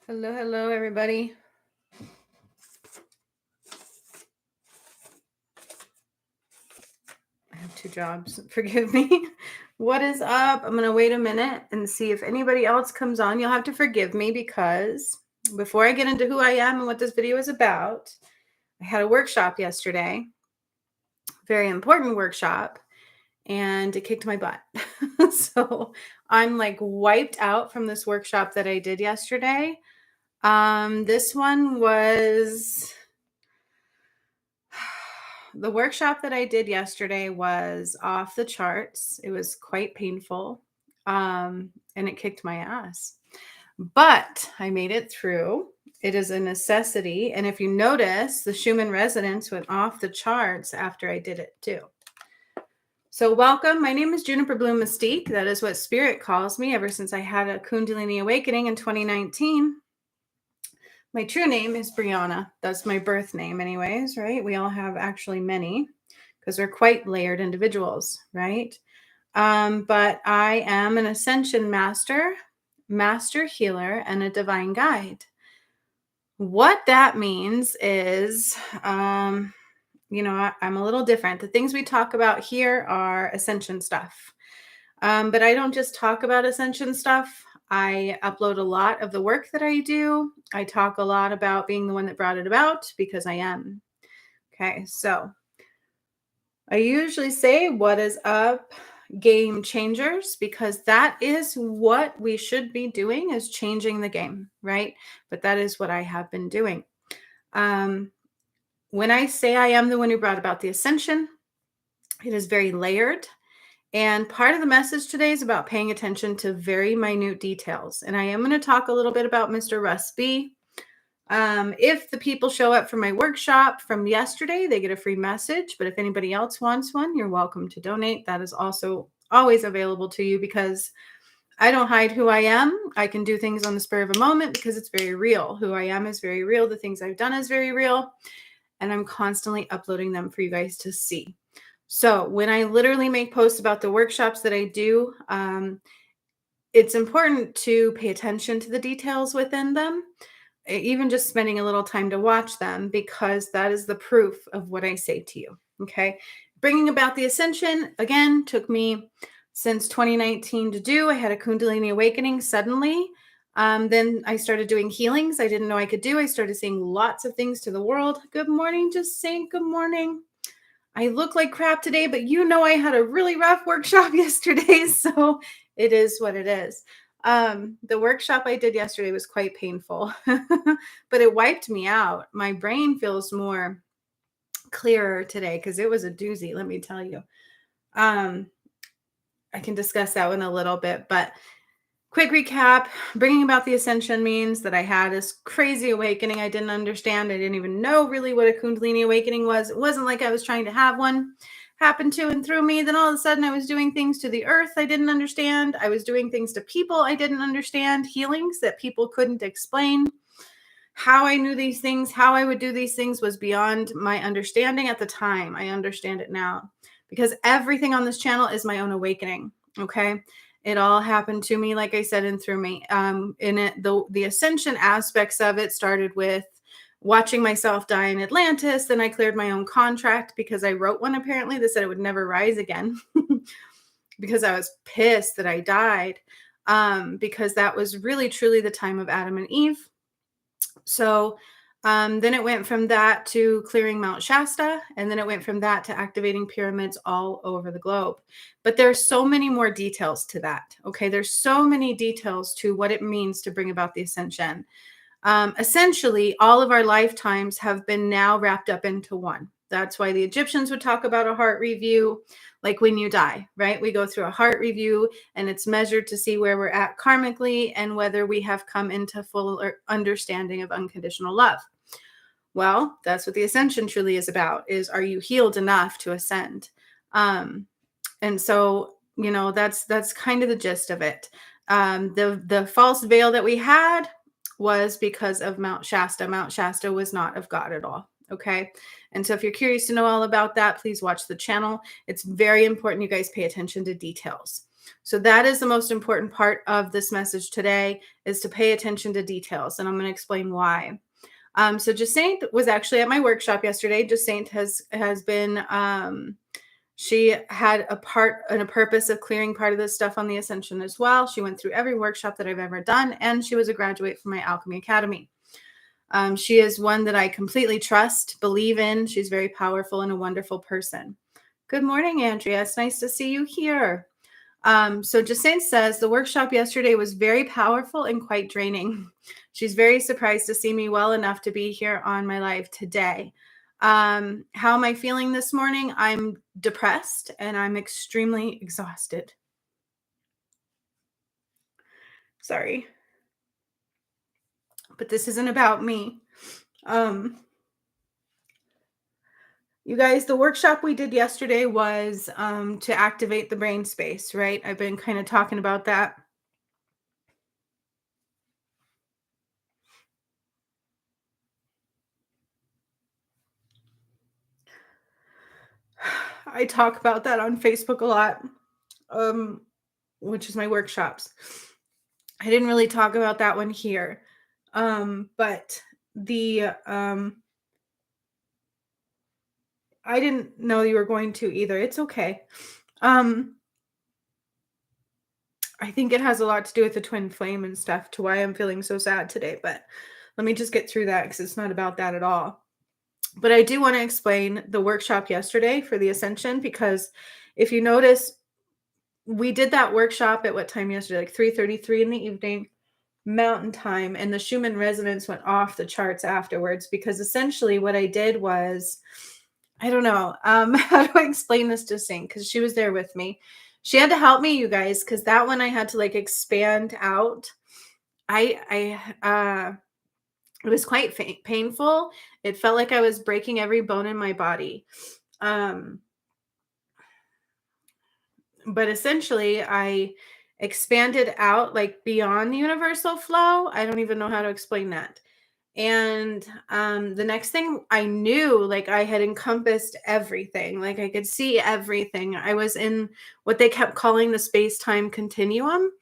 Hello, hello, everybody. I have two jobs. Forgive me. What is up? I'm going to wait a minute and see if anybody else comes on. You'll have to forgive me because before I get into who I am and what this video is about, I had a workshop yesterday, very important workshop, and it kicked my butt. So I'm like wiped out from this workshop that I did yesterday. This one was the workshop that I did yesterday was off the charts. It was quite painful, and it kicked my ass. But I made it through. It is a necessity. And if you notice, the Schumann resonance went off the charts after I did it too. So welcome. My name is Juniper Bloom Mystique. That is what Spirit calls me ever since I had a Kundalini awakening in 2019. My true name is Brianna. That's my birth name anyways, right? We all have actually many because we're quite layered individuals, right? But I am an ascension master, master healer, and a divine guide. What that means is, I'm a little different. The things we talk about here are ascension stuff. But I don't just talk about ascension stuff. I upload a lot of the work that I do. I talk a lot about being the one that brought it about because I am. Okay, so I usually say, what is up, game changers? Because that is what we should be doing, is changing the game, right? But that is what I have been doing. When I say I am the one who brought about the ascension, it is very layered. And part of the message today is about paying attention to very minute details. And I am going to talk a little bit about Mr. Russ B. If the people show up for my workshop from yesterday, they get a free message. But if anybody else wants one, you're welcome to donate. That is also always available to you because I don't hide who I am. I can do things on the spur of a moment because it's very real. Who I am is very real. The things I've done is very real. And I'm constantly uploading them for you guys to see. So when I literally make posts about the workshops that I do, it's important to pay attention to the details within them, even just spending a little time to watch them, because that is the proof of what I say to you. Okay. Bringing about the ascension, again, took me since 2019 to do. I had a Kundalini awakening suddenly. Then I started doing healings I didn't know I could do. I started seeing lots of things to the world. Good morning. Just saying good morning. I look like crap today, but I had a really rough workshop yesterday, so it is what it is. The workshop I did yesterday was quite painful, but it wiped me out. My brain feels more clearer today because it was a doozy, let me tell you. I can discuss that one a little bit, but quick recap, bringing about the ascension means that I had this crazy awakening I didn't understand. I didn't even know really what a Kundalini awakening was. It wasn't like I was trying to have one happen to and through me. Then all of a sudden I was doing things to the earth I didn't understand. I was doing things to people I didn't understand, healings that people couldn't explain. How I knew these things, how I would do these things was beyond my understanding at the time. I understand it now because everything on this channel is my own awakening, okay? It all happened to me, like I said, and through me. In it, the ascension aspects of it started with watching myself die in Atlantis. Then I cleared my own contract because I wrote one apparently that said it would never rise again because I was pissed that I died, because that was really, truly the time of Adam and Eve. So then it went from that to clearing Mount Shasta, and then it went from that to activating pyramids all over the globe. But there's so many more details to that. Okay, there's so many details to what it means to bring about the ascension. Essentially, all of our lifetimes have been now wrapped up into one. That's why the Egyptians would talk about a heart review, like when you die, right? We go through a heart review and it's measured to see where we're at karmically and whether we have come into full understanding of unconditional love. Well, that's what the ascension truly is about, is are you healed enough to ascend? And so, that's kind of the gist of it. The false veil that we had was because of Mount Shasta. Mount Shasta was not of God at all. Okay. And so if you're curious to know all about that, please watch the channel. It's very important you guys pay attention to details. So that is the most important part of this message today, is to pay attention to details. And I'm going to explain why. So Jacinth was actually at my workshop yesterday. Jacinth has been she had a part and a purpose of clearing part of this stuff on the Ascension as well. She went through every workshop that I've ever done, and she was a graduate from my Alchemy Academy. She is one that I completely trust, believe in. She's very powerful and a wonderful person. Good morning, Andrea. It's nice to see you here. So Jacinth says the workshop yesterday was very powerful and quite draining. She's very surprised to see me well enough to be here on my live today. How am I feeling this morning? I'm depressed and I'm extremely exhausted. Sorry. But this isn't about me. You guys, the workshop we did yesterday was to activate the brain space, right? I've been kind of talking about that. I talk about that on Facebook a lot, which is my workshops. I didn't really talk about that one here. But the I didn't know you were going to either. It's okay. I think it has a lot to do with the twin flame and stuff to why I'm feeling so sad today, but let me just get through that because it's not about that at all. But I do want to explain the workshop yesterday for the Ascension, because if you notice, we did that workshop at what time yesterday? Like 3:33 in the evening, Mountain Time, and the Schumann resonance went off the charts afterwards, because essentially what I did was, I don't know, how do I explain this to Sing? Because she was there with me. She had to help me, you guys, because that one I had to like expand out. It was quite painful. It felt like I was breaking every bone in my body. But essentially I expanded out like beyond the universal flow. I don't even know how to explain that. And the next thing I knew, like I had encompassed everything. Like I could see everything. I was in what they kept calling the space-time continuum.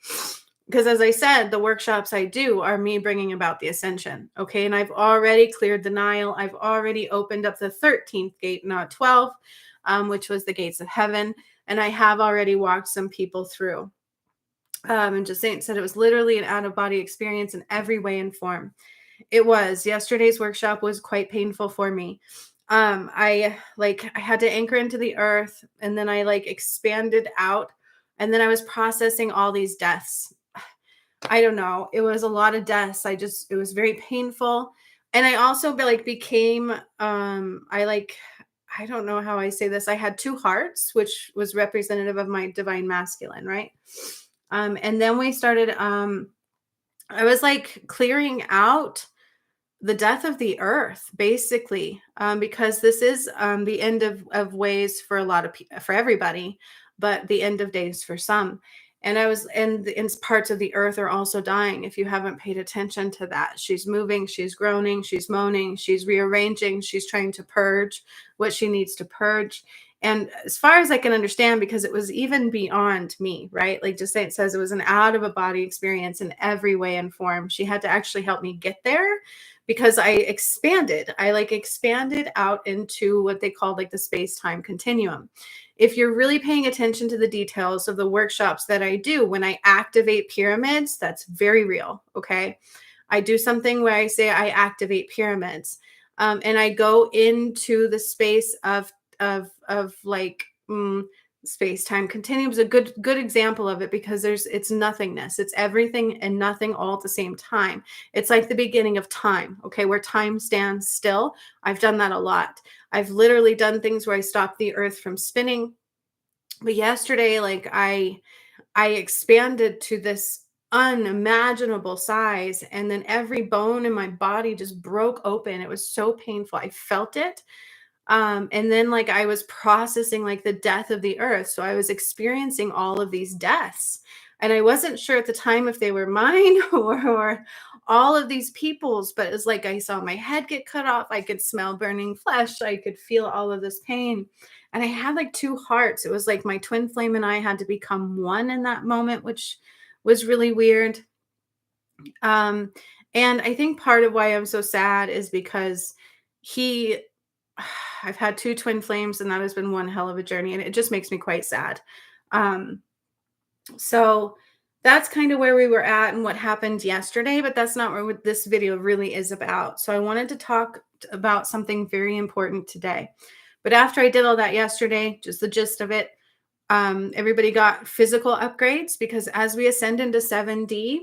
Because as I said, the workshops I do are me bringing about the Ascension. Okay. And I've already cleared denial. I've already opened up the 13th gate, not 12, which was the gates of heaven. And I have already walked some people through. And Jacinth said it was literally an out-of-body experience in every way and form. It was. Yesterday's workshop was quite painful for me. I had to anchor into the earth, and then I like expanded out, and then I was processing all these deaths. I don't know. It was a lot of deaths. It was very painful. And I also became, I don't know how I say this. I had two hearts, which was representative of my divine masculine, right? And then we started, I was like clearing out the death of the earth, basically, because this is the end of ways for a lot of people, for everybody, but the end of days for some. And parts of the earth are also dying. If you haven't paid attention to that, she's moving, she's groaning, she's moaning, she's rearranging, she's trying to purge what she needs to purge. And as far as I can understand, because it was even beyond me, right? Like Jacinth says, it was an out of a body experience in every way and form. She had to actually help me get there, because I expanded out into what they called like the space-time continuum. If you're really paying attention to the details of the workshops that I do, when I activate pyramids, that's very real. Okay. I do something where I say I activate pyramids, and I go into the space of space-time continuum is a good example of it, because it's nothingness. It's everything and nothing all at the same time. It's like the beginning of time, okay, where time stands still. I've done that a lot. I've literally done things where I stop the earth from spinning. But yesterday, like I expanded to this unimaginable size, and then every bone in my body just broke open. It was so painful. I felt it. And then like I was processing like the death of the earth. So I was experiencing all of these deaths, and I wasn't sure at the time if they were mine or all of these people's, but it was like I saw my head get cut off. I could smell burning flesh. I could feel all of this pain. And I had like two hearts. It was like my twin flame and I had to become one in that moment, which was really weird. Um, and I think part of why I'm so sad is because he, I've had two twin flames, and that has been one hell of a journey, and it just makes me quite sad. Um, so that's kind of where we were at and what happened yesterday, but that's not what this video really is about. So I wanted to talk about something very important today. But after I did all that yesterday, just the gist of it, everybody got physical upgrades because as we ascend into 7D,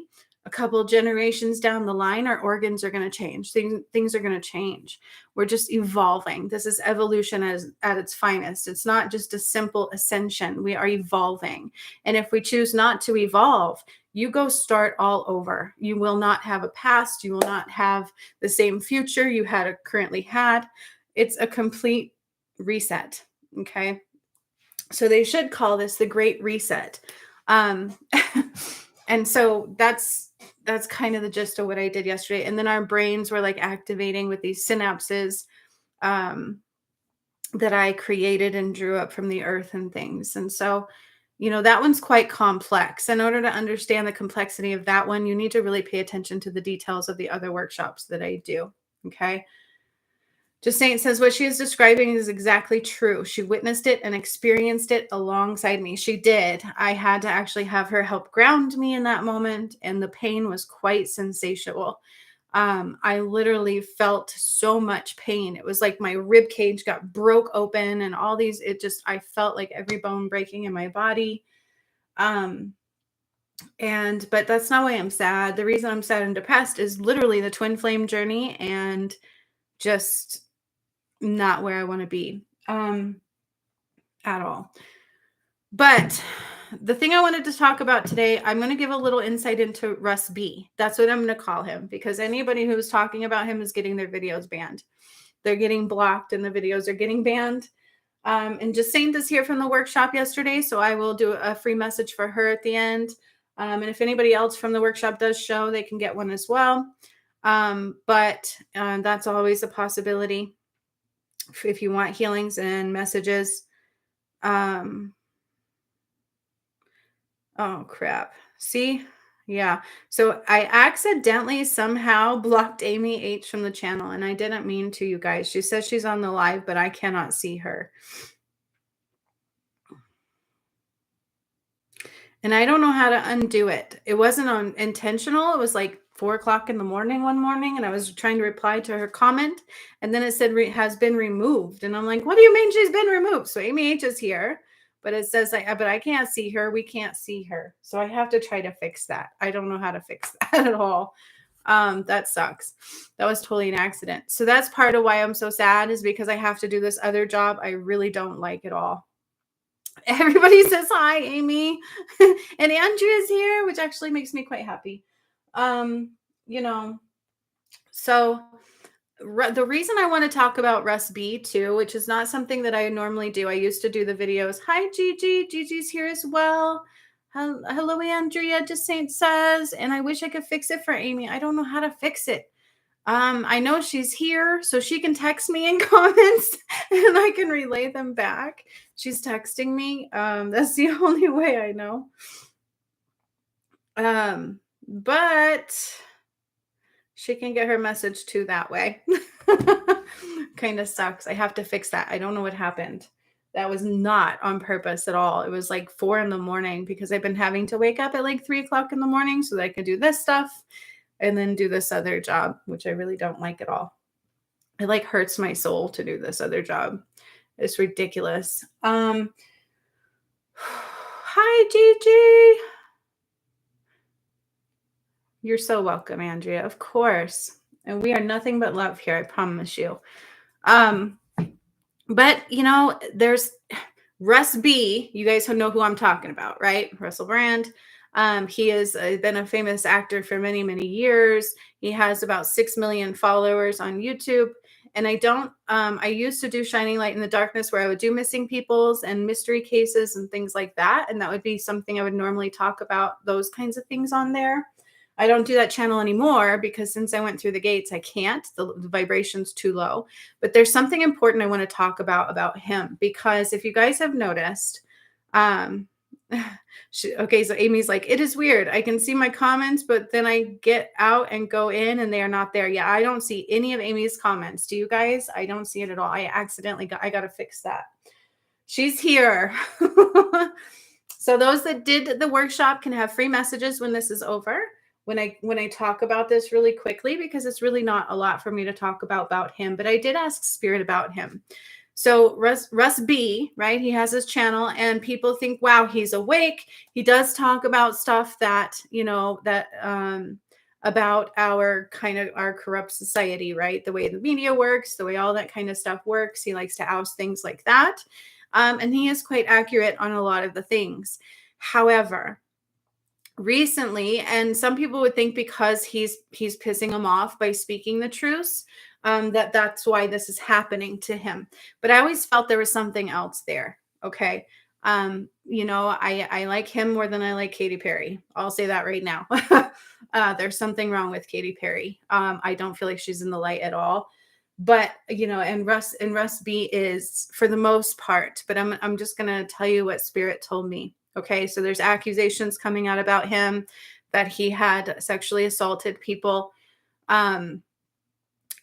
a couple generations down the line, our organs are going to change. Things are going to change. We're just evolving. This is evolution at its finest. It's not just a simple ascension. We are evolving. And if we choose not to evolve, you go start all over. You will not have a past. You will not have the same future you had currently had. It's a complete reset. Okay. So they should call this the Great Reset. And so that's kind of the gist of what I did yesterday. And then our brains were like activating with these synapses that I created and drew up from the earth and things. And so, that one's quite complex. In order to understand the complexity of that one, you need to really pay attention to the details of the other workshops that I do. Okay. Just Saint says what she is describing is exactly true. She witnessed it and experienced it alongside me. She did. I had to actually have her help ground me in that moment, and the pain was quite sensational. I literally felt so much pain. It was like my rib cage got broke open, and all these. I felt like every bone breaking in my body. But that's not why I'm sad. The reason I'm sad and depressed is literally the twin flame journey and just not where I want to be at all. But the thing I wanted to talk about today, I'm going to give a little insight into Russ B. That's what I'm going to call him, because anybody who's talking about him is getting their videos banned. They're getting blocked and the videos are getting banned. And just Saint is here from the workshop yesterday, so I will do a free message for her at the end. And if anybody else from the workshop does show, they can get one as well. But that's always a possibility if you want healings and messages. Oh crap. See? Yeah. So I accidentally somehow blocked Amy H from the channel, and I didn't mean to, you guys. She says she's on the live, but I cannot see her. And I don't know how to undo it. It wasn't intentional. It was like 4 o'clock in the morning one morning, and I was trying to reply to her comment, and then it said has been removed. And I'm like, what do you mean she's been removed? So Amy H is here, but it says but I can't see her. We can't see her. So I have to try to fix that. I don't know how to fix that at all. That sucks. That was totally an accident. So that's part of why I'm so sad, is because I have to do this other job I really don't like at all. Everybody says hi, Amy. And Andrea's here, which actually makes me quite happy. So the reason I want to talk about Russ B too, which is not something that I normally do. I used to do the videos. Hi, Gigi. Gigi's here as well. Hello, Andrea. Just Saint says, and I wish I could fix it for Amy. I don't know how to fix it. I know she's here, so she can text me in comments and I can relay them back. She's texting me. That's the only way I know. But she can get her message too that way. Kind of sucks. I have to fix that. I don't know what happened. That was not on purpose at all. It was like 4 a.m. because I've been having to wake up at like 3 o'clock in the morning so that I could do this stuff and then do this other job, which I really don't like at all. It like hurts my soul to do this other job. It's ridiculous. Hi, Gigi. You're so welcome, Andrea. Of course. And we are nothing but love here, I promise you. But there's Russ B. You guys know who I'm talking about, right? Russell Brand. He has been a famous actor for many, many years. He has about 6 million followers on YouTube. And I used to do Shining Light in the Darkness, where I would do missing peoples and mystery cases and things like that. And that would be something I would normally talk about, those kinds of things on there. I don't do that channel anymore because since I went through the gates, I can't. The vibration's too low. But there's something important I want to talk about him, because if you guys have noticed, um, okay, so Amy's like, it is weird. I can see my comments, but then I get out and go in and they are not there. Yeah, I don't see any of Amy's comments. Do you guys? I don't see it at all. I got to fix that. She's here. So those that did the workshop can have free messages when this is over. When I talk about this really quickly, because it's really not a lot for me to talk about him, but I did ask Spirit about him. So Russ B, right? He has his channel and people think, wow, he's awake. He does talk about stuff that, about our corrupt society, right? The way the media works, the way all that kind of stuff works. He likes to oust things like that. And he is quite accurate on a lot of the things. However, recently, and some people would think because he's pissing them off by speaking the truth, that's why this is happening to him. But I always felt there was something else there. Okay. I like him more than I like Katy Perry. I'll say that right now. There's something wrong with Katy Perry. I don't feel like she's in the light at all. But and Russ B is for the most part. But I'm just gonna tell you what Spirit told me. Okay, so there's accusations coming out about him that he had sexually assaulted people. And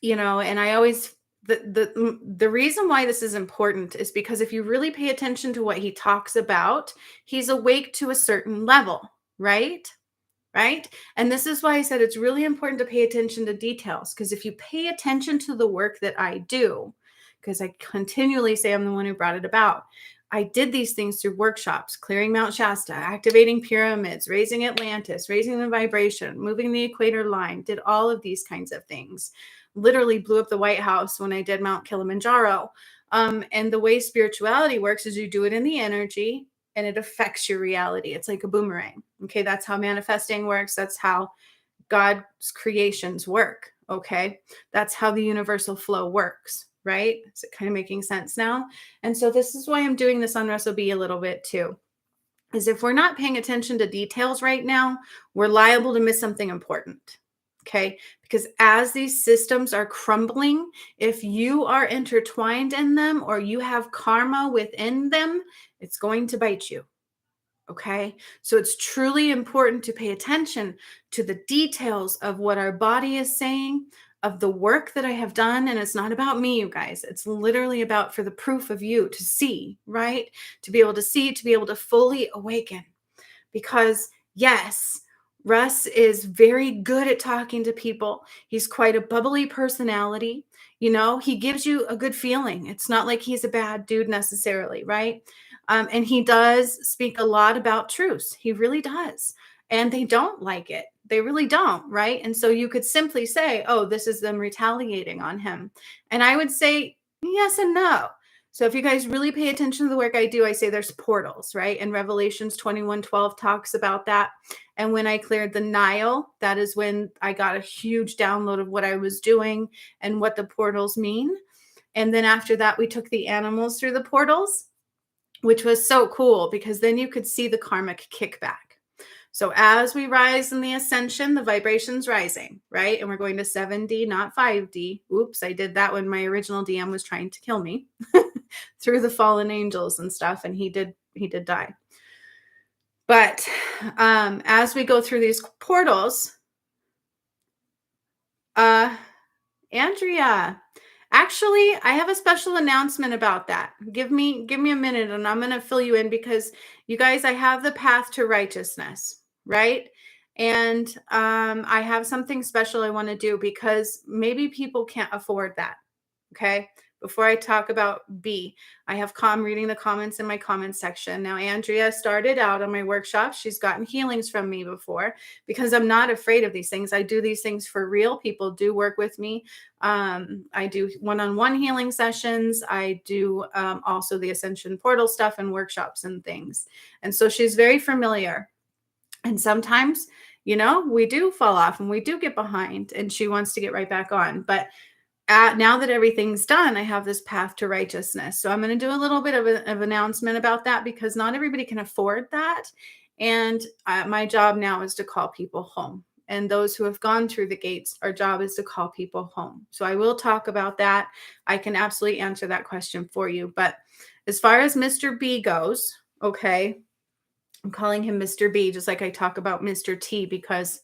I always the reason why this is important is because if you really pay attention to what he talks about, he's awake to a certain level, right? Right? And this is why I said it's really important to pay attention to details, because if you pay attention to the work that I do, because I continually say I'm the one who brought it about, I did these things through workshops, clearing Mount Shasta, activating pyramids, raising Atlantis, raising the vibration, moving the equator line, did all of these kinds of things. Literally blew up the White House when I did Mount Kilimanjaro. And the way spirituality works is you do it in the energy and it affects your reality. It's like a boomerang. Okay. That's how manifesting works. That's how God's creations work. Okay. That's how the universal flow works. Right. Is it kind of making sense now? And so this is why I'm doing this on Russell B a little bit too, is if we're not paying attention to details right now, we're liable to miss something important. Okay. Because as these systems are crumbling, if you are intertwined in them or you have karma within them, it's going to bite you. Okay. So it's truly important to pay attention to the details of what our body is saying, of the work that I have done. And it's not about me, you guys. It's literally about for the proof of you to see, right? To be able to see, to be able to fully awaken. Because yes, Russ is very good at talking to people. He's quite a bubbly personality. He gives you a good feeling. It's not like he's a bad dude necessarily, right? And he does speak a lot about truth. He really does. And they don't like it. They really don't, right? And so you could simply say, oh, this is them retaliating on him. And I would say yes and no. So if you guys really pay attention to the work I do, I say there's portals, right? And Revelations 21:12 talks about that. And when I cleared the Nile, that is when I got a huge download of what I was doing and what the portals mean. And then after that, we took the animals through the portals, which was so cool because then you could see the karmic kickback. So as we rise in the ascension, the vibration's rising, right? And we're going to 7D, not 5D. Oops, I did that when my original DM was trying to kill me through the fallen angels and stuff. And he did die. But as we go through these portals, Andrea, actually, I have a special announcement about that. Give me a minute and I'm going to fill you in because you guys, I have the path to righteousness, right? And I have something special I want to do because maybe people can't afford that. Okay. Before I talk about B, I have reading the comments in my comments section. Now, Andrea started out on my workshop. She's gotten healings from me before because I'm not afraid of these things. I do these things for real. People do work with me. I do one-on-one healing sessions. I do also the Ascension Portal stuff and workshops and things. And so she's very familiar. And sometimes, we do fall off and we do get behind and she wants to get right back on. But now that everything's done, I have this path to righteousness. So I'm going to do a little bit of an announcement about that because not everybody can afford that. And my job now is to call people home. And those who have gone through the gates, our job is to call people home. So I will talk about that. I can absolutely answer that question for you. But as far as Mr. B goes, okay, I'm calling him Mr. B, just like I talk about Mr. T, because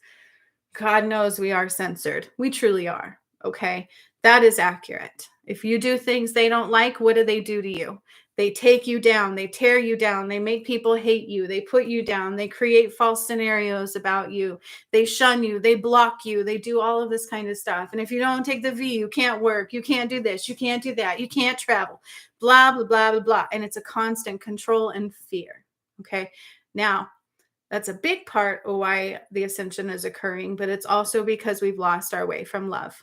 God knows we are censored. We truly are. Okay. That is accurate. If you do things they don't like, what do they do to you? They take you down. They tear you down. They make people hate you. They put you down. They create false scenarios about you. They shun you. They block you. They do all of this kind of stuff. And if you don't take the V, you can't work. You can't do this. You can't do that. You can't travel. Blah, blah, blah, blah, blah. And it's a constant control and fear. Okay. Now, that's a big part of why the ascension is occurring, but it's also because we've lost our way from love.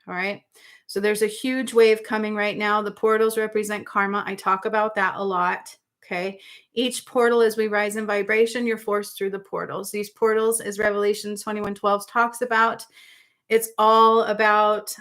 All right. So there's a huge wave coming right now. The portals represent karma. I talk about that a lot. Okay. Each portal, as we rise in vibration, you're forced through the portals. These portals, as Revelation 21:12 talks about, it's all about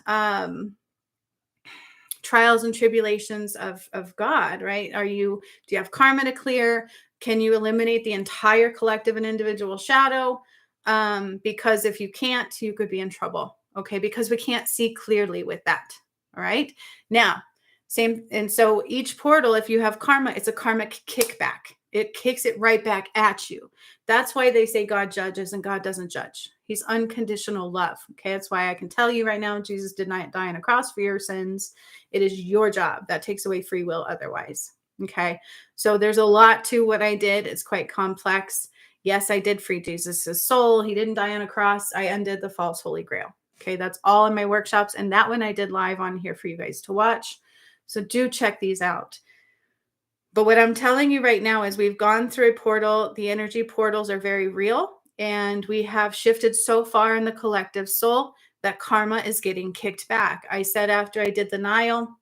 trials and tribulations of God, right? Do you have karma to clear? Can you eliminate the entire collective and individual shadow? Because if you can't, you could be in trouble. Okay. Because we can't see clearly with that. All right. Now, same. And so each portal, if you have karma, it's a karmic kickback. It kicks it right back at you. That's why they say God judges and God doesn't judge. He's unconditional love. Okay. That's why I can tell you right now, Jesus did not die on a cross for your sins. It is your job. That takes away free will otherwise. Okay. So there's a lot to what I did. It's quite complex. Yes, I did free Jesus's soul. He didn't die on a cross. I undid the false holy grail. Okay. That's all in my workshops. And that one I did live on here for you guys to watch. So do check these out. But what I'm telling you right now is we've gone through a portal. The energy portals are very real. And we have shifted so far in the collective soul that karma is getting kicked back. I said after I did the Nile,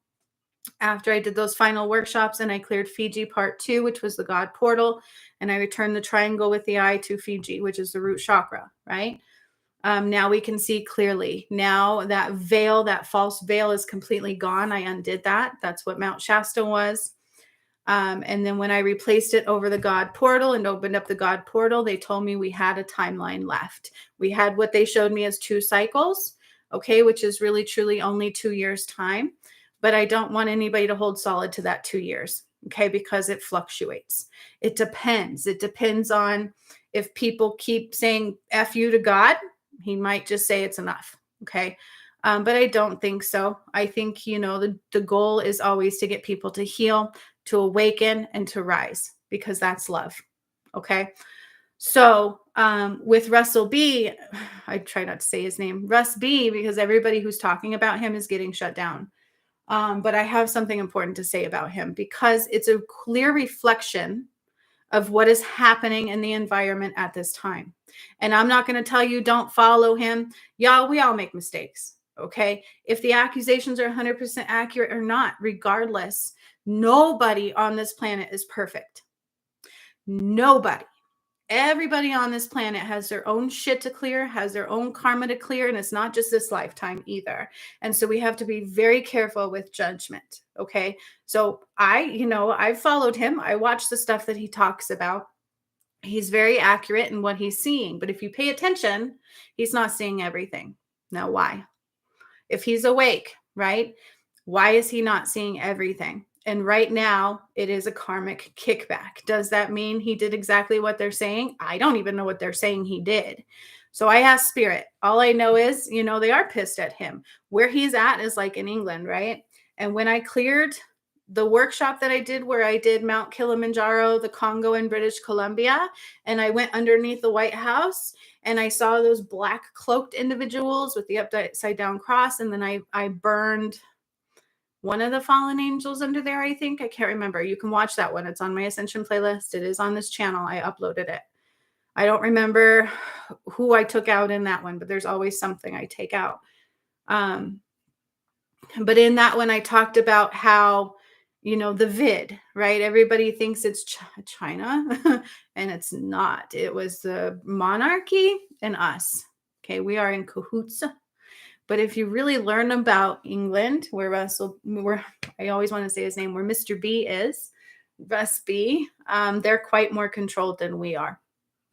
after I did those final workshops and I cleared Fiji part 2, which was the God portal, and I returned the triangle with the eye to Fiji, which is the root chakra, right? Now we can see clearly. Now that veil, that false veil is completely gone. I undid that. That's what Mount Shasta was. And then when I replaced it over the God portal and opened up the God portal, they told me we had a timeline left. We had what they showed me as 2 cycles, okay, which is really truly only 2 years time. But I don't want anybody to hold solid to that 2 years, okay, because it fluctuates. It depends. It depends on if people keep saying F you to God, he might just say it's enough, okay? But I don't think so. I think, the goal is always to get people to heal, to awaken, and to rise, because that's love. Okay. So with Russell B, I try not to say his name, Russ B, because everybody who's talking about him is getting shut down. But I have something important to say about him, because it's a clear reflection of what is happening in the environment at this time. And I'm not going to tell you don't follow him. Y'all, we all make mistakes. Okay. If the accusations are 100% accurate or not, regardless, nobody on this planet is perfect. Nobody. Everybody on this planet has their own shit to clear, has their own karma to clear, and it's not just this lifetime either. And so we have to be very careful with judgment. Okay. So I've followed him. I watch the stuff that he talks about. He's very accurate in what he's seeing. But if you pay attention, he's not seeing everything. Now, why? If he's awake, right? Why is he not seeing everything? And right now, it is a karmic kickback. Does that mean he did exactly what they're saying? I don't even know what they're saying he did. So I asked Spirit. All I know is, they are pissed at him. Where he's at is like in England, right? And when I cleared the workshop that I did, where I did Mount Kilimanjaro, the Congo, and British Columbia, and I went underneath the White House, and I saw those black cloaked individuals with the upside down cross, and then I burned one of the fallen angels under there, I think. I can't remember. You can watch that one. It's on my Ascension playlist. It is on this channel. I uploaded it. I don't remember who I took out in that one, but there's always something I take out. But in that one, I talked about how, the vid, right? Everybody thinks it's China, and it's not. It was the monarchy and us. Okay, we are in cahoots. But if you really learn about England, where I always want to say his name, where Mr. B is, Russ B, they're quite more controlled than we are.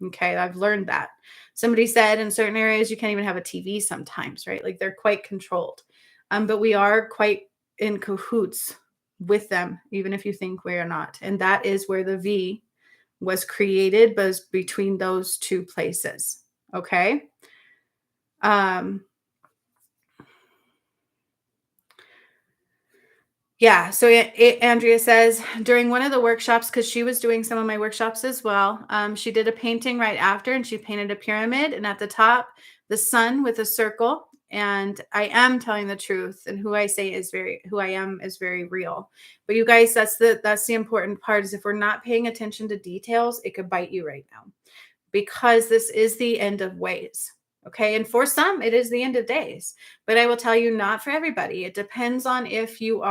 Okay, I've learned that. Somebody said in certain areas you can't even have a TV sometimes, right? Like they're quite controlled. But we are quite in cahoots with them, even if you think we are not. And that is where the V was created, was between those two places. Okay. Um, Yeah. So Andrea says during one of the workshops, because she was doing some of my workshops as well, she did a painting right after and she painted a pyramid. And at the top, the sun with a circle. And I am telling the truth. And who I am is very real. But you guys, that's the important part is if we're not paying attention to details, it could bite you right now because this is the end of ways. Okay. And for some, it is the end of days. But I will tell you, not for everybody. It depends on if you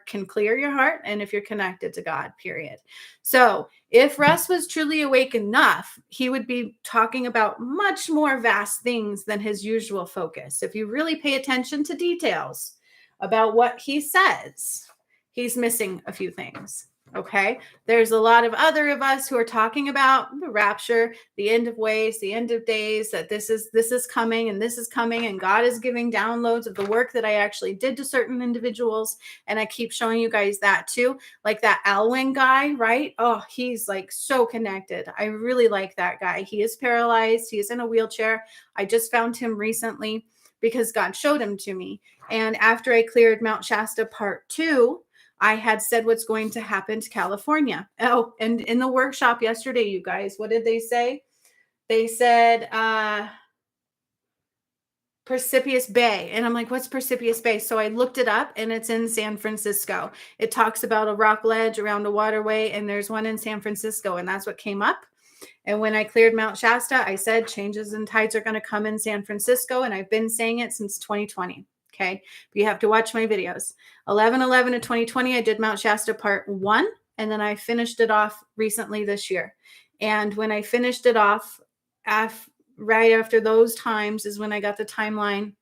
can clear your heart and if you're connected to God, period. So if Russ was truly awake enough, he would be talking about much more vast things than his usual focus. If you really pay attention to details about what he says, he's missing a few things. Okay. There's a lot of other of us who are talking about the rapture, the end of ways, the end of days, that this is coming and this is coming. And God is giving downloads of the work that I actually did to certain individuals. And I keep showing you guys that too. Like that Alwyn guy, right? Oh, he's like so connected. I really like that guy. He is paralyzed. He is in a wheelchair. I just found him recently because God showed him to me. And after I cleared Mount Shasta Part 2, I had said what's going to happen to California. Oh, and in the workshop yesterday, you guys, what did they say? They said Precipitous Bay. And I'm like, what's Precipitous Bay? So I looked it up and it's in San Francisco. It talks about a rock ledge around a waterway, and there's one in San Francisco, and that's what came up. And when I cleared Mount Shasta, I said changes in tides are going to come in San Francisco, and I've been saying it since 2020. Okay. But you have to watch my videos. 11/11 of 2020, I did Mount Shasta Part 1, and then I finished it off recently this year. And when I finished it off, right after those times is when I got the timeline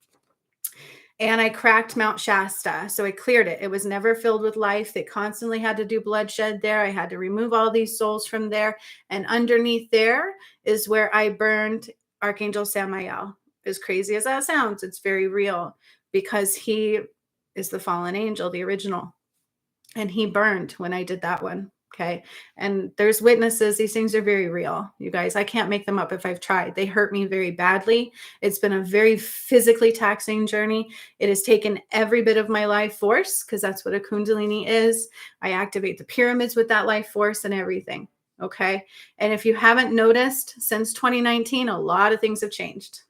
and I cracked Mount Shasta. So I cleared it. It was never filled with life. They constantly had to do bloodshed there. I had to remove all these souls from there. And underneath there is where I burned Archangel Samael. As crazy as that sounds, it's very real because he is the fallen angel, the original. And he burned when I did that one. Okay. And there's witnesses. These things are very real, you guys. I can't make them up if I've tried. They hurt me very badly. It's been a very physically taxing journey. It has taken every bit of my life force because that's what a Kundalini is. I activate the pyramids with that life force and everything. Okay. And if you haven't noticed, since 2019, a lot of things have changed.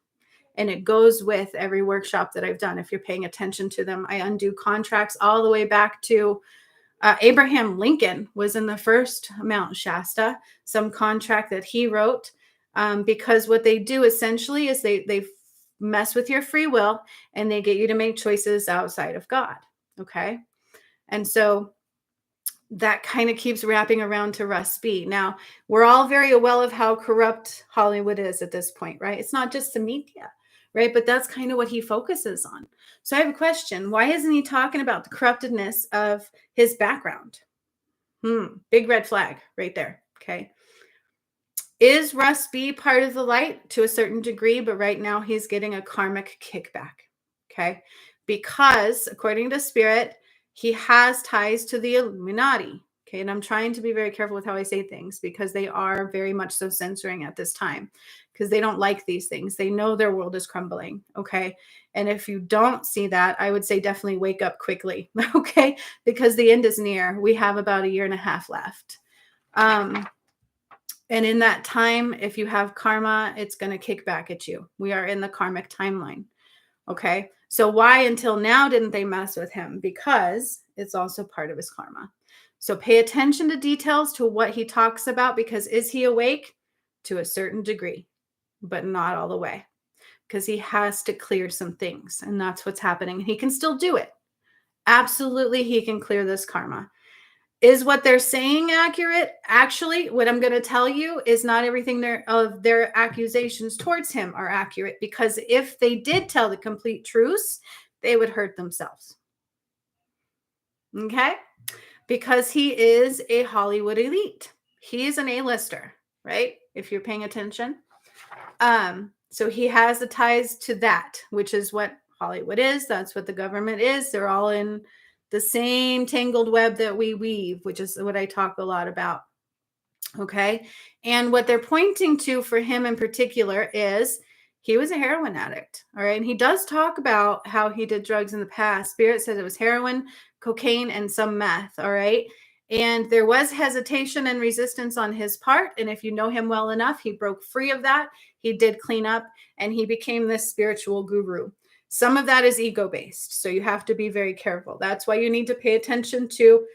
And it goes with every workshop that I've done. If you're paying attention to them, I undo contracts all the way back to Abraham Lincoln was in the first Mount Shasta, some contract that he wrote, because what they do essentially is they mess with your free will and they get you to make choices outside of God. Okay. And so that kind of keeps wrapping around to Russ B. Now, we're all very well of how corrupt Hollywood is at this point, right? It's not just the media, right? But that's kind of what he focuses on. So I have a question. Why isn't he talking about the corruptedness of his background? Big red flag right there. Okay. Is Russ B part of the light to a certain degree, but right now he's getting a karmic kickback. Okay. Because according to Spirit, he has ties to the Illuminati. Okay. And I'm trying to be very careful with how I say things because they are very much so censoring at this time because they don't like these things. They know their world is crumbling. Okay. And if you don't see that, I would say definitely wake up quickly. Okay. Because the end is near. We have about 1.5 years left. And in that time, if you have karma, it's going to kick back at you. We are in the karmic timeline. Okay. So why until now didn't they mess with him? Because it's also part of his karma. So pay attention to details to what he talks about, because is he awake? To a certain degree, but not all the way, because he has to clear some things. And that's what's happening. He can still do it. Absolutely. He can clear this karma. Is what they're saying accurate? Actually, what I'm going to tell you is not everything of their accusations towards him are accurate, because if they did tell the complete truth, they would hurt themselves. Okay? Because he is a Hollywood elite. He is an A-lister. right? If you're paying attention. So he has the ties to that, which is what Hollywood is. That's what the government is. They're all in the same tangled web that we weave, which is what I talk a lot about. Okay. And what they're pointing to for him in particular is he was a heroin addict. All right. And he does talk about how he did drugs in the past. Spirit says it was heroin, cocaine, and some meth. All right. And there was hesitation and resistance on his part. And if you know him well enough, he broke free of that. He did clean up and he became this spiritual guru. Some of that is ego based. So you have to be very careful. That's why you need to pay attention to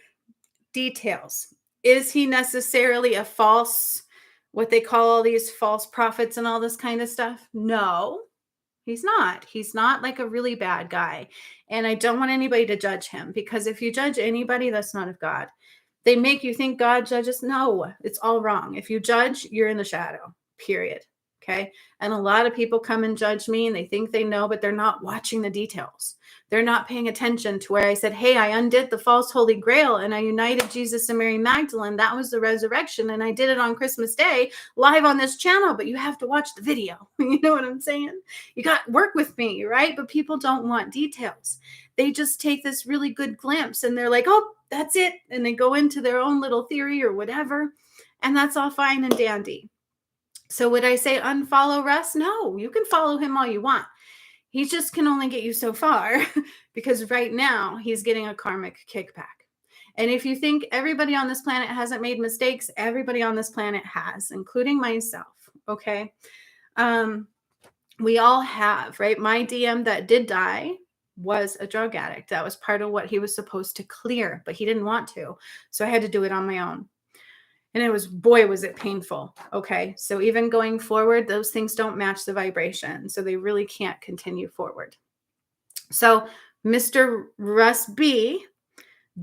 details. Is he necessarily a false, what they call all these false prophets and all this kind of stuff? No, he's not. He's not like a really bad guy. And I don't want anybody to judge him, because if you judge anybody, that's not of God. They make you think God judges. No, it's all wrong. If you judge, you're in the shadow, period. Okay. And a lot of people come and judge me and they think they know, but they're not watching the details. They're not paying attention to where I said, hey, I undid the false Holy Grail and I united Jesus and Mary Magdalene. That was the resurrection. And I did it on Christmas Day live on this channel, but you have to watch the video. You know what I'm saying? You got to work with me, right? But people don't want details. They just take this really good glimpse and they're like, oh, that's it. And they go into their own little theory or whatever. And that's all fine and dandy. So would I say unfollow Russ? No, you can follow him all you want. He just can only get you so far because right now he's getting a karmic kickback. And if you think everybody on this planet hasn't made mistakes, everybody on this planet has, including myself. Okay. We all have, right? My DM that did die was a drug addict. That was part of what he was supposed to clear, but he didn't want to. So I had to do it on my own. And it was, boy, was it painful. Okay. So even going forward, those things don't match the vibration. So they really can't continue forward. So Mr. Russ B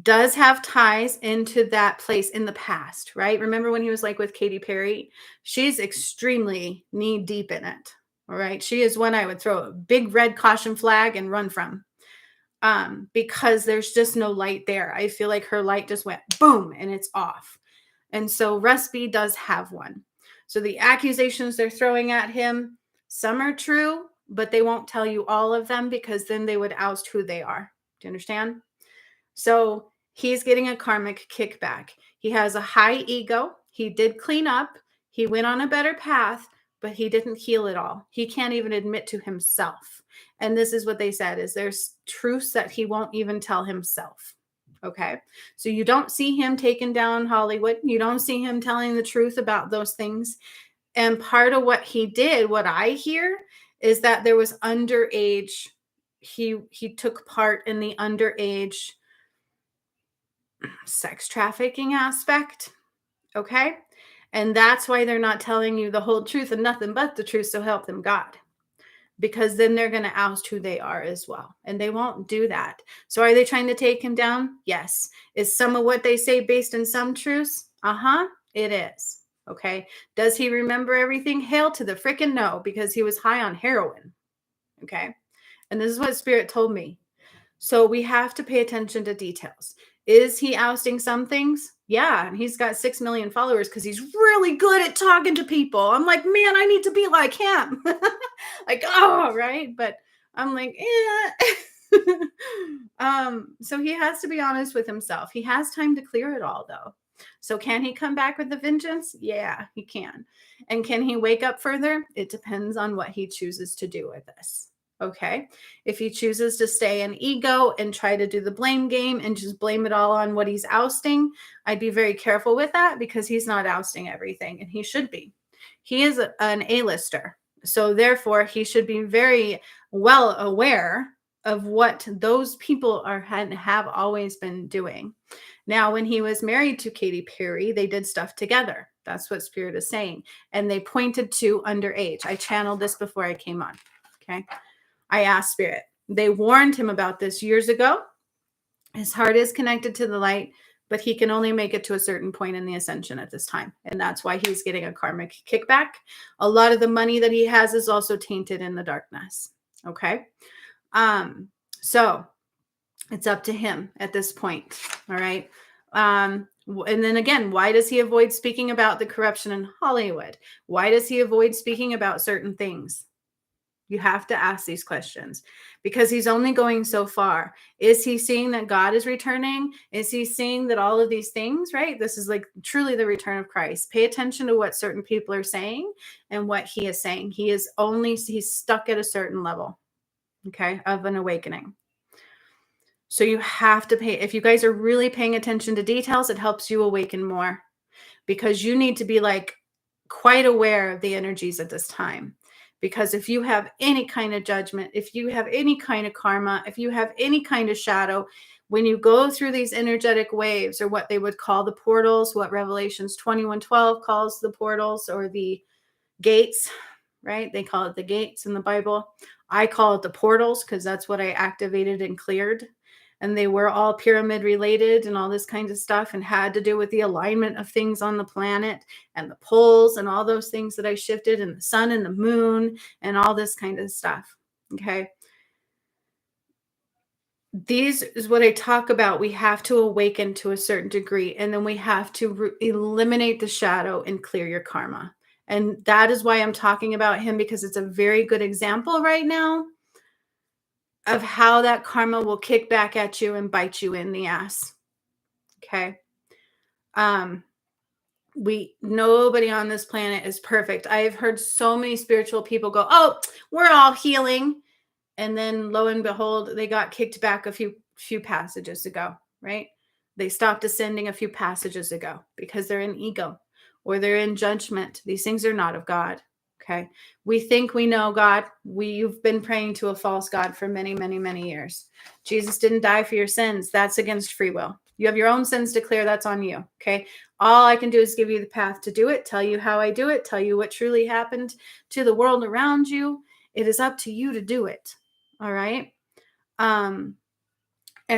does have ties into that place in the past, right? Remember when he was like with Katy Perry? She's extremely knee deep in it. All right. She is one I would throw a big red caution flag and run from. Because there's just no light there. I feel like her light just went boom and it's off. And so Russ B does have one. So the accusations they're throwing at him, some are true, but they won't tell you all of them because then they would oust who they are. Do you understand? So he's getting a karmic kickback. He has a high ego. He did clean up. He went on a better path, but he didn't heal it all. He can't even admit to himself. And this is what they said, is there's truths that he won't even tell himself. Okay. So you don't see him taking down Hollywood. You don't see him telling the truth about those things. And part of what he did, what I hear, is that there was underage. He took part in the underage sex trafficking aspect. Okay. And that's why they're not telling you the whole truth and nothing but the truth. So help them God. Because then they're going to oust who they are as well. And they won't do that. So are they trying to take him down? Yes. Is some of what they say based in some truths? It is. Okay. Does he remember everything? Hail to the frickin' no, because he was high on heroin. Okay. And this is what Spirit told me. So we have to pay attention to details. Is he ousting some things? Yeah, and he's got 6 million followers because he's really good at talking to people. I'm like, man, I need to be like him. Like, oh, right. But I'm like, so he has to be honest with himself. He has time to clear it all, though. So can he come back with a vengeance? Yeah, he can. And can he wake up further? It depends on what he chooses to do with this. Okay. If he chooses to stay in ego and try to do the blame game and just blame it all on what he's ousting, I'd be very careful with that because he's not ousting everything and he should be. He is an A-lister. So therefore he should be very well aware of what those people have always been doing. Now, when he was married to Katy Perry, they did stuff together. That's what Spirit is saying. And they pointed to underage. I channeled this before I came on. Okay. I asked Spirit. They warned him about this years ago. His heart is connected to the light, but he can only make it to a certain point in the ascension at this time. And that's why he's getting a karmic kickback. A lot of the money that he has is also tainted in the darkness. Okay. So it's up to him at this point. All right. And then again, why does he avoid speaking about the corruption in Hollywood? Why does he avoid speaking about certain things? You have to ask these questions because he's only going so far. Is he seeing that God is returning? Is he seeing that all of these things, right? This is like truly the return of Christ. Pay attention to what certain people are saying and what he is saying. He's stuck at a certain level, okay, of an awakening. So you have to if you guys are really paying attention to details, it helps you awaken more because you need to be like quite aware of the energies at this time. Because if you have any kind of judgment, if you have any kind of karma, if you have any kind of shadow, when you go through these energetic waves, or what they would call the portals, what Revelations 21:12 calls the portals, or the gates, right? They call it the gates in the Bible. I call it the portals because that's what I activated and cleared. And they were all pyramid related and all this kind of stuff, and had to do with the alignment of things on the planet and the poles and all those things that I shifted, and the sun and the moon and all this kind of stuff. Okay. These is what I talk about. We have to awaken to a certain degree, and then we have to eliminate the shadow and clear your karma. And that is why I'm talking about him, because it's a very good example right now of how that karma will kick back at you and bite you in the ass. Okay. Um, Nobody on this planet is perfect. I've heard so many spiritual people go, "Oh, we're all healing." And then lo and behold, they got kicked back a few passages ago, right? They stopped ascending a few passages ago because they're in ego or they're in judgment. These things are not of God. Okay. We think we know God. You've been praying to a false God for many, many, many years. Jesus didn't die for your sins. That's against free will. You have your own sins to clear. That's on you. Okay. All I can do is give you the path to do it, tell you how I do it, tell you what truly happened to the world around you. It is up to you to do it. All right. And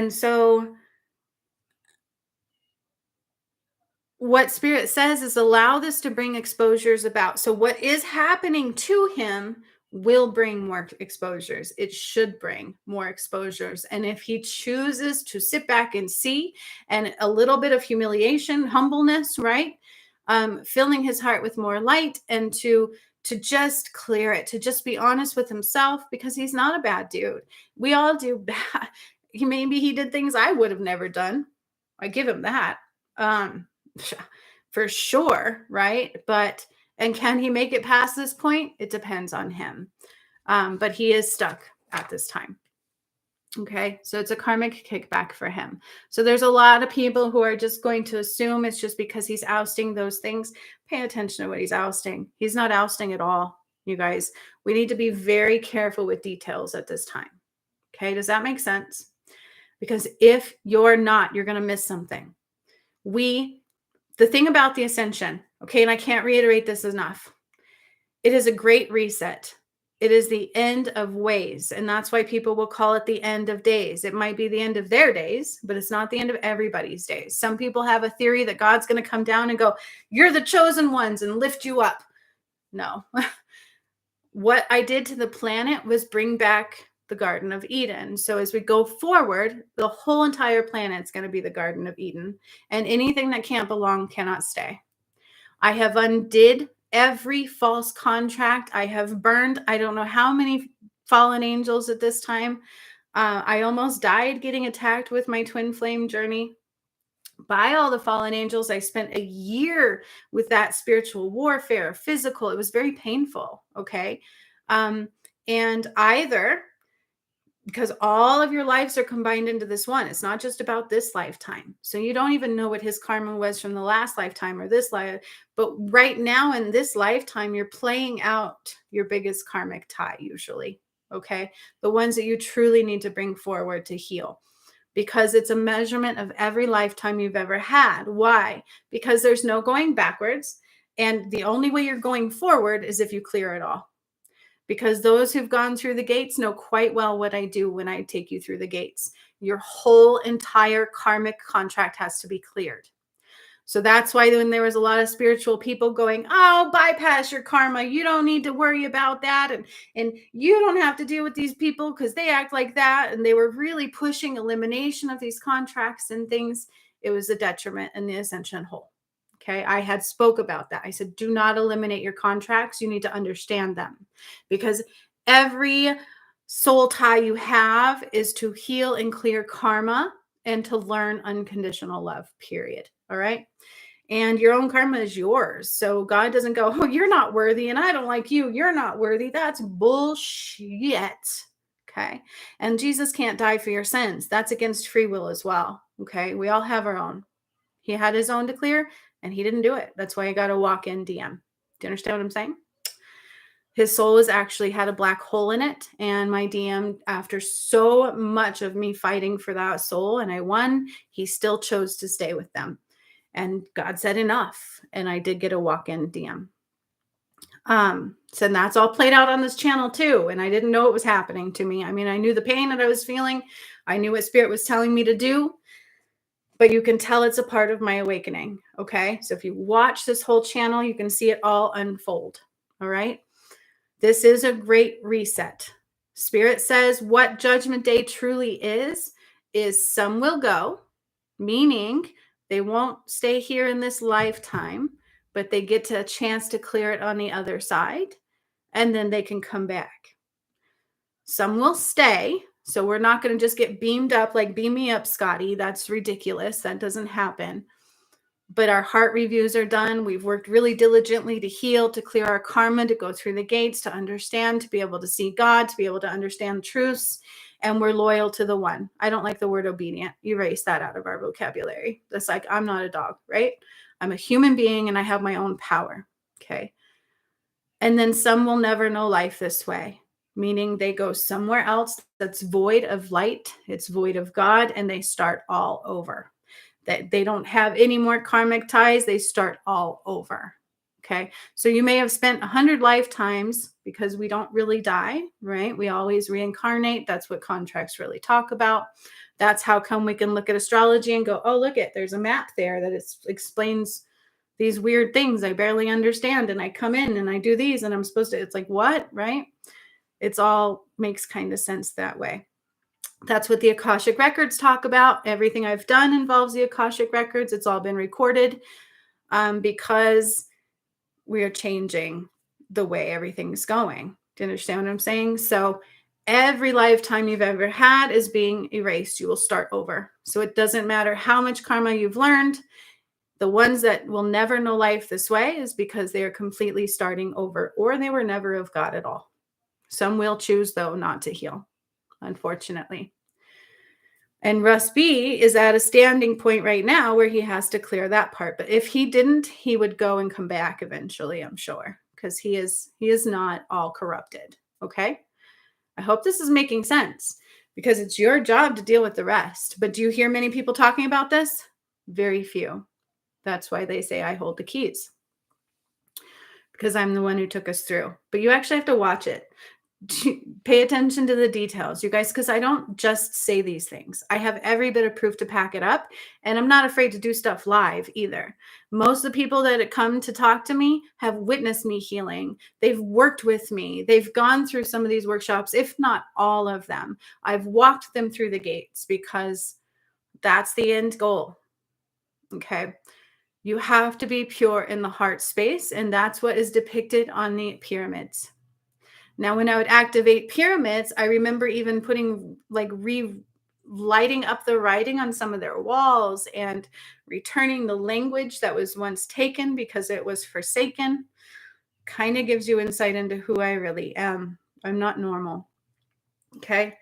so what spirit says is allow this to bring exposures about. So what is happening to him will bring more exposures. It should bring more exposures. And if he chooses to sit back and see, and a little bit of humiliation, humbleness, right? Filling his heart with more light, and to just clear it, to just be honest with himself, because he's not a bad dude. We all do bad. Maybe he did things I would have never done. I give him that. For sure, right? And can he make it past this point? It depends on him. But he is stuck at this time. Okay, so it's a karmic kickback for him. So there's a lot of people who are just going to assume it's just because he's ousting those things. Pay attention to what he's ousting. He's not ousting at all, you guys. We need to be very careful with details at this time. Okay, does that make sense? Because if you're not, you're going to miss something. The thing about the ascension, okay, and I can't reiterate this enough, it is a great reset. It is the end of ways. And that's why people will call it the end of days. It might be the end of their days, but it's not the end of everybody's days. Some people have a theory that God's going to come down and go, "You're the chosen ones," and lift you up. No. What I did to the planet was bring back the Garden of Eden. So as we go forward, the whole entire planet is going to be the Garden of Eden. And anything that can't belong cannot stay. I have undid every false contract. I have burned, I don't know how many fallen angels at this time. I almost died getting attacked with my twin flame journey by all the fallen angels. I spent a year with that spiritual warfare, physical. It was very painful. Okay. And either because all of your lives are combined into this one. It's not just about this lifetime. So you don't even know what his karma was from the last lifetime or this life. But right now in this lifetime, you're playing out your biggest karmic tie usually. Okay. The ones that you truly need to bring forward to heal, because it's a measurement of every lifetime you've ever had. Why? Because there's no going backwards. And the only way you're going forward is if you clear it all. Because those who've gone through the gates know quite well what I do when I take you through the gates. Your whole entire karmic contract has to be cleared. So that's why when there was a lot of spiritual people going, "Oh, bypass your karma. You don't need to worry about that. And you don't have to deal with these people because they act like that." And they were really pushing elimination of these contracts and things. it was a detriment in the ascension whole. Okay. I had spoke about that. I said, do not eliminate your contracts. You need to understand them, because every soul tie you have is to heal and clear karma and to learn unconditional love, period. All right. And your own karma is yours. So God doesn't go, oh, you're not worthy and I don't like you. You're not worthy. That's bullshit. Okay. And Jesus can't die for your sins. That's against free will as well. Okay. We all have our own. He had his own to clear and he didn't do it. That's why I got to walk in DM. Do you understand what I'm saying? His soul was actually had a black hole in it. And my DM, after so much of me fighting for that soul and I won, he still chose to stay with them. And God said enough. And I did get a walk-in DM. So that's all played out on this channel too. And I didn't know it was happening to me. I mean, I knew the pain that I was feeling. I knew what spirit was telling me to do, but you can tell it's a part of my awakening. Okay. So if you watch this whole channel, you can see it all unfold. All right. This is a great reset. Spirit says what Judgment Day truly is some will go, meaning they won't stay here in this lifetime, but they get to a chance to clear it on the other side, and then they can come back. Some will stay. So we're not going to just get beamed up like beam me up, Scotty. That's ridiculous. That doesn't happen. But our heart reviews are done. We've worked really diligently to heal, to clear our karma, to go through the gates, to understand, to be able to see God, to be able to understand truths. And we're loyal to the one. I don't like the word obedient. Erase that out of our vocabulary. That's like, I'm not a dog, right? I'm a human being and I have my own power. Okay. And then some will never know life this way, meaning they go somewhere else that's void of light. It's void of God, and they start all over. That they don't have any more karmic ties. They start all over. Okay. So you may have spent 100 lifetimes, because we don't really die, right? We always reincarnate. That's what contracts really talk about. That's how come we can look at astrology and go, oh, look there's a map there that explains these weird things I barely understand. And I come in and I do these and I'm supposed to, it's like, what, right? It's all makes kind of sense that way. That's what the Akashic Records talk about. Everything I've done involves the Akashic Records. It's all been recorded because we are changing the way everything's going. Do you understand what I'm saying? So every lifetime you've ever had is being erased. You will start over. So it doesn't matter how much karma you've learned. The ones that will never know life this way is because they are completely starting over, or they were never of God at all. Some will choose, though, not to heal, unfortunately. And Russ B is at a standing point right now where he has to clear that part. But if he didn't, he would go and come back eventually, I'm sure, because he is not all corrupted. Okay. I hope this is making sense, because it's your job to deal with the rest. But do you hear many people talking about this? Very few. That's why they say I hold the keys, because I'm the one who took us through. But you actually have to watch it. Pay attention to the details, you guys, because I don't just say these things. I have every bit of proof to back it up, and I'm not afraid to do stuff live either. Most of the people that come to talk to me have witnessed me healing. They've worked with me. They've gone through some of these workshops, if not all of them. I've walked them through the gates because that's the end goal. Okay. You have to be pure in the heart space, and that's what is depicted on the pyramids. Now, when I would activate pyramids, I remember even putting lighting up the writing on some of their walls and returning the language that was once taken because it was forsaken. Kind of gives you insight into who I really am. I'm not normal. Okay.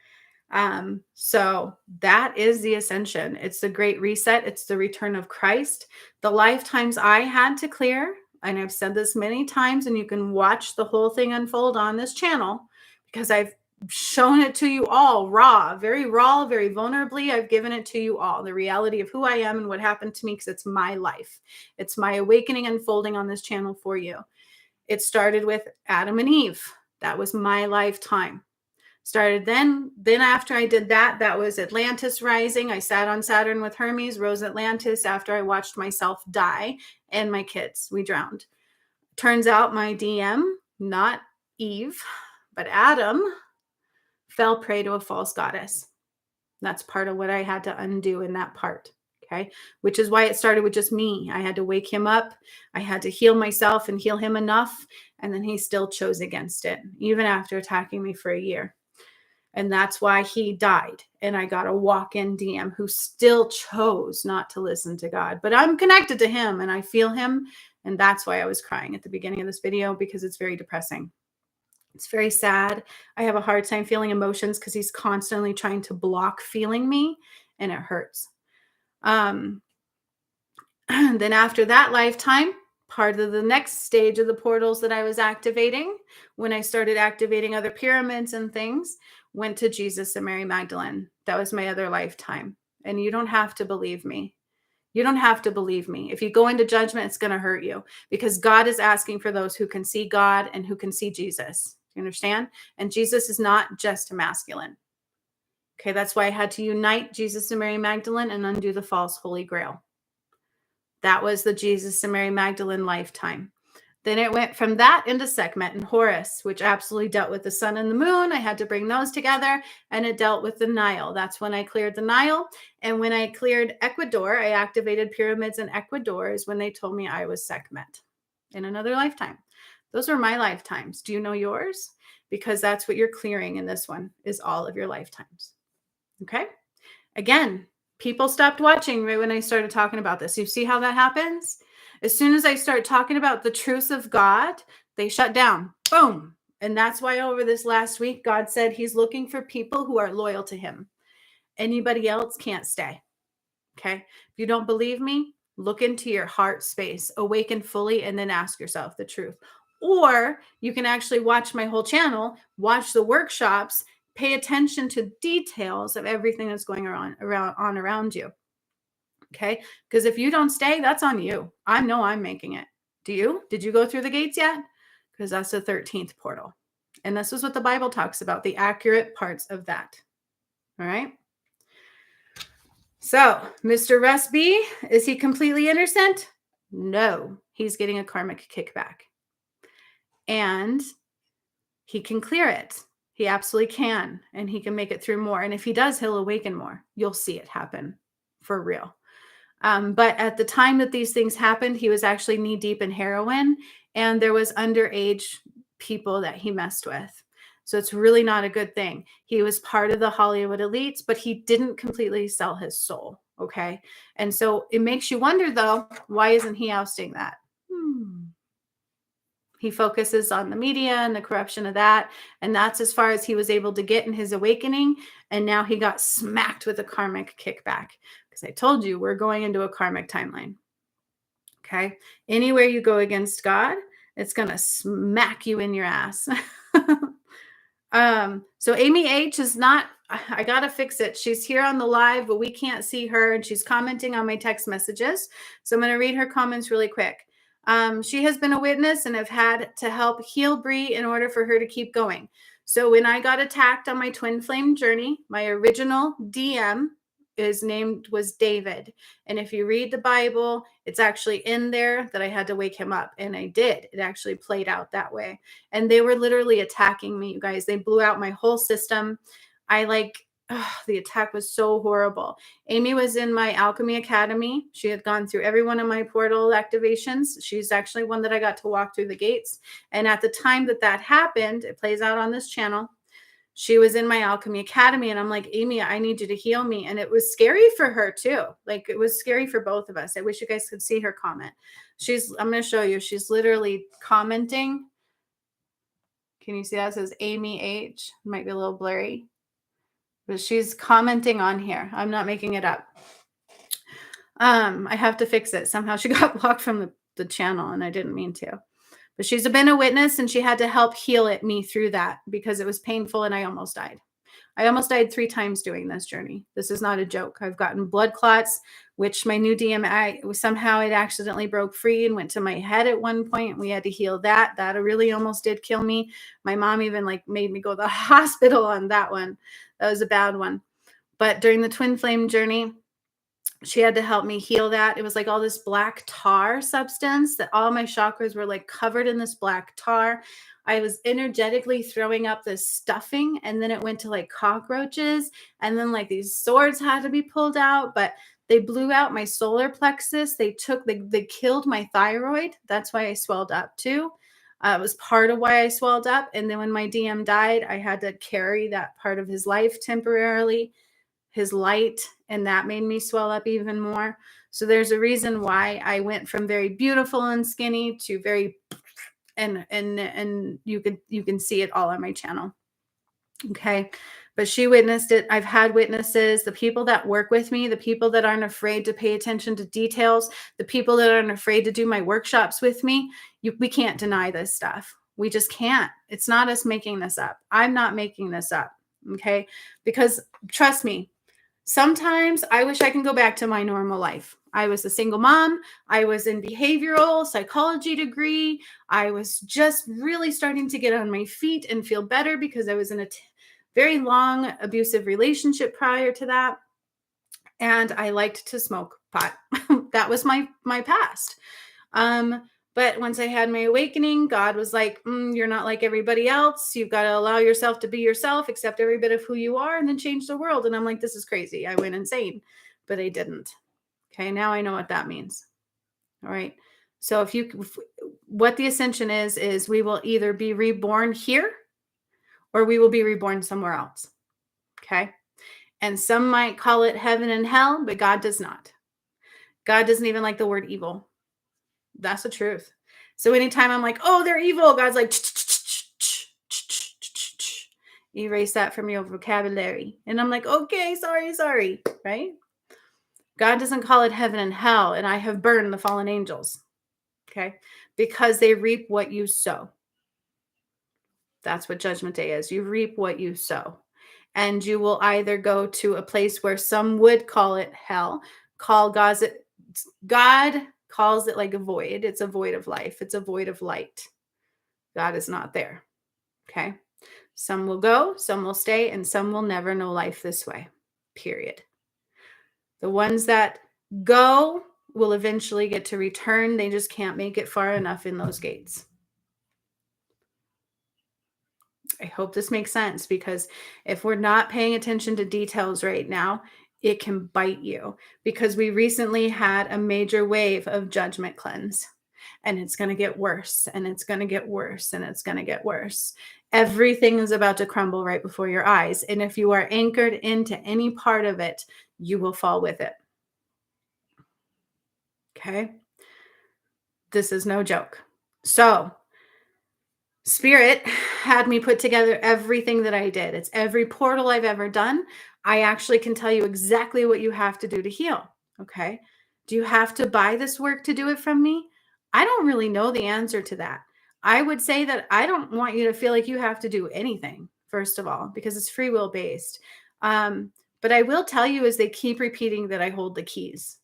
So that is the ascension. It's the great reset. It's the return of Christ. The lifetimes I had to clear, and I've said this many times, and you can watch the whole thing unfold on this channel, because I've shown it to you all raw, very vulnerably. I've given it to you all, the reality of who I am and what happened to me, because it's my life. It's my awakening unfolding on this channel for you. It started with Adam and Eve. That was my lifetime. Started then after I did that, that was Atlantis rising. I sat on Saturn with Hermes, rose Atlantis after I watched myself die and my kids. We drowned. Turns out my DM, not Eve, but Adam, fell prey to a false goddess. That's part of what I had to undo in that part. Okay. Which is why it started with just me. I had to wake him up. I had to heal myself and heal him enough. And then he still chose against it, even after attacking me for a year. And that's why he died. And I got a walk-in DM who still chose not to listen to God. But I'm connected to him and I feel him. And that's why I was crying at the beginning of this video, because it's very depressing. It's very sad. I have a hard time feeling emotions because he's constantly trying to block feeling me, and it hurts. Then after that lifetime, part of the next stage of the portals that I was activating, when I started activating other pyramids and things, went to Jesus and Mary Magdalene. That was my other lifetime. And you don't have to believe me. You don't have to believe me. If you go into judgment, it's going to hurt you, because God is asking for those who can see God and who can see Jesus. You understand? And Jesus is not just a masculine. Okay, that's why I had to unite Jesus and Mary Magdalene and undo the false Holy Grail. That was the Jesus and Mary Magdalene lifetime. Then it went from that into Sekhmet and Horus, which absolutely dealt with the sun and the moon. I had to bring those together, and it dealt with the Nile. That's when I cleared the Nile. And when I cleared Ecuador, I activated pyramids in Ecuador, is when they told me I was Sekhmet in another lifetime. Those are my lifetimes. Do you know yours? Because that's what you're clearing in this one, is all of your lifetimes. Okay. Again, people stopped watching right when I started talking about this. You see how that happens? As soon as I start talking about the truths of God, they shut down. Boom. And that's why over this last week, God said he's looking for people who are loyal to him. Anybody else can't stay. Okay. If you don't believe me, look into your heart space, awaken fully, and then ask yourself the truth. Or you can actually watch my whole channel, watch the workshops, pay attention to details of everything that's going on around you. Okay. Because if you don't stay, that's on you. I know I'm making it. Do you? Did you go through the gates yet? Because that's the 13th portal. And this is what the Bible talks about, the accurate parts of that. All right. So, Mr. Russ B, is he completely innocent? No, he's getting a karmic kickback. And he can clear it. He absolutely can. And he can make it through more. And if he does, he'll awaken more. You'll see it happen for real. But at the time that these things happened, he was actually knee deep in heroin, and there was underage people that he messed with. So it's really not a good thing. He was part of the Hollywood elites, but he didn't completely sell his soul. Okay. And so it makes you wonder, though, why isn't he ousting that? He focuses on the media and the corruption of that. And that's as far as he was able to get in his awakening. And now he got smacked with a karmic kickback, because I told you we're going into a karmic timeline. Okay. Anywhere you go against God, it's going to smack you in your ass. So Amy H is not, I got to fix it. She's here on the live, but we can't see her, and she's commenting on my text messages. So I'm going to read her comments really quick. She has been a witness and have had to help heal Bree in order for her to keep going. So when I got attacked on my twin flame journey, my original DM was David. And if you read the Bible, it's actually in there that I had to wake him up. And I did. It actually played out that way. And they were literally attacking me, you guys. They blew out my whole system. The attack was so horrible. Amy was in my alchemy academy. She had gone through every one of my portal activations. She's actually one that I got to walk through the gates. And at the time that happened, it plays out on this channel. She was in my alchemy academy, and I'm like, Amy, I need you to heal me. And it was scary for her too. Like, it was scary for both of us. I wish you guys could see her comment. I'm going to show you. She's literally commenting. Can you see that? It says Amy H. It might be a little blurry, but she's commenting on here. I'm not making it up. I have to fix it. Somehow she got blocked from the channel, and I didn't mean to. But she's been a witness, and she had to help heal me through that, because it was painful and I almost died. I almost died 3 times doing this journey. This is not a joke. I've gotten blood clots, which my new DM, somehow it accidentally broke free and went to my head at one point. We had to heal that. That really almost did kill me. My mom even made me go to the hospital on that one. That was a bad one. But during the twin flame journey, she had to help me heal that. It was like all this black tar substance that all my chakras were like covered in this black tar. I was energetically throwing up this stuffing, and then it went to like cockroaches, and then like these swords had to be pulled out. But They blew out my solar plexus. They killed my thyroid. That's why I swelled up too. It was part of why I swelled up. And then when my DM died, I had to carry that part of his life temporarily, his light, and that made me swell up even more. So there's a reason why I went from very beautiful and skinny to very, and you can see it all on my channel. Okay. But she witnessed it. I've had witnesses, the people that work with me, the people that aren't afraid to pay attention to details, the people that aren't afraid to do my workshops with me. We can't deny this stuff. We just can't. It's not us making this up. I'm not making this up. Okay. Because trust me, sometimes I wish I can go back to my normal life. I was a single mom. I was in behavioral psychology degree. I was just really starting to get on my feet and feel better because I was in a very long abusive relationship prior to that. And I liked to smoke pot. That was my past. But once I had my awakening, God was like, you're not like everybody else. You've got to allow yourself to be yourself, accept every bit of who you are, and then change the world. And I'm like, this is crazy. I went insane, but I didn't. Okay. Now I know what that means. All right. So what the ascension is we will either be reborn here or we will be reborn somewhere else. Okay. And some might call it heaven and hell, but God does not. God doesn't even like the word evil. That's the truth. So anytime I'm like, oh, they're evil, God's like, erase that from your vocabulary. And I'm like, okay, sorry, right? God doesn't call it heaven and hell. And I have burned the fallen angels. Okay. Because they reap what you sow. That's what Judgment Day is. You reap what you sow. And you will either go to a place where some would call it hell, God calls it like a void. It's a void of life. It's a void of light. God is not there. Okay. Some will go, some will stay, and some will never know life this way. Period. The ones that go will eventually get to return. They just can't make it far enough in those gates. I hope this makes sense, because if we're not paying attention to details right now, it can bite you, because we recently had a major wave of judgment cleanse, and it's going to get worse, and it's going to get worse, and it's going to get worse. Everything is about to crumble right before your eyes. And if you are anchored into any part of it, you will fall with it. Okay. This is no joke. So Spirit had me put together everything that I did. It's every portal I've ever done. I actually can tell you exactly what you have to do to heal. Okay. Do you have to buy this work to do it from me? I don't really know the answer to that. I would say that I don't want you to feel like you have to do anything, first of all, because it's free will based. But I will tell you, as they keep repeating, that I hold the keys.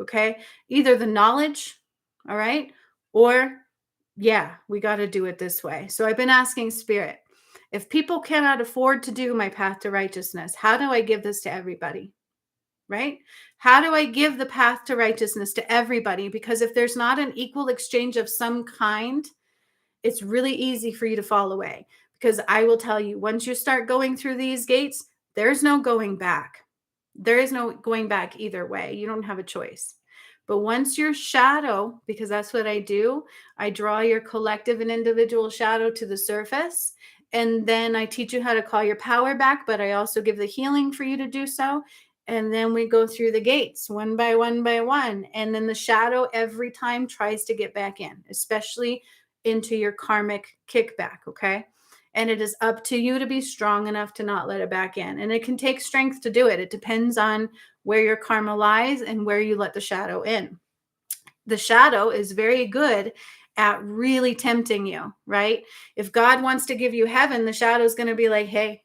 Okay. Either the knowledge, all right, or yeah, we got to do it this way. So I've been asking Spirit, if people cannot afford to do my path to righteousness, how do I give this to everybody? Right? How do I give the path to righteousness to everybody? Because if there's not an equal exchange of some kind, it's really easy for you to fall away. Because I will tell you, once you start going through these gates, there's no going back. There is no going back either way. You don't have a choice. But once your shadow, because that's what I do, I draw your collective and individual shadow to the surface. And then I teach you how to call your power back, but I also give the healing for you to do so. And then we go through the gates one by one by one. And then the shadow every time tries to get back in, especially into your karmic kickback. Okay. And it is up to you to be strong enough to not let it back in. And it can take strength to do it. It depends on where your karma lies and where you let the shadow in. The shadow is very good at really tempting you, right? If God wants to give you heaven, the shadow is going to be like, hey,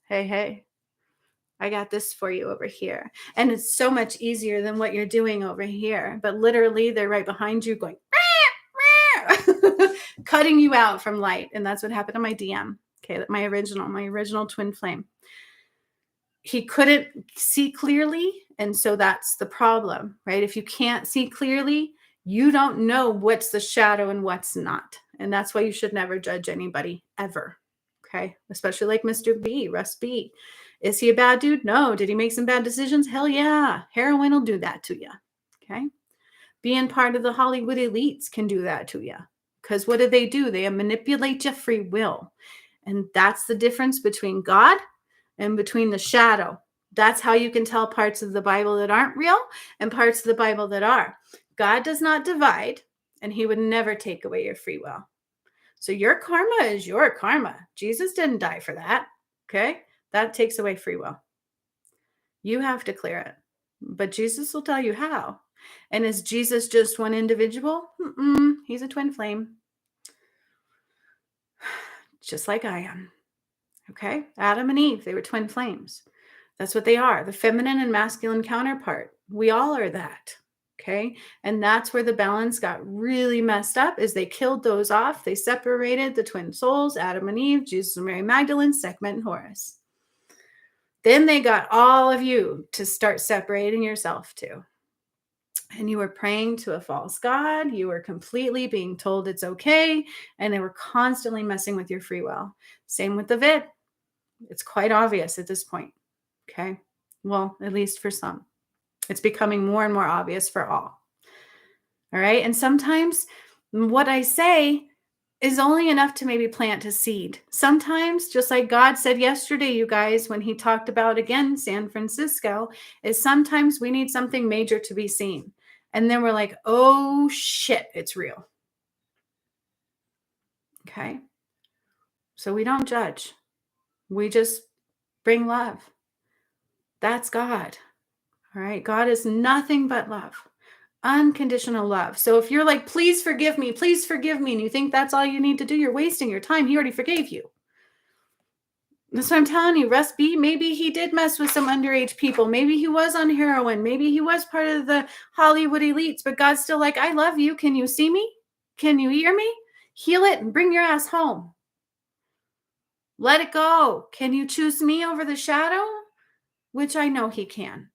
I got this for you over here. And it's so much easier than what you're doing over here. But literally, they're right behind you going, cutting you out from light. And that's what happened to my DM. Okay, my original twin flame. He couldn't see clearly. And so that's the problem, right? If you can't see clearly, you don't know what's the shadow and what's not. And that's why you should never judge anybody ever. Okay. Especially like Mr. B, Russ B. Is he a bad dude? No. Did he make some bad decisions? Hell yeah. Heroin will do that to you. Okay. Being part of the Hollywood elites can do that to you. Because what do? They manipulate your free will. And that's the difference between God and between the shadow. That's how you can tell parts of the Bible that aren't real and parts of the Bible that are. God does not divide, and he would never take away your free will. So your karma is your karma. Jesus didn't die for that. Okay? That takes away free will. You have to clear it. But Jesus will tell you how. And is Jesus just one individual? He's a twin flame. Just like I am. Okay? Adam and Eve, they were twin flames. That's what they are, the feminine and masculine counterpart. We all are that. Okay? And that's where the balance got really messed up is they killed those off. They separated the twin souls, Adam and Eve, Jesus and Mary Magdalene, Sekhmet and Horus. Then they got all of you to start separating yourself too. And you were praying to a false god. You were completely being told it's okay. And they were constantly messing with your free will. Same with the vid. It's quite obvious at this point. Okay. Well, at least for some. It's becoming more and more obvious for all. All right. And sometimes what I say is only enough to maybe plant a seed. Sometimes, just like God said yesterday, you guys, when he talked about, again, San Francisco, is sometimes we need something major to be seen. And then we're like, oh shit, it's real. Okay. So we don't judge. We just bring love. That's God. All right. God is nothing but love. Unconditional love. So if you're like, please forgive me, and you think that's all you need to do, you're wasting your time. He already forgave you. That's what I'm telling you. Russ B, maybe he did mess with some underage people. Maybe he was on heroin. Maybe he was part of the Hollywood elites, but God's still like, I love you. Can you see me? Can you hear me? Heal it and bring your ass home. Let it go. Can you choose me over the shadow? Which I know he can.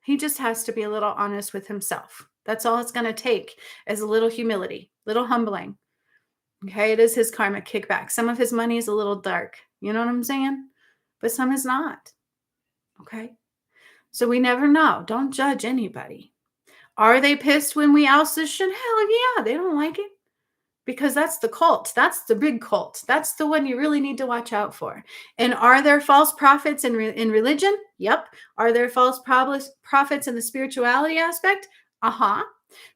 He just has to be a little honest with himself. That's all it's going to take is a little humility, little humbling. Okay, it is his karmic kickback. Some of his money is a little dark. You know what I'm saying? But some is not. Okay? So we never know. Don't judge anybody. Are they pissed when we oust this shit? Hell yeah, they don't like it. Because that's the cult. That's the big cult. That's the one you really need to watch out for. And are there false prophets in religion? Yep. Are there false prophets in the spirituality aspect? Uh-huh.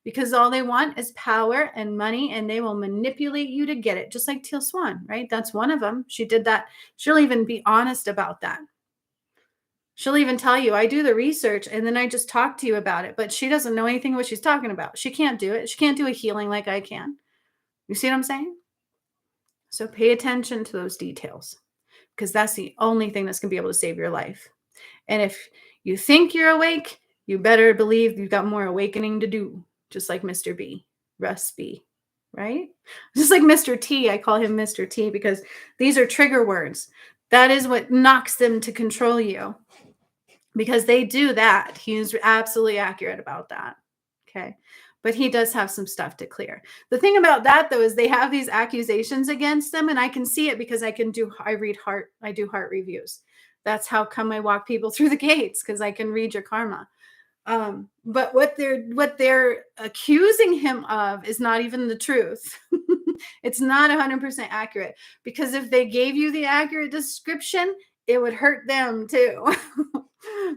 Because all they want is power and money, and they will manipulate you to get it. Just like Teal Swan, right? That's one of them. She did that. She'll even be honest about that. She'll even tell you, I do the research and then I just talk to you about it. But she doesn't know anything what she's talking about. She can't do it. She can't do a healing like I can. You see what I'm saying? So pay attention to those details because that's the only thing that's going to be able to save your life. And if you think you're awake, you better believe you've got more awakening to do, just like Mr. B, Russ B, right? Just like Mr. T, I call him Mr. T because these are trigger words. That is what knocks them to control you because they do that. He's absolutely accurate about that. Okay. But he does have some stuff to clear. The thing about that, though, is they have these accusations against them, and I can see it because I do heart reviews. That's how come I walk people through the gates, because I can read your karma. But what they're accusing him of is not even the truth. It's not 100% accurate, because if they gave you the accurate description, it would hurt them too.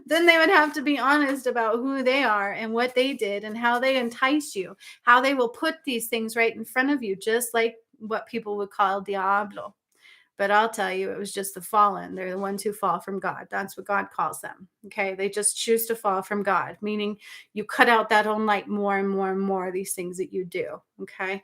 Then they would have to be honest about who they are and what they did and how they entice you, how they will put these things right in front of you, just like what people would call Diablo. But I'll tell you, it was just the fallen. They're the ones who fall from God. That's what God calls them. Okay. They just choose to fall from God, meaning you cut out that own light more and more and more of these things that you do. Okay.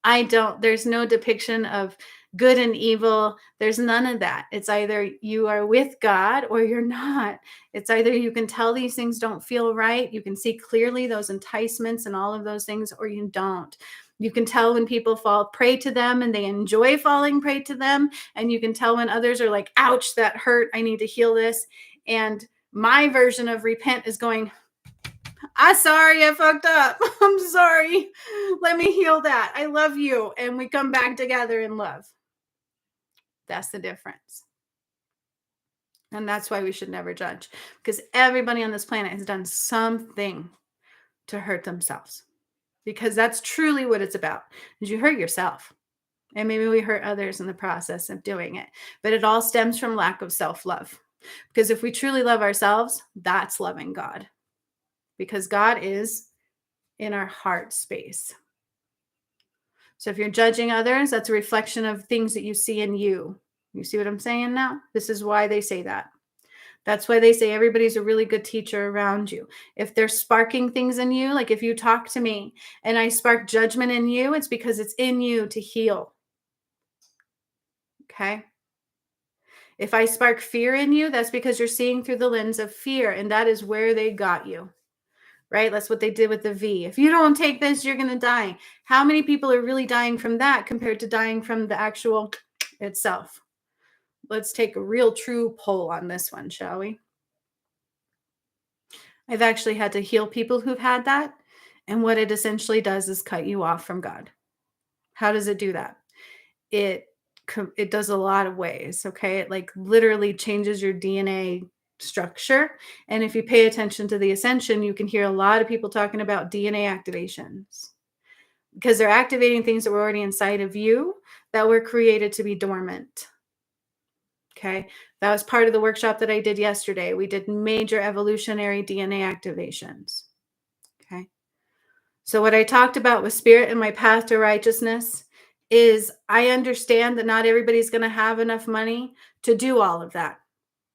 There's no depiction of good and evil. There's none of that. It's either you are with God or you're not. It's either you can tell these things don't feel right. You can see clearly those enticements and all of those things, or you don't. You can tell when people fall prey to them and they enjoy falling prey to them. And you can tell when others are like, ouch, that hurt. I need to heal this. And my version of repent is going, I'm sorry, I fucked up. I'm sorry. Let me heal that. I love you. And we come back together in love. That's the difference. And that's why we should never judge, because everybody on this planet has done something to hurt themselves, because that's truly what it's about. Is you hurt yourself, and maybe we hurt others in the process of doing it. But it all stems from lack of self-love. Because if we truly love ourselves, that's loving God. Because God is in our heart space. So if you're judging others, that's a reflection of things that you see in you. You see what I'm saying now? This is why they say that. That's why they say everybody's a really good teacher around you. If they're sparking things in you, like if you talk to me and I spark judgment in you, it's because it's in you to heal. Okay? If I spark fear in you, that's because you're seeing through the lens of fear, and that is where they got you. Right? That's what they did with the V. If you don't take this, you're going to die. How many people are really dying from that compared to dying from the actual itself? Let's take a real true poll on this one, shall we? I've actually had to heal people who've had that. And what it essentially does is cut you off from God. How does it do that? It does a lot of ways, okay? It like literally changes your DNA structure. And if you pay attention to the ascension, you can hear a lot of people talking about DNA activations, because they're activating things that were already inside of you that were created to be dormant. Okay. That was part of the workshop that I did yesterday. We did major evolutionary DNA activations. Okay. So what I talked about with spirit and my path to righteousness is I understand that not everybody's going to have enough money to do all of that.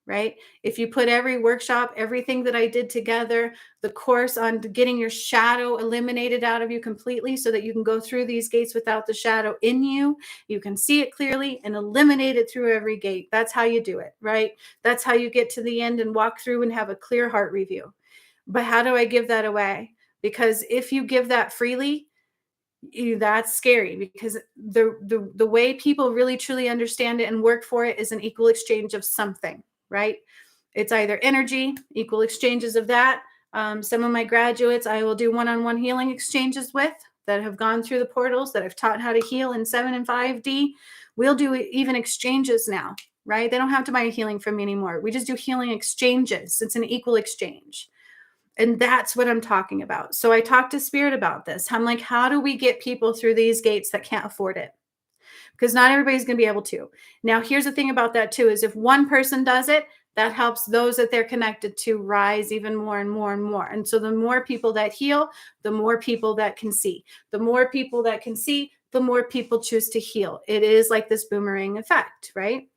Right? If you put every workshop, everything that I did together, the course on getting your shadow eliminated out of you completely so that you can go through these gates without the shadow in you, you can see it clearly and eliminate it through every gate. That's how you do it, right? That's how you get to the end and walk through and have a clear heart review. But how do I give that away? Because if you give that freely, that's scary, because the way people really truly understand it and work for it is an equal exchange of something, right? It's either energy, equal exchanges of that. Some of my graduates I will do one-on-one healing exchanges with that have gone through the portals that I've taught how to heal in 7 and 5D. We'll do even exchanges now, right? They don't have to buy healing from me anymore. We just do healing exchanges. It's an equal exchange. And that's what I'm talking about. So I talked to Spirit about this. I'm like, how do we get people through these gates that can't afford it? Because not everybody's going to be able to. Now, here's the thing about that too, is if one person does it, that helps those that they're connected to rise even more and more and more. And so the more people that heal, the more people that can see. The more people that can see, the more people choose to heal. It is like this boomerang effect, right?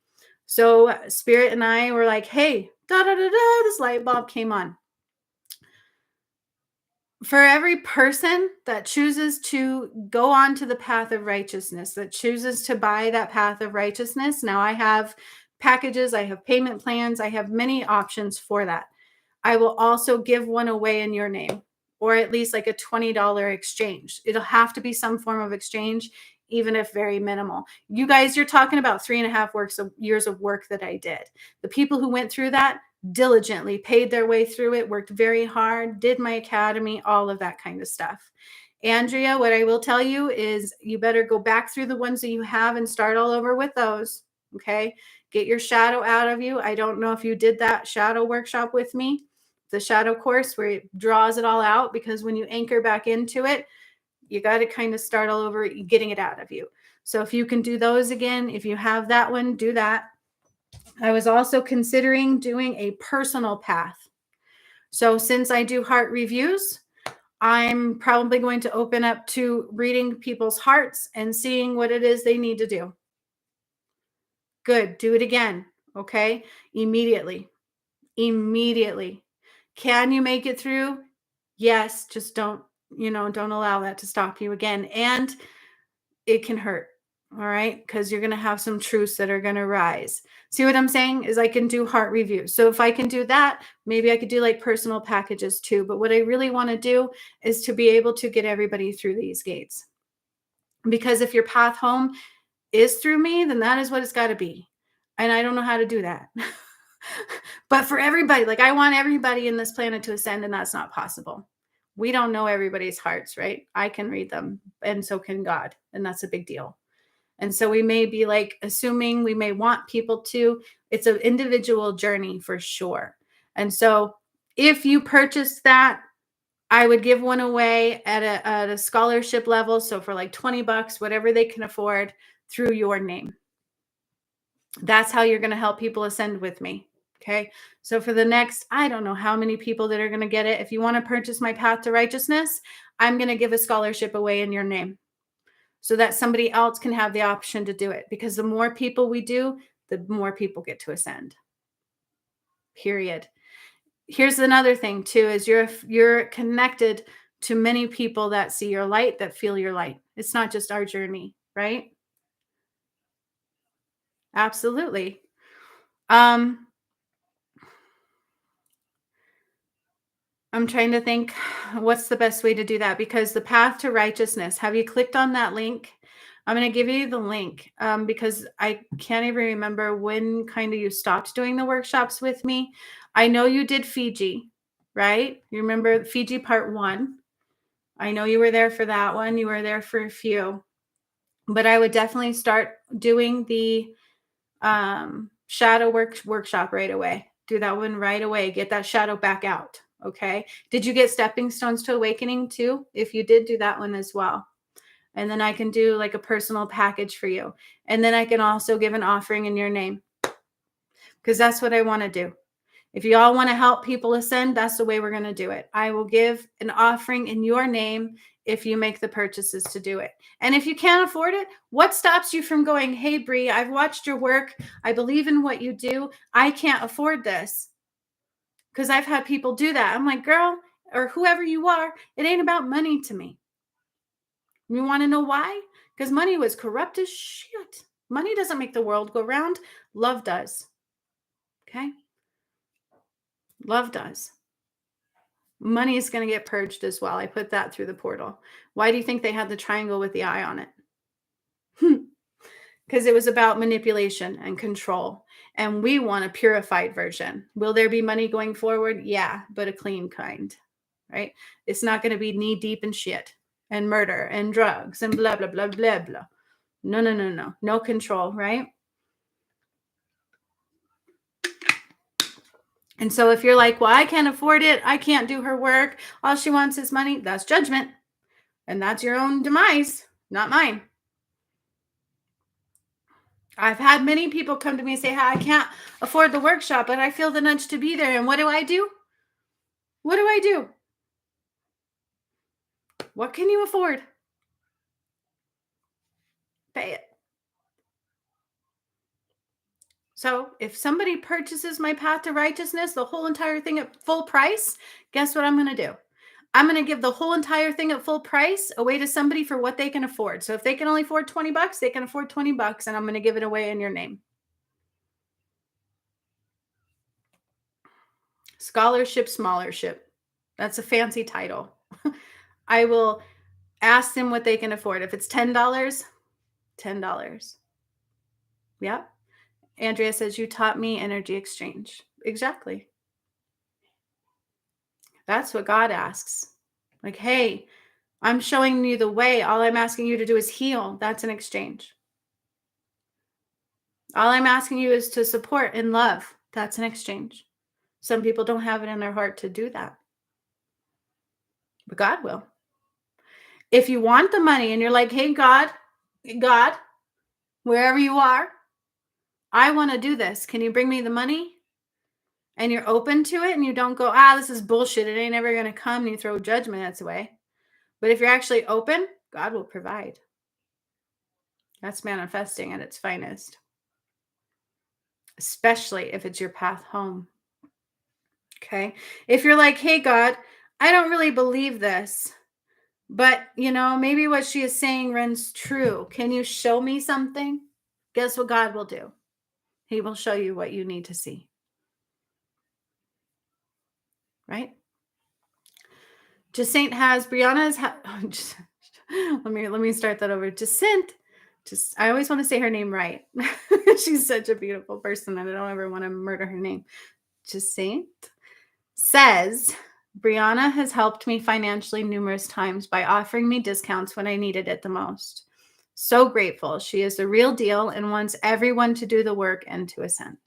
So Spirit and I were like, hey, this light bulb came on. For every person that chooses to go on to the path of righteousness, that chooses to buy that path of righteousness, now I have packages, I have payment plans, I have many options for that. I will also give one away in your name, or at least like a $20 exchange. It'll have to be some form of exchange, even if very minimal. You guys, you're talking about 3.5 years of work that I did. The people who went through that diligently paid their way through it, worked very hard, did my academy, all of that kind of stuff. Andrea, what I will tell you is you better go back through the ones that you have and start all over with those. Okay. Get your shadow out of you. I don't know if you did that shadow workshop with me, the shadow course where it draws it all out, because when you anchor back into it, you got to kind of start all over getting it out of you. So if you can do those again, if you have that one, do that. I was also considering doing a personal path. So since I do heart reviews, I'm probably going to open up to reading people's hearts and seeing what it is they need to do. Good. Do it again. Okay. Immediately. Can you make it through? Yes. Just don't allow that to stop you again. And it can hurt. All right. Because you're going to have some truths that are going to rise. See what I'm saying is I can do heart reviews. So if I can do that, maybe I could do like personal packages too. But what I really want to do is to be able to get everybody through these gates. Because if your path home is through me, then that is what it's got to be. And I don't know how to do that. But for everybody, like I want everybody in this planet to ascend, and that's not possible. We don't know everybody's hearts, right? I can read them, and so can God. And that's a big deal. And so we may be like assuming we may want people to, it's an individual journey for sure. And so if you purchase that, I would give one away at a scholarship level. So for like 20 bucks, whatever they can afford through your name. That's how you're going to help people ascend with me. Okay. So for the next, I don't know how many people that are going to get it. If you want to purchase my path to righteousness, I'm going to give a scholarship away in your name so that somebody else can have the option to do it. Because the more people we do, the more people get to ascend. Period. Here's another thing too, is you're connected to many people that see your light, that feel your light. It's not just our journey, right? Absolutely. I'm trying to think what's the best way to do that, because the path to righteousness, have you clicked on that link? I'm going to give you the link because I can't even remember when kind of you stopped doing the workshops with me. I know you did Fiji, right? You remember Fiji part 1. I know you were there for that one. You were there for a few. But I would definitely start doing the shadow workshop right away. Do that one right away. Get that shadow back out. Okay. Did you get stepping stones to awakening too? If you did, do that one as well. And then I can do like a personal package for you. And then I can also give an offering in your name, because that's what I want to do. If you all want to help people ascend, that's the way we're going to do it. I will give an offering in your name if you make the purchases to do it. And if you can't afford it, what stops you from going, hey, Bree, I've watched your work. I believe in what you do. I can't afford this. Because I've had people do that. I'm like, girl, or whoever you are, it ain't about money to me. You want to know why? Because money was corrupt as shit. Money doesn't make the world go round. Love does. Okay? Love does. Money is going to get purged as well. I put that through the portal. Why do you think they had the triangle with the eye on it? Because it was about manipulation and control. And we want a purified version. Will there be money going forward? Yeah, but a clean kind, right? It's not going to be knee deep in shit and murder and drugs and blah, blah, blah, blah, blah. No, no, no, no. No control, right? And so if you're like, well, I can't afford it, I can't do her work, all she wants is money, that's judgment. And that's your own demise, not mine. I've had many people come to me and say, hey, I can't afford the workshop, but I feel the nudge to be there. And what do I do? What do I do? What can you afford? Pay it. So if somebody purchases my path to righteousness, the whole entire thing at full price, guess what I'm going to do? I'm going to give the whole entire thing at full price away to somebody for what they can afford. So if they can only afford 20 bucks, they can afford 20 bucks, and I'm going to give it away in your name. Scholarship, smallership. That's a fancy title. I will ask them what they can afford. If it's $10, $10. Yep. Andrea says, you taught me energy exchange. Exactly. That's what God asks. Like, hey, I'm showing you the way. All I'm asking you to do is heal. That's an exchange. All I'm asking you is to support and love. That's an exchange. Some people don't have it in their heart to do that. But God will. If you want the money and you're like, hey, God, wherever you are, I want to do this. Can you bring me the money? And you're open to it and you don't go, this is bullshit. It ain't ever going to come. And you throw judgment its way. But if you're actually open, God will provide. That's manifesting at its finest. Especially if it's your path home. Okay. If you're like, hey, God, I don't really believe this, but maybe what she is saying rings true. Can you show me something? Guess what God will do? He will show you what you need to see. Right? Jacint has, Brianna has, let me start that over. Jacint, I always want to say her name right. She's such a beautiful person and I don't ever want to murder her name. Jacint says, Brianna has helped me financially numerous times by offering me discounts when I needed it the most. So grateful. She is the real deal and wants everyone to do the work and to ascend.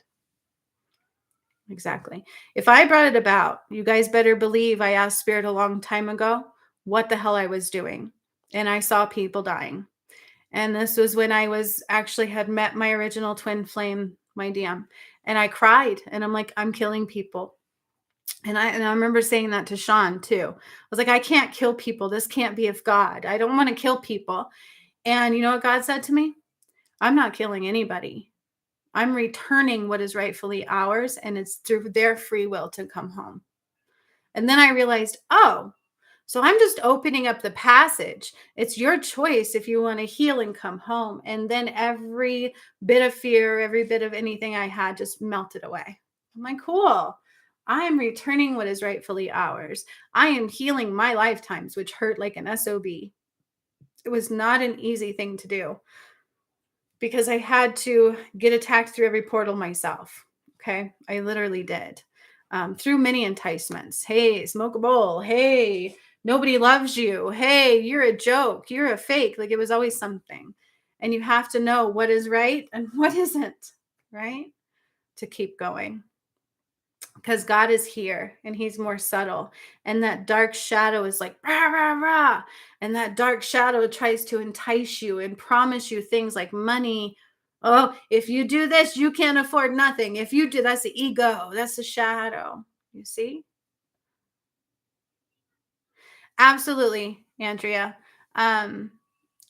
Exactly. If I brought it about, you guys better believe I asked Spirit a long time ago what the hell I was doing. And I saw people dying. And this was when I was actually had met my original twin flame, my DM. And I cried and I'm like, I'm killing people. And I remember saying that to Sean too. I was like, I can't kill people. This can't be of God. I don't want to kill people. And you know what God said to me? I'm not killing anybody. I'm returning what is rightfully ours, and it's through their free will to come home. And then I realized, oh, so I'm just opening up the passage. It's your choice if you want to heal and come home. And then every bit of fear, every bit of anything I had just melted away. I'm like, cool. I am returning what is rightfully ours. I am healing my lifetimes, which hurt like an SOB. It was not an easy thing to do because I had to get attacked through every portal myself. Okay. I literally did through many enticements. Hey, smoke a bowl. Hey, nobody loves you. Hey, you're a joke. You're a fake. Like it was always something. And you have to know what is right and what isn't, right? To keep going because God is here and he's more subtle. And that dark shadow is like, rah, rah, rah. And that dark shadow tries to entice you and promise you things like money. Oh, if you do this, you can't afford nothing. If you do, that's the ego. That's the shadow. You see? Absolutely, Andrea. Um,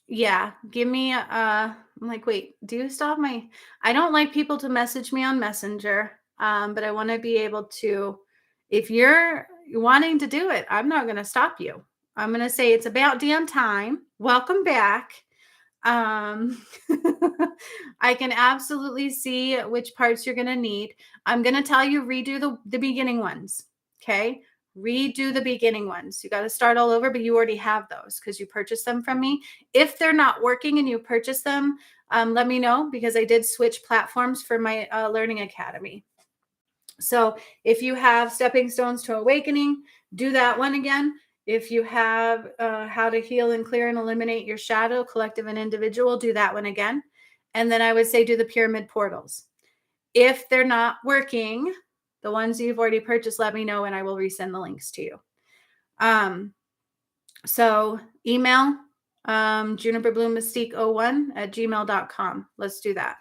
Yeah, give me I'm like, wait, do you stop my I don't like people to message me on Messenger. But I want to be able to if you're wanting to do it, I'm not going to stop you. I'm going to say it's about damn time. Welcome back. Um I can absolutely see which parts you're going to need. I'm going to tell you redo the beginning ones. Okay? Redo the beginning ones. You got to start all over, but you already have those because you purchased them from me. If they're not working and you purchase them, let me know because I did switch platforms for my Learning Academy. So if you have Stepping Stones to Awakening, do that one again. If you have How to Heal and Clear and Eliminate Your Shadow, Collective and Individual, do that one again. And then I would say do the Pyramid Portals. If they're not working, the ones you've already purchased, let me know and I will resend the links to you. So email juniperbloomystique01@gmail.com. Let's do that.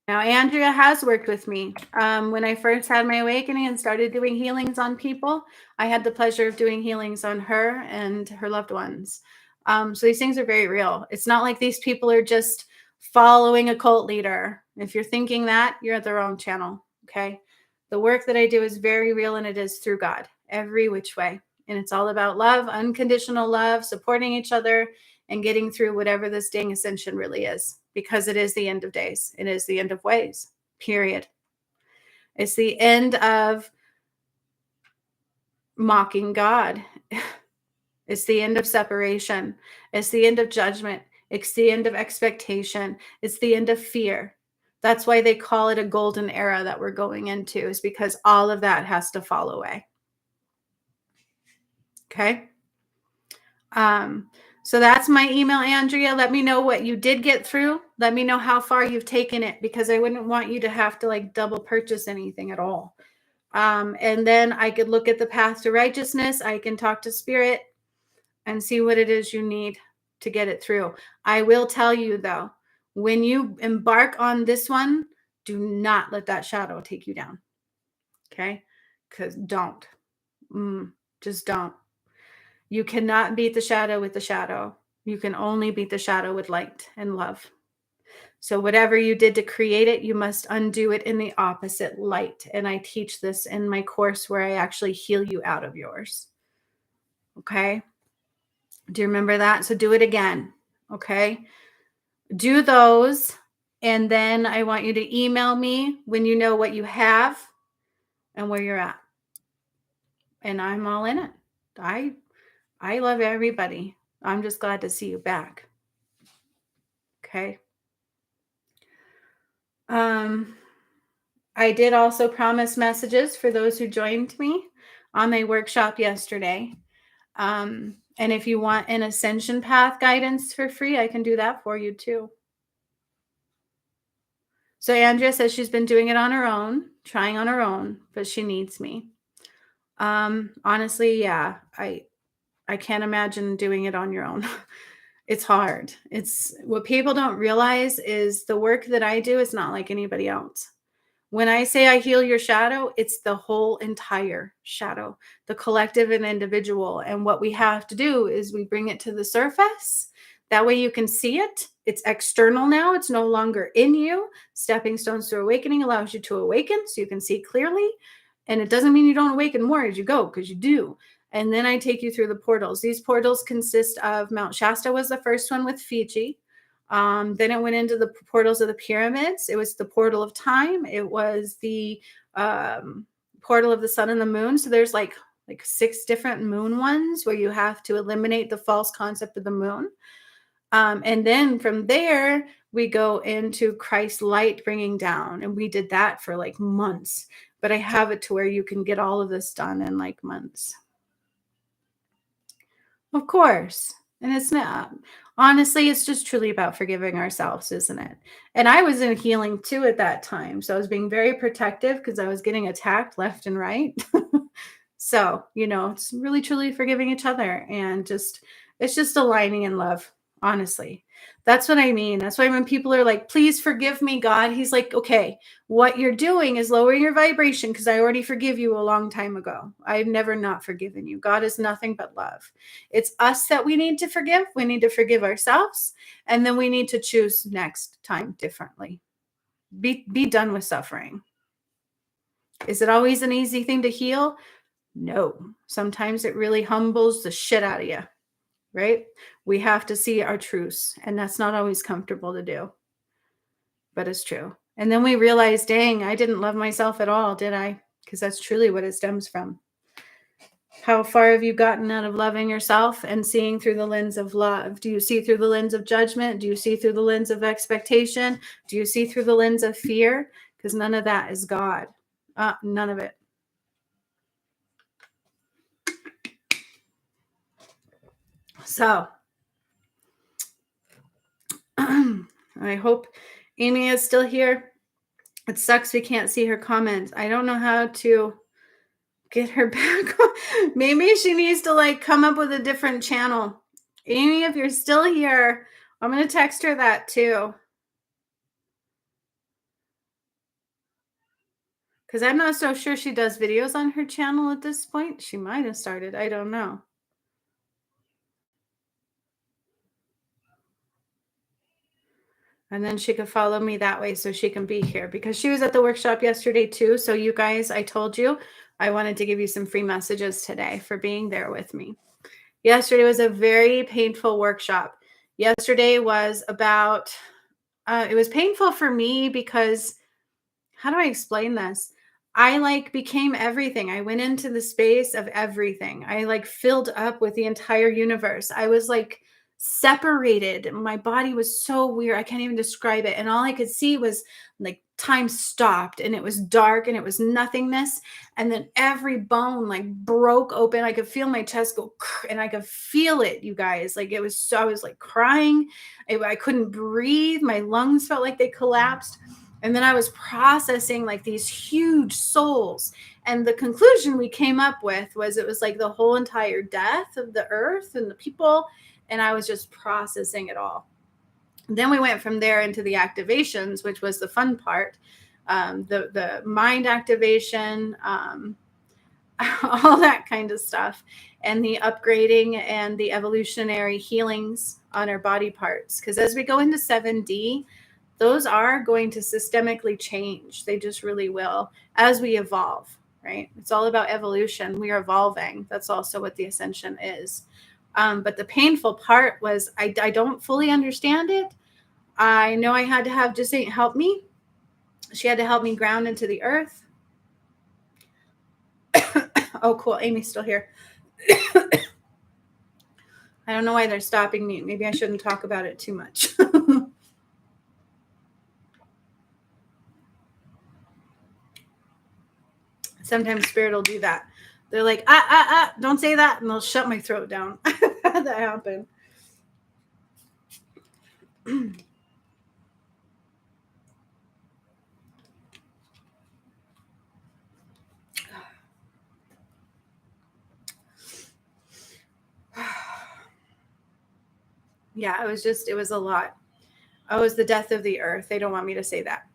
Now, Andrea has worked with me. When I first had my awakening and started doing healings on people, I had the pleasure of doing healings on her and her loved ones. So these things are very real. It's not like these people are just following a cult leader. If you're thinking that, you're at the wrong channel. Okay. The work that I do is very real and it is through God, every which way. And it's all about love, unconditional love, supporting each other, and getting through whatever this dang ascension really is, because it is the end of days. It is the end of ways, period. It's the end of mocking God. It's the end of separation. It's the end of judgment. It's the end of expectation. It's the end of fear. That's why they call it a golden era that we're going into, is because all of that has to fall away. Okay. So that's my email, Andrea. Let me know what you did get through. Let me know how far you've taken it, because I wouldn't want you to have to like double purchase anything at all. And then I could look at the path to righteousness. I can talk to spirit and see what it is you need to get it through. I will tell you though, when you embark on this one, do not let that shadow take you down. Okay. Because don't. Just don't. You cannot beat the shadow with the shadow. You can only beat the shadow with light and love. So whatever you did to create it, you must undo it in the opposite light. And I teach this in my course where I actually heal you out of yours. Okay. Do you remember that? So do it again. Okay. Do those. And then I want you to email me when you know what you have and where you're at. And I'm all in it. I love everybody. I'm just glad to see you back. Okay. I did also promise messages for those who joined me on my workshop yesterday. And if you want an ascension path guidance for free, I can do that for you too. So Andrea says she's been doing it on her own, trying on her own, but she needs me. Honestly, yeah, I can't imagine doing it on your own. It's hard. It's what people don't realize is the work that I do is not like anybody else. When I say I heal your shadow, it's the whole entire shadow, the collective and individual. And what we have to do is we bring it to the surface. That way you can see it. It's external now. It's no longer in you. Stepping Stones to Awakening allows you to awaken so you can see clearly. And it doesn't mean you don't awaken more as you go, because you do. And then I take you through the portals. These portals consist of Mount Shasta was the first one with Fiji. Then it went into the portals of the pyramids. It was the portal of time. It was the portal of the sun and the moon. So there's like 6 different moon ones where you have to eliminate the false concept of the moon. And then from there, we go into Christ's light bringing down. And we did that for like months. But I have it to where you can get all of this done in like months. Of course. And it's not, honestly, it's just truly about forgiving ourselves, isn't it? And I was in healing too at that time. So I was being very protective because I was getting attacked left and right. So, it's really truly forgiving each other and it's just aligning in love, honestly. That's what I mean. That's why when people are like, please forgive me, God, he's like, okay, what you're doing is lowering your vibration because I already forgive you a long time ago. I've never not forgiven you. God is nothing but love. It's us that we need to forgive. We need to forgive ourselves. And then we need to choose next time differently. Be done with suffering. Is it always an easy thing to heal? No. Sometimes it really humbles the shit out of you, right? We have to see our truths, and that's not always comfortable to do, but it's true. And then we realize, dang, I didn't love myself at all, did I? Because that's truly what it stems from. How far have you gotten out of loving yourself and seeing through the lens of love? Do you see through the lens of judgment? Do you see through the lens of expectation? Do you see through the lens of fear? Because none of that is God. None of it. So I hope Amy is still here. It sucks we can't see her comments. I don't know how to get her back. Maybe she needs to come up with a different channel. Amy, if you're still here, I'm going to text her that too. Because I'm not so sure she does videos on her channel at this point. She might have started. I don't know. And then she could follow me that way so she can be here. Because she was at the workshop yesterday too. So you guys, I told you, I wanted to give you some free messages today for being there with me. Yesterday was a very painful workshop. Yesterday was about, it was painful for me because, how do I explain this? I became everything. I went into the space of everything. I filled up with the entire universe. I was separated. My body was so weird. I can't even describe it. And all I could see was time stopped and it was dark and it was nothingness. And then every bone broke open. I could feel my chest go and I could feel it, you guys. It was so, I was crying. I couldn't breathe. My lungs felt like they collapsed. And then I was processing these huge souls. And the conclusion we came up with was it was the whole entire death of the earth and the people. And I was just processing it all. And then we went from there into the activations, which was the fun part. The mind activation, all that kind of stuff. And the upgrading and the evolutionary healings on our body parts. Because as we go into 7D, those are going to systemically change. They just really will as we evolve, right? It's all about evolution. We are evolving. That's also what the ascension is. But the painful part was I don't fully understand it. I know I had to have just help me. She had to help me ground into the earth. Oh, cool. Amy's still here. I don't know why they're stopping me. Maybe I shouldn't talk about it too much. Sometimes spirit will do that. They're like, don't say that. And they'll shut my throat down. That happened. Yeah, it was a lot. Oh, it was the death of the earth. They don't want me to say that.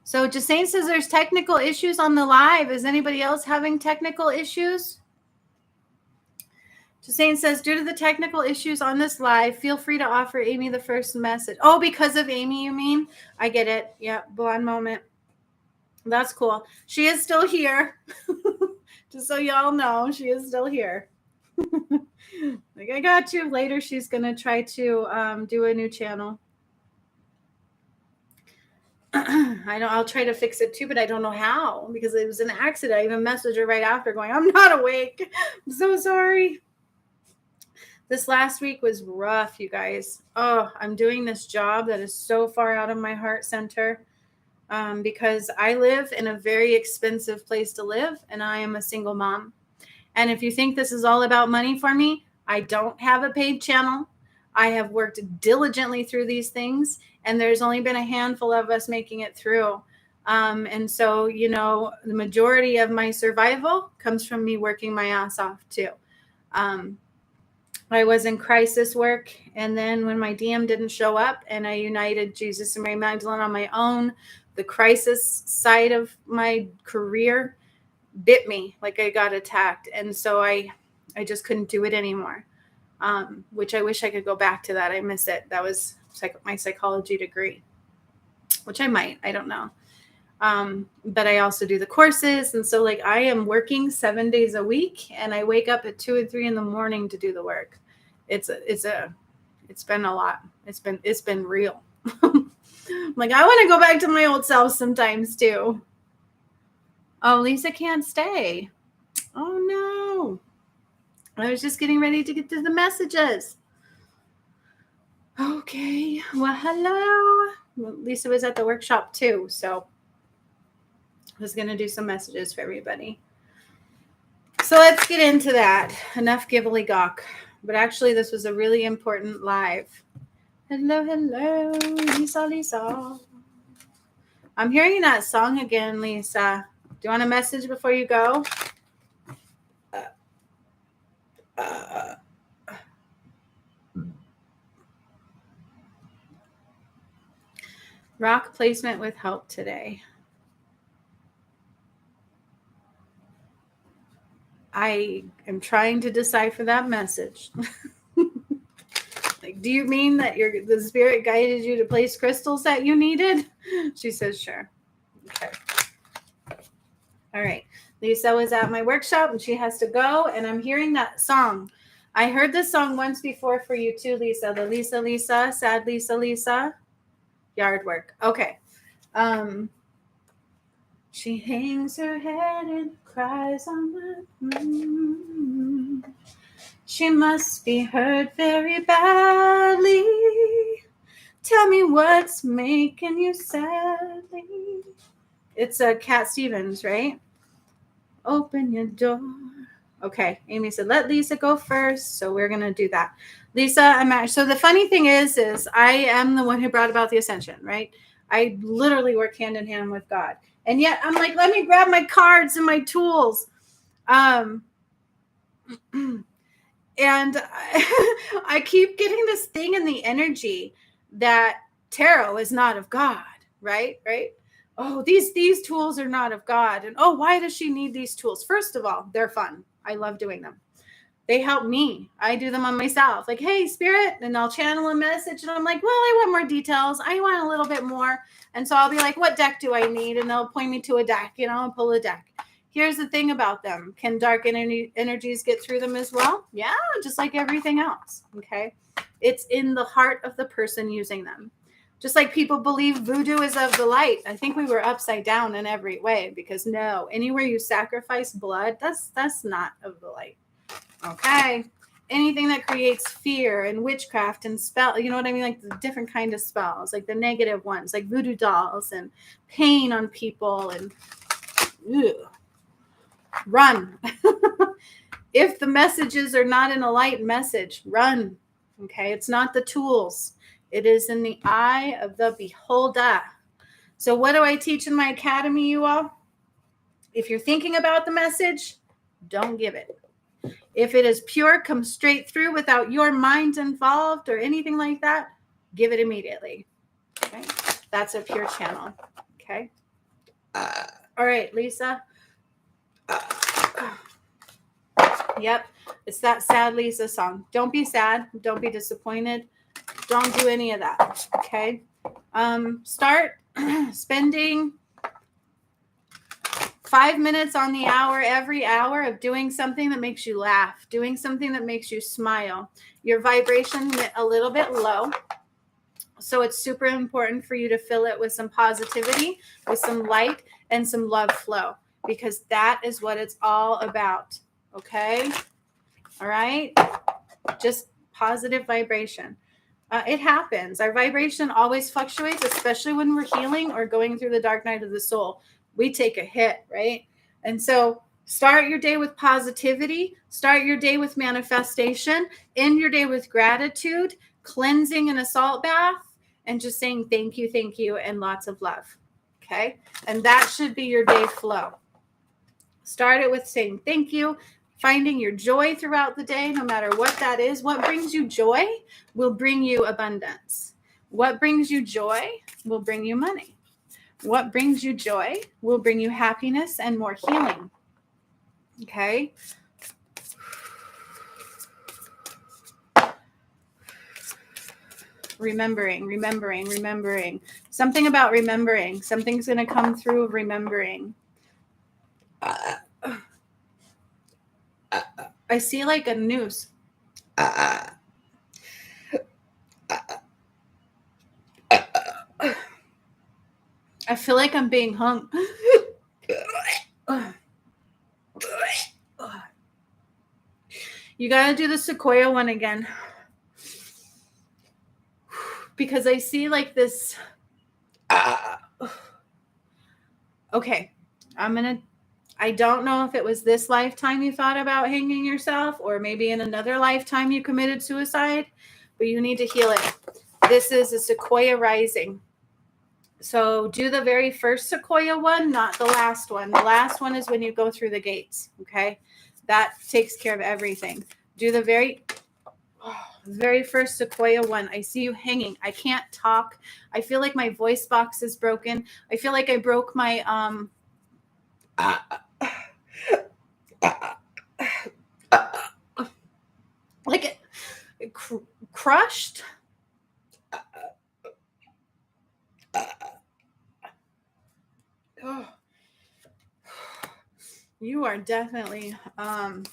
So Jasane says there's technical issues on the live. Is anybody else having technical issues? Jasane says, due to the technical issues on this live, feel free to offer Amy the first message. Oh, because of Amy, you mean? I get it. Yeah, one moment. That's cool. She is still here. Just so y'all know, she is still here. Like, I got you. Later, she's going to try to do a new channel. I know I'll try to fix it too, but I don't know how because it was an accident. I even messaged her right after going, I'm not awake. I'm so sorry. This last week was rough, you guys. Oh, I'm doing this job that is so far out of my heart center because I live in a very expensive place to live and I am a single mom. And if you think this is all about money for me, I don't have a paid channel. I have worked diligently through these things, and there's only been a handful of us making it through. And so, you know, the majority of my survival comes from me working my ass off too. I was in crisis work, and then when my DM didn't show up and I united Jesus and Mary Magdalene on my own, the crisis side of my career bit me, like I got attacked. And so I just couldn't do it anymore. Which I wish I could go back to that. I miss it. That was my psychology degree, which I might, I don't know. But I also do the courses. And so like I am working 7 days a week and I wake up at 2 and 3 in the morning to do the work. It's been a lot. It's been real. Like, I want to go back to my old self sometimes too. Oh, Lisa can't stay. Oh no. I was just getting ready to get to the messages. Okay. Well, hello. Well, Lisa was at the workshop too, so I was going to do some messages for everybody. So let's get into that. Enough gibbly gawk. But actually, this was a really important live. Hello, hello, Lisa, Lisa. I'm hearing that song again, Lisa. Do you want a message before you go? Rock placement with help today. I am trying to decipher that message. Like, do you mean that the spirit guided you to place crystals that you needed? She says, sure. Okay. All right. Lisa was at my workshop and she has to go. And I'm hearing that song. I heard this song once before for you too, Lisa. The Lisa, Lisa, sad Lisa, Lisa. Yard work. Okay. She hangs her head and cries on my She must be hurt very badly. Tell me what's making you sadly. It's Cat Stevens, right? Open your door. Okay, Amy said, let Lisa go first. So we're going to do that. Lisa, so the funny thing is I am the one who brought about the ascension, right? I literally work hand in hand with God. And yet I'm like, let me grab my cards and my tools. And I keep getting this thing in the energy that tarot is not of God, right? Right? Oh, these tools are not of God. And oh, why does she need these tools? First of all, they're fun. I love doing them. They help me. I do them on myself. Like, hey, spirit, and I'll channel a message. And I'm like, well, I want more details. I want a little bit more. And so I'll be like, what deck do I need? And they'll point me to a deck, and pull a deck. Here's the thing about them. Can dark energies get through them as well? Yeah, just like everything else. Okay. It's in the heart of the person using them. Just like people believe voodoo is of the light. I think we were upside down in every way because no, anywhere you sacrifice blood, that's not of the light. Okay. anything that creates fear and witchcraft and spell, you know what I mean? Like the different kind of spells, like the negative ones, like voodoo dolls and pain on people and run. If the messages are not in a light message, run. Okay. It's not the tools. It is in the eye of the beholder. So what do I teach in my academy, you all? If you're thinking about the message, don't give it. If it is pure, come straight through without your mind involved or anything like that, give it immediately. Okay. That's a pure channel. Okay. All right, Lisa. Yep. It's that sad Lisa song. Don't be sad. Don't be disappointed. Don't do any of that. Okay. Start spending 5 minutes on the hour, every hour of doing something that makes you laugh, doing something that makes you smile. Your vibration went a little bit low. So it's super important for you to fill it with some positivity, with some light and some love flow, because that is what it's all about. Okay. All right. Just positive vibration. It happens. Our vibration always fluctuates, especially when we're healing or going through the dark night of the soul. We take a hit, right? And so start your day with positivity. Start your day with manifestation. End your day with gratitude, cleansing in a salt bath, and just saying thank you, and lots of love. Okay? And that should be your day flow. Start it with saying thank you, finding your joy throughout the day, no matter what that is. What brings you joy will bring you abundance. What brings you joy will bring you money. What brings you joy will bring you happiness and more healing. Okay? Remembering. Something about remembering. Something's going to come through of remembering. I see like a noose. I feel like I'm being hung. You got to do the Sequoia one again. Because I see like this. Okay. I don't know if it was this lifetime you thought about hanging yourself, or maybe in another lifetime you committed suicide, but you need to heal it. This is a Sequoia rising. So do the very first Sequoia one, not the last one. The last one is when you go through the gates. Okay. That takes care of everything. Do the very first Sequoia one. I see you hanging. I can't talk. I feel like my voice box is broken. I feel like I broke my, like it crushed. Oh. You are definitely,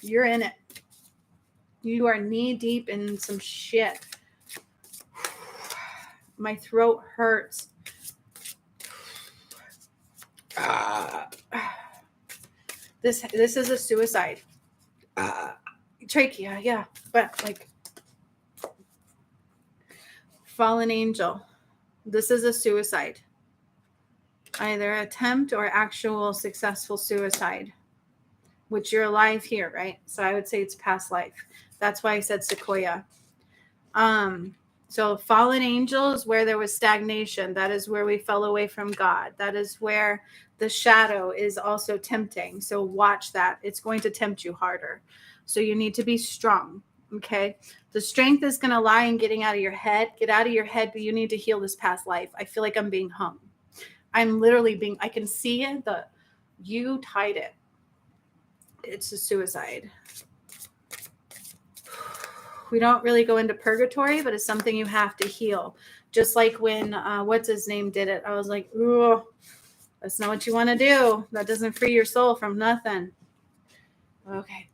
you're in it. You are knee deep in some shit. My throat hurts. This is a suicide. Trachea, yeah. But like fallen angel. This is a suicide. Either attempt or actual successful suicide. Which you're alive here, right? So I would say it's past life. That's why I said Sequoia. So fallen angel is where there was stagnation. That is where we fell away from God. That is where the shadow is also tempting. So watch that. It's going to tempt you harder. So you need to be strong. Okay. The strength is going to lie in getting out of your head. Get out of your head, but you need to heal this past life. I feel like I'm being hung. I'm literally I can see it. You tied it. It's a suicide. We don't really go into purgatory, but it's something you have to heal. Just like when, what's his name did it. I was like, ooh, that's not what you want to do. That doesn't free your soul from nothing. Okay.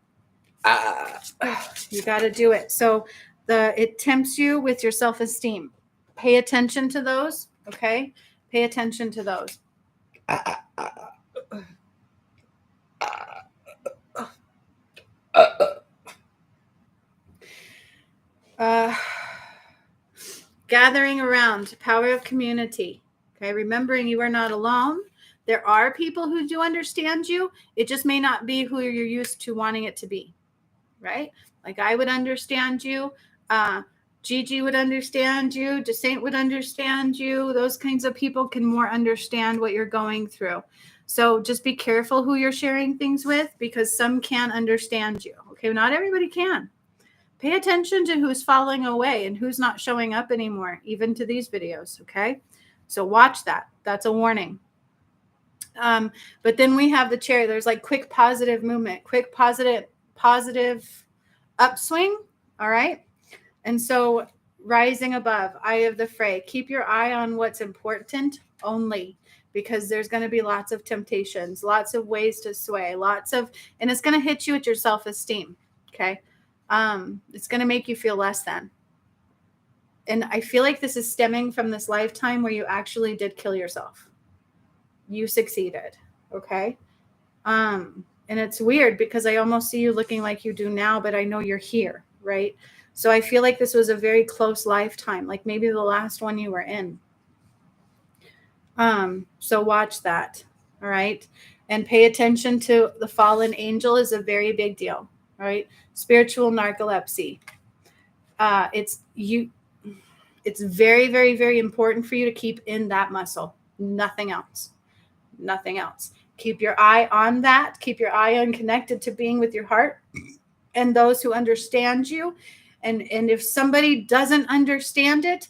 You got to do it. So it tempts you with your self-esteem. Pay attention to those. Okay. Pay attention to those. Uh, gathering around, power of community. Okay, remembering you are not alone. There are people who do understand you. It just may not be who you're used to wanting it to be, right? Like I would understand you. Gigi would understand you. Desaint would understand you. Those kinds of people can more understand what you're going through. So just be careful who you're sharing things with, because some can understand you. Okay, not everybody can. Pay attention to who's falling away and who's not showing up anymore, even to these videos. Okay, so watch that. That's a warning. But then we have the cherry. There's like quick positive movement, quick positive upswing. All right. And so rising above, eye of the fray. Keep your eye on what's important only, because there's going to be lots of temptations, lots of ways to sway, and it's going to hit you at your self-esteem. Okay. It's going to make you feel less than. And I feel like this is stemming from this lifetime where you actually did kill yourself. You succeeded. Okay. And it's weird because I almost see you looking like you do now, but I know you're here. Right. So I feel like this was a very close lifetime, like maybe the last one you were in. So watch that. All right. And pay attention to the fallen angel is a very big deal. All right. Spiritual narcolepsy. It's very, very, very important for you to keep in that muscle. Nothing else. Nothing else. Keep your eye on that. Keep your eye on connected to being with your heart and those who understand you. And if somebody doesn't understand it,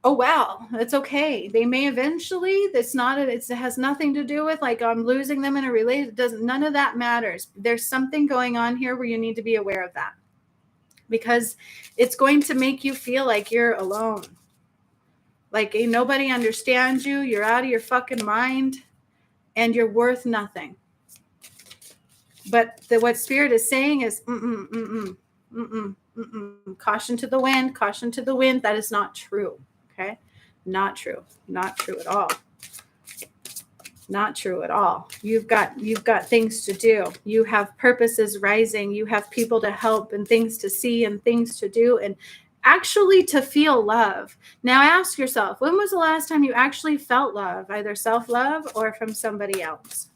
oh well, it's okay. They may eventually. It has nothing to do with like I'm losing them in a relationship. Doesn't None of that matters. There's something going on here where you need to be aware of that, because it's going to make you feel like you're alone. Like nobody understands you. You're out of your fucking mind and you're worth nothing. But what Spirit is saying is, caution to the wind, caution to the wind. That is not true. Okay. Not true. Not true at all. Not true at all. You've got things to do. You have purposes rising. You have people to help and things to see and things to do and actually to feel love. Now ask yourself, when was the last time you actually felt love, either self-love or from somebody else?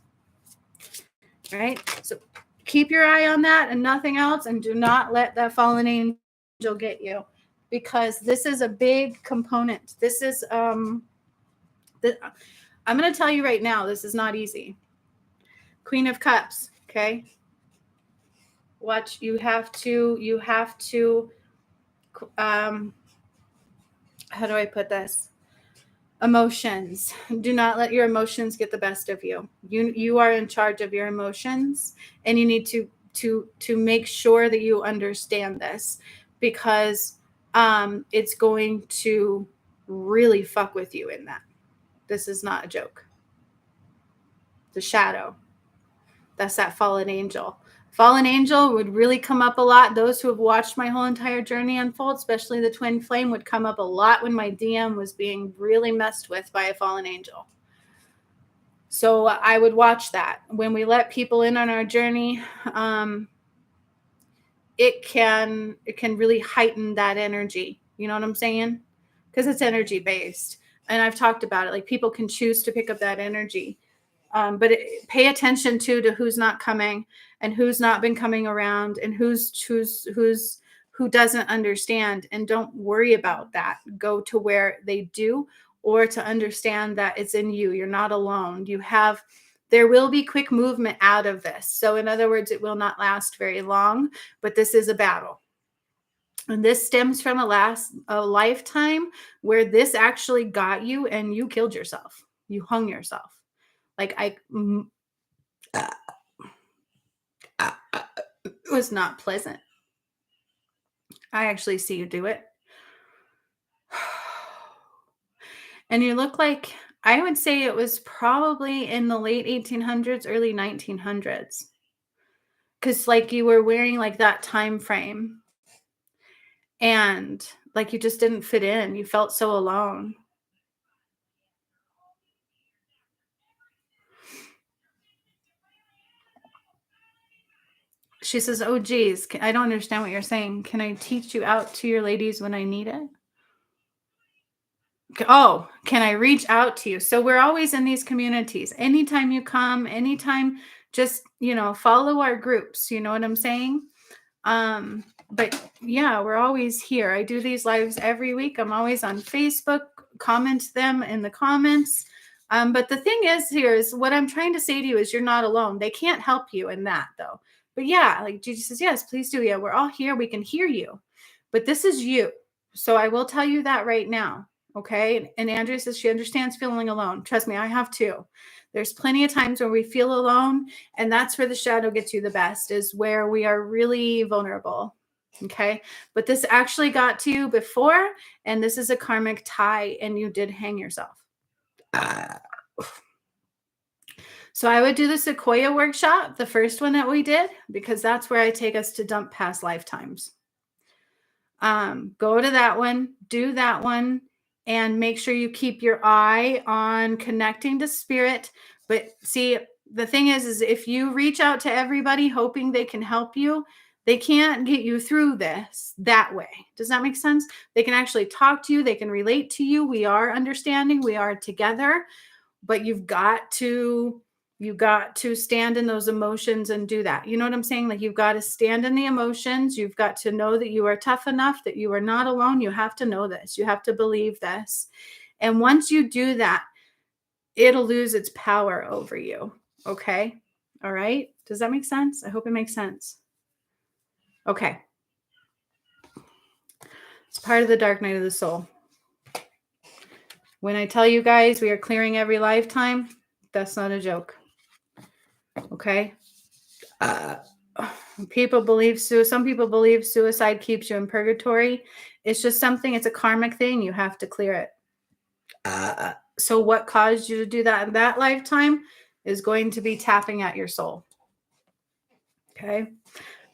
Right? So keep your eye on that and nothing else, and do not let that fallen angel get you, because this is a big component. This is I'm going to tell you right now, this is not easy. Queen of Cups, okay? Watch, you have to how do I put this? Emotions. Do not let your emotions get the best of you. You are in charge of your emotions, and you need to make sure that you understand this, because it's going to really fuck with you in that. This is not a joke. The shadow. That's that fallen angel. Fallen angel would really come up a lot. Those who have watched my whole entire journey unfold, especially the twin flame, would come up a lot when my DM was being really messed with by a fallen angel. So I would watch that. When we let people in on our journey, it can really heighten that energy. You know what I'm saying? Because it's energy based. And I've talked about it. Like people can choose to pick up that energy. But pay attention to who's not coming and who's not been coming around and who doesn't understand, and don't worry about that. Go to where they do, or to understand that it's in you. You're not alone. There will be quick movement out of this. So in other words, it will not last very long, but this is a battle. And this stems from a lifetime where this actually got you and you killed yourself. You hung yourself. Like it was not pleasant. I actually see you do it. And you look like, I would say it was probably in the late 1800s, early 1900s. Because like you were wearing like that time frame. And like you just didn't fit in. You felt so alone. She says, oh, geez, I don't understand what you're saying. Can I teach you out to your ladies when I need it? Oh, can I reach out to you? So we're always in these communities. Anytime you come, anytime, just, follow our groups. You know what I'm saying? But yeah, we're always here. I do these lives every week. I'm always on Facebook, comment them in the comments. But the thing is here is what I'm trying to say to you is you're not alone. They can't help you in that though. But yeah, like Jesus says, yes, please do. Yeah, we're all here. We can hear you. But this is you. So I will tell you that right now. Okay. And Andrea says she understands feeling alone. Trust me, I have too. There's plenty of times where we feel alone, and that's where the shadow gets you the best, is where we are really vulnerable. Okay. But this actually got to you before, and this is a karmic tie, and you did hang yourself. So I would do the Sequoia workshop, the first one that we did, because that's where I take us to dump past lifetimes. Go to that one, do that one, and make sure you keep your eye on connecting to spirit. But see, the thing is if you reach out to everybody hoping they can help you, they can't get you through this that way. Does that make sense? They can actually talk to you. They can relate to you. We are understanding. We are together. But you've got to stand in those emotions and do that. You know what I'm saying? Like, you've got to stand in the emotions. You've got to know that you are tough enough, that you are not alone. You have to know this. You have to believe this. And once you do that, it'll lose its power over you. Okay. All right. Does that make sense? I hope it makes sense. Okay. It's part of the dark night of the soul. When I tell you guys we are clearing every lifetime, that's not a joke. Okay. Some people believe suicide keeps you in purgatory. It's just something, it's a karmic thing. You have to clear it. So what caused you to do that in that lifetime is going to be tapping at your soul. Okay.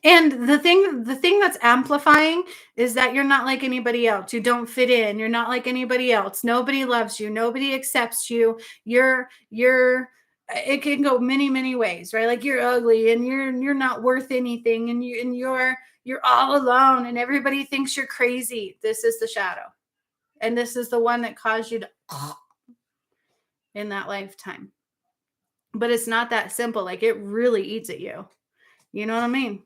And the thing that's amplifying is that you're not like anybody else. You don't fit in. You're not like anybody else. Nobody loves you. Nobody accepts you. It can go many, many ways, right? Like, you're ugly and you're not worth anything, and you're all alone, and everybody thinks you're crazy. This is the shadow. And this is the one that caused you to in that lifetime. But it's not that simple. Like, it really eats at you. You know what I mean?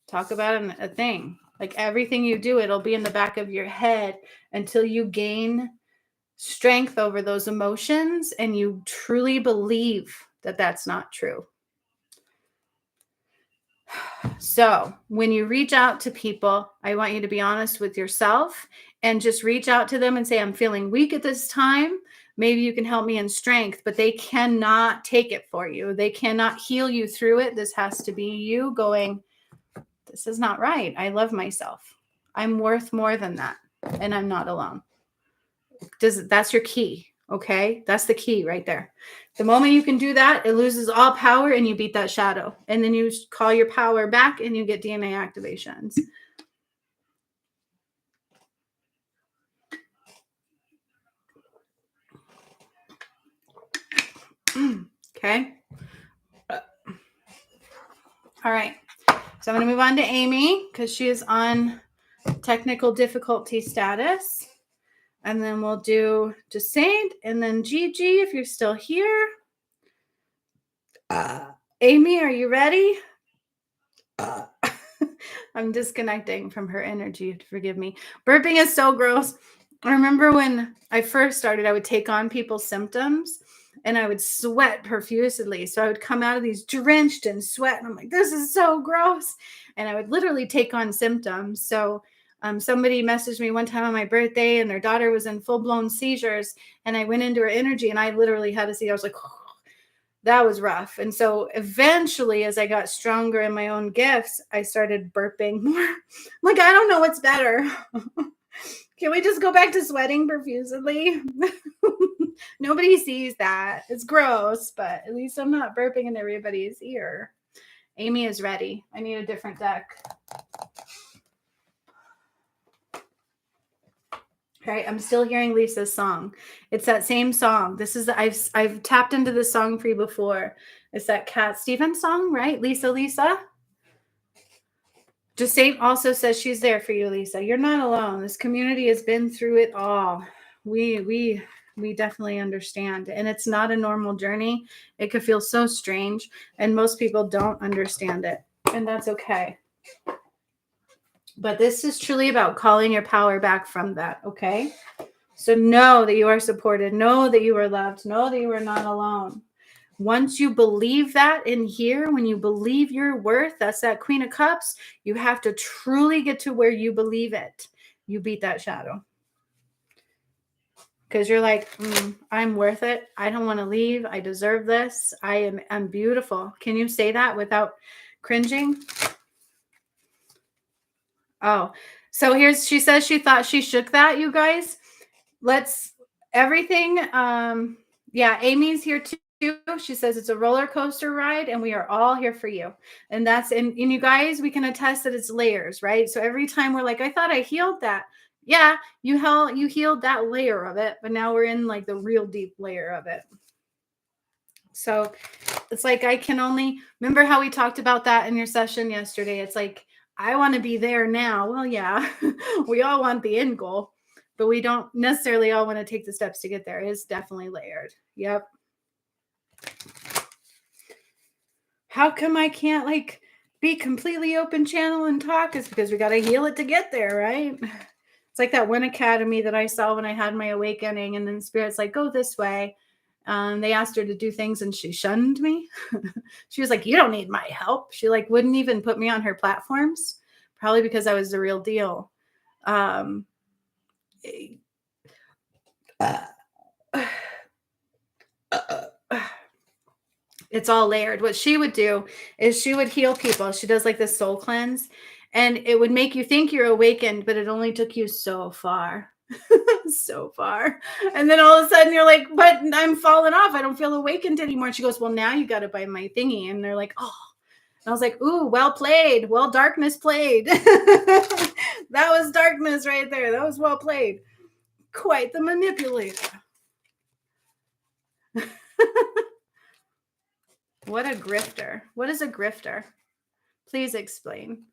Talk about a thing. Like, everything you do, it'll be in the back of your head until you gain strength over those emotions and you truly believe that that's not true. So when you reach out to people, I want you to be honest with yourself and just reach out to them and say, I'm feeling weak at this time. Maybe you can help me in strength, but they cannot take it for you. They cannot heal you through it. This has to be you going, this is not right. I love myself. I'm worth more than that. And I'm not alone. That's your key. Okay. That's the key right there. The moment you can do that, it loses all power and you beat that shadow. And then you call your power back and you get DNA activations. Okay. All right. So I'm going to move on to Amy because she is on technical difficulty status. And then we'll do Jacinth and then Gigi if you're still here. Amy, are you ready? I'm disconnecting from her energy. Forgive me. Burping is so gross. I remember when I first started, I would take on people's symptoms and I would sweat profusely. So I would come out of these drenched in sweat. And I'm like, this is so gross. And I would literally take on symptoms. So somebody messaged me one time on my birthday and their daughter was in full-blown seizures. And I went into her energy and I literally had to see, I was like, oh, that was rough. And so eventually, as I got stronger in my own gifts, I started burping more. I'm like, I don't know what's better. Can we just go back to sweating profusely? Nobody sees that. It's gross, but at least I'm not burping in everybody's ear. Amy is ready. I need a different deck. Okay, I'm still hearing Lisa's song. It's that same song. This is I've tapped into this song for you before. It's that Cat Stevens song, right? Lisa. Justine also says she's there for you, Lisa. You're not alone. This community has been through it all. We definitely understand. And it's not a normal journey. It could feel so strange. And most people don't understand it. And that's okay. But this is truly about calling your power back from that, okay? So know that you are supported. Know that you are loved. Know that you are not alone. Once you believe that in here, when you believe your worth, that's that Queen of Cups, you have to truly get to where you believe it. You beat that shadow. Because you're like, I'm worth it. I don't want to leave. I deserve this. I'm beautiful. Can you say that without cringing? Oh, so she says she thought she shook that, you guys. Let's everything. Yeah, Amy's here too. She says it's a roller coaster ride and we are all here for you. And you guys, we can attest that it's layers, right? So every time we're like, I thought I healed that. Yeah, you healed that layer of it, but now we're in like the real deep layer of it. So it's like, I can only remember how we talked about that in your session yesterday. It's like, I want to be there now. Well, yeah, we all want the end goal, but we don't necessarily all want to take the steps to get there. It's definitely layered. Yep. How come I can't like be completely open channel and talk? Is because we got to heal it to get there, right? It's like that one academy that I saw when I had my awakening, and then Spirit's like, go this way. They asked her to do things and she shunned me. She was like, you don't need my help. She like wouldn't even put me on her platforms, probably because I was the real deal. It's all layered. What she would do is she would heal people. She does like this soul cleanse, and it would make you think you're awakened, but it only took you so far. So far. And then all of a sudden you're like, but I'm falling off. I don't feel awakened anymore. And she goes, well, now you got to buy my thingy. And they're like, oh. And I was like, ooh, well played. Well, darkness played. That was darkness right there. That was well played. Quite the manipulator. What a grifter. What is a grifter? Please explain.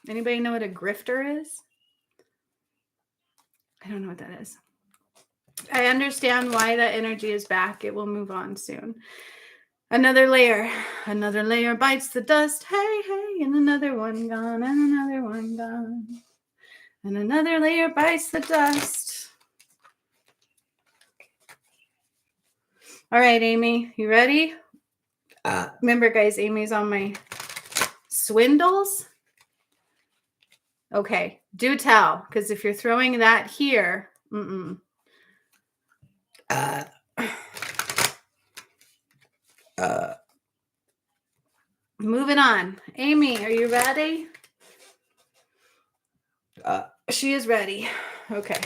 Anybody know what a grifter is? I don't know what that is. I understand why that energy is back. It will move on soon. Another layer bites the dust. Hey, hey, and another one gone, and another one gone. And another layer bites the dust. All right, Amy, you ready? Remember, guys, Amy's on my swindles. Okay, do tell, because if you're throwing that here, moving on. Amy, are you ready? She is ready. Okay.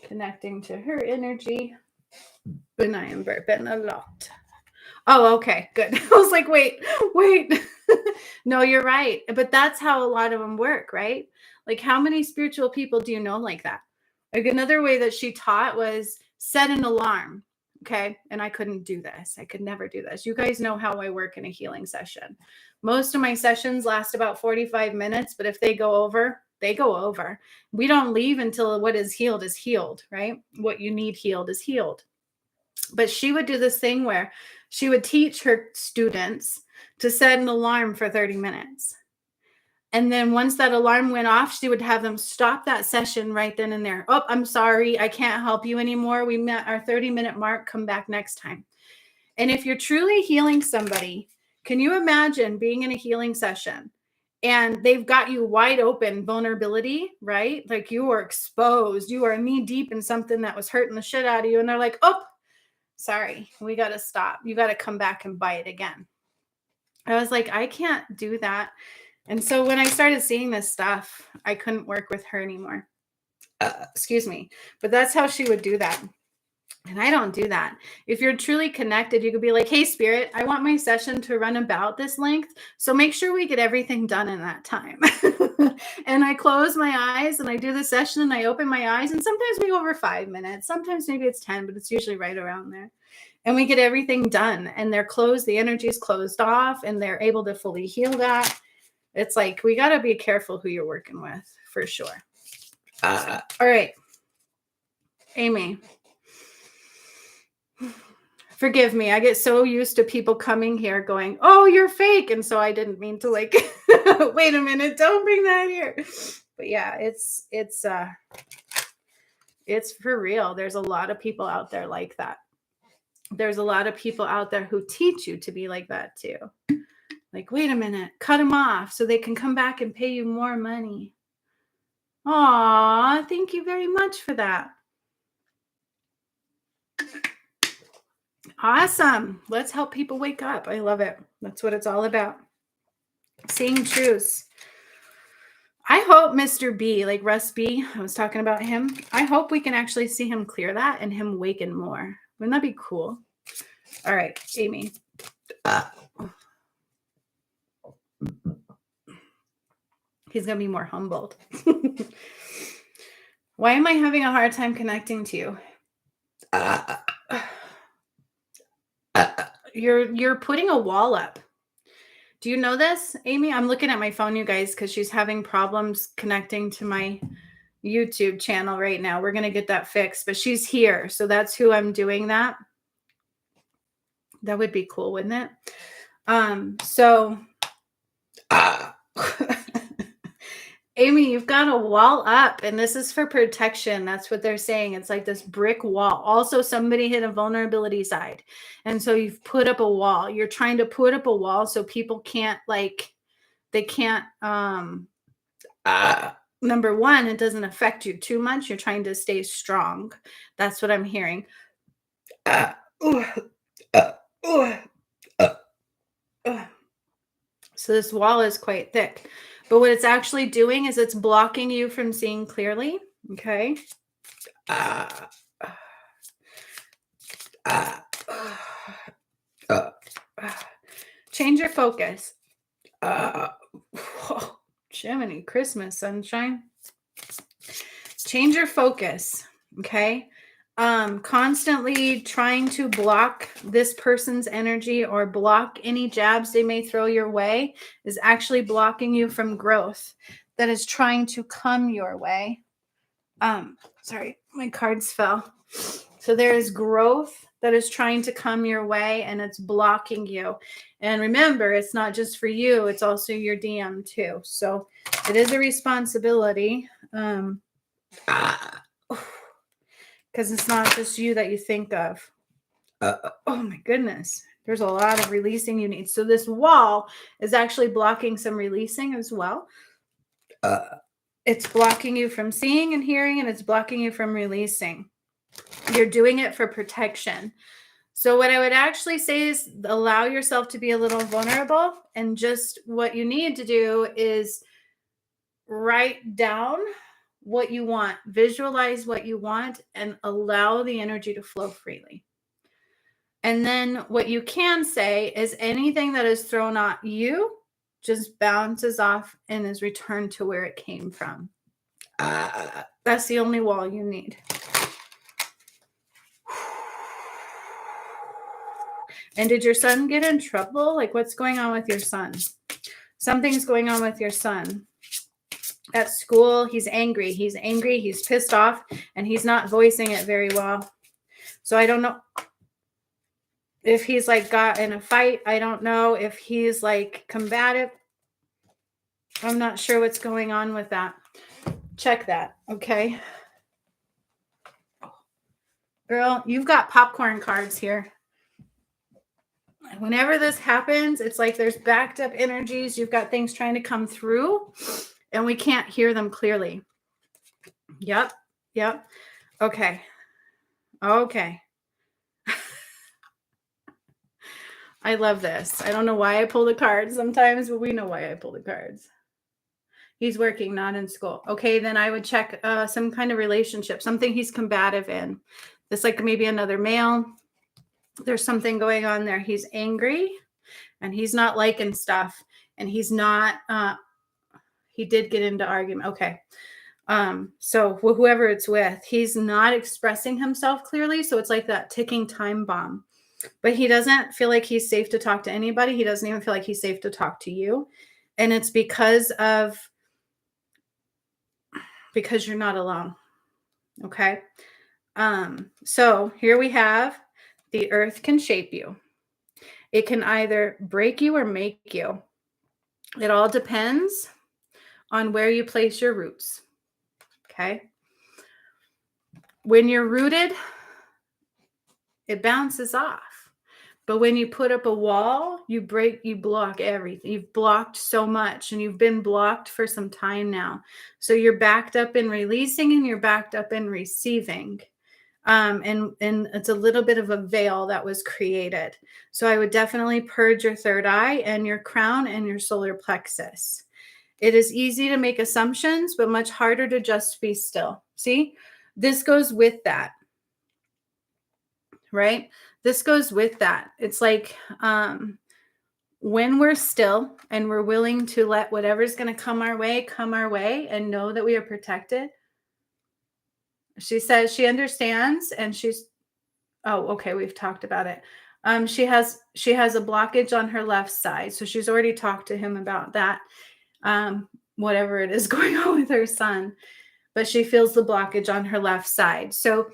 Connecting to her energy. And I am burping a lot. Oh, okay, good. I was like, wait. No, you're right. But that's how a lot of them work, right? Like, how many spiritual people do you know like that? Like, another way that she taught was set an alarm. Okay. And I couldn't do this. I could never do this. You guys know how I work in a healing session. Most of my sessions last about 45 minutes, but if they go over, they go over. We don't leave until what is healed, right? What you need healed is healed. But she would do this thing where she would teach her students to set an alarm for 30 minutes. And then once that alarm went off, she would have them stop that session right then and there. Oh, I'm sorry. I can't help you anymore. We met our 30-minute mark. Come back next time. And if you're truly healing somebody, can you imagine being in a healing session and they've got you wide open vulnerability, right? Like you are exposed. You are knee deep in something that was hurting the shit out of you. And they're like, oh, sorry, we got to stop. You got to come back and buy it again. I was like, I can't do that. And so when I started seeing this stuff, I couldn't work with her anymore. Excuse me. But that's how she would do that. And I don't do that. If you're truly connected, you could be like, hey, Spirit, I want my session to run about this length. So make sure we get everything done in that time. And I close my eyes and I do the session and I open my eyes. And sometimes we go over 5 minutes. Sometimes maybe it's 10, but it's usually right around there. and we get everything done, and they're closed, the energy is closed off, and they're able to fully heal that. It's like, we got to be careful who you're working with, for sure. All right, Amy, forgive me. I get so used to people coming here going, oh, you're fake. And so I didn't mean to like, wait a minute, don't bring that here. But yeah, it's for real. There's a lot of people out there like that. There's a lot of people out there who teach you to be like that too. Like, wait a minute, cut them off so they can come back and pay you more money. Aw, thank you very much for that. Awesome. Let's help people wake up. I love it. That's what it's all about. Seeing truths. I hope Mr. B, like Russ B, I was talking about him. I hope we can actually see him clear that and him waken more. Wouldn't that be cool? All right, Amy. He's going to be more humbled. Why am I having a hard time connecting to you? You're putting a wall up. Do you know this, Amy? I'm looking at my phone, you guys, because she's having problems connecting to my YouTube channel right now. We're going to get that fixed, but she's here. So that's who I'm doing that. That would be cool, wouldn't it? Amy, you've got a wall up, and this is for protection. That's what they're saying. It's like this brick wall. Also, somebody hit a vulnerability side. And so you've put up a wall. You're trying to put up a wall so people can't, like, they can't, number one, it doesn't affect you too much. You're trying to stay strong. That's what I'm hearing. So this wall is quite thick. But what it's actually doing is it's blocking you from seeing clearly. Okay. Change your focus. Jiminy Christmas, sunshine. Change your focus. Okay. Constantly trying to block this person's energy or block any jabs they may throw your way is actually blocking you from growth that is trying to come your way. Sorry, my cards fell. So there is growth that is trying to come your way, and it's blocking you. And remember, it's not just for you, it's also your DM too. So it is a responsibility. Because it's not just you that you think of. Oh my goodness. There's a lot of releasing you need. So this wall is actually blocking some releasing as well. It's blocking you from seeing and hearing, and it's blocking you from releasing. You're doing it for protection. So what I would actually say is allow yourself to be a little vulnerable, and just what you need to do is write down what you want, visualize what you want, and allow the energy to flow freely. And then what you can say is anything that is thrown at you just bounces off and is returned to where it came from. That's the only wall you need. And did your son get in trouble? Like, what's going on with your son? Something's going on with your son. At school, he's angry. He's pissed off, and he's not voicing it very well. So I don't know if he's like got in a fight. I don't know if he's like combative. I'm not sure what's going on with that. Check that, okay? Girl, you've got popcorn cards here. Whenever this happens, it's like there's backed up energies. You've got things trying to come through, and we can't hear them clearly. Yep. Okay. I love this. I don't know why I pull the cards sometimes, but we know why I pull the cards. He's working, not in school. Okay, then I would check some kind of relationship, something he's combative in. This, like maybe another male. There's something going on there. He's angry, and he's not liking stuff, and he's not, he did get into argument. Okay. So whoever it's with, he's not expressing himself clearly. So it's like that ticking time bomb. but he doesn't feel like he's safe to talk to anybody. He doesn't even feel like he's safe to talk to you. And it's because you're not alone. Okay. So here we have the earth can shape you. It can either break you or make you. It all depends on where you place your roots. Okay. When you're rooted, it bounces off. But when you put up a wall, you block everything. You've blocked so much, and you've been blocked for some time now. So you're backed up in releasing and you're backed up in receiving. And it's a little bit of a veil that was created. So I would definitely purge your third eye and your crown and your solar plexus. It is easy to make assumptions, but much harder to just be still. See, this goes with that, right? This goes with that. It's like when we're still and we're willing to let whatever's going to come our way and know that we are protected. She says she understands, and oh, okay, we've talked about it. She has a blockage on her left side. So she's already talked to him about that. Whatever it is going on with her son, but she feels the blockage on her left side. So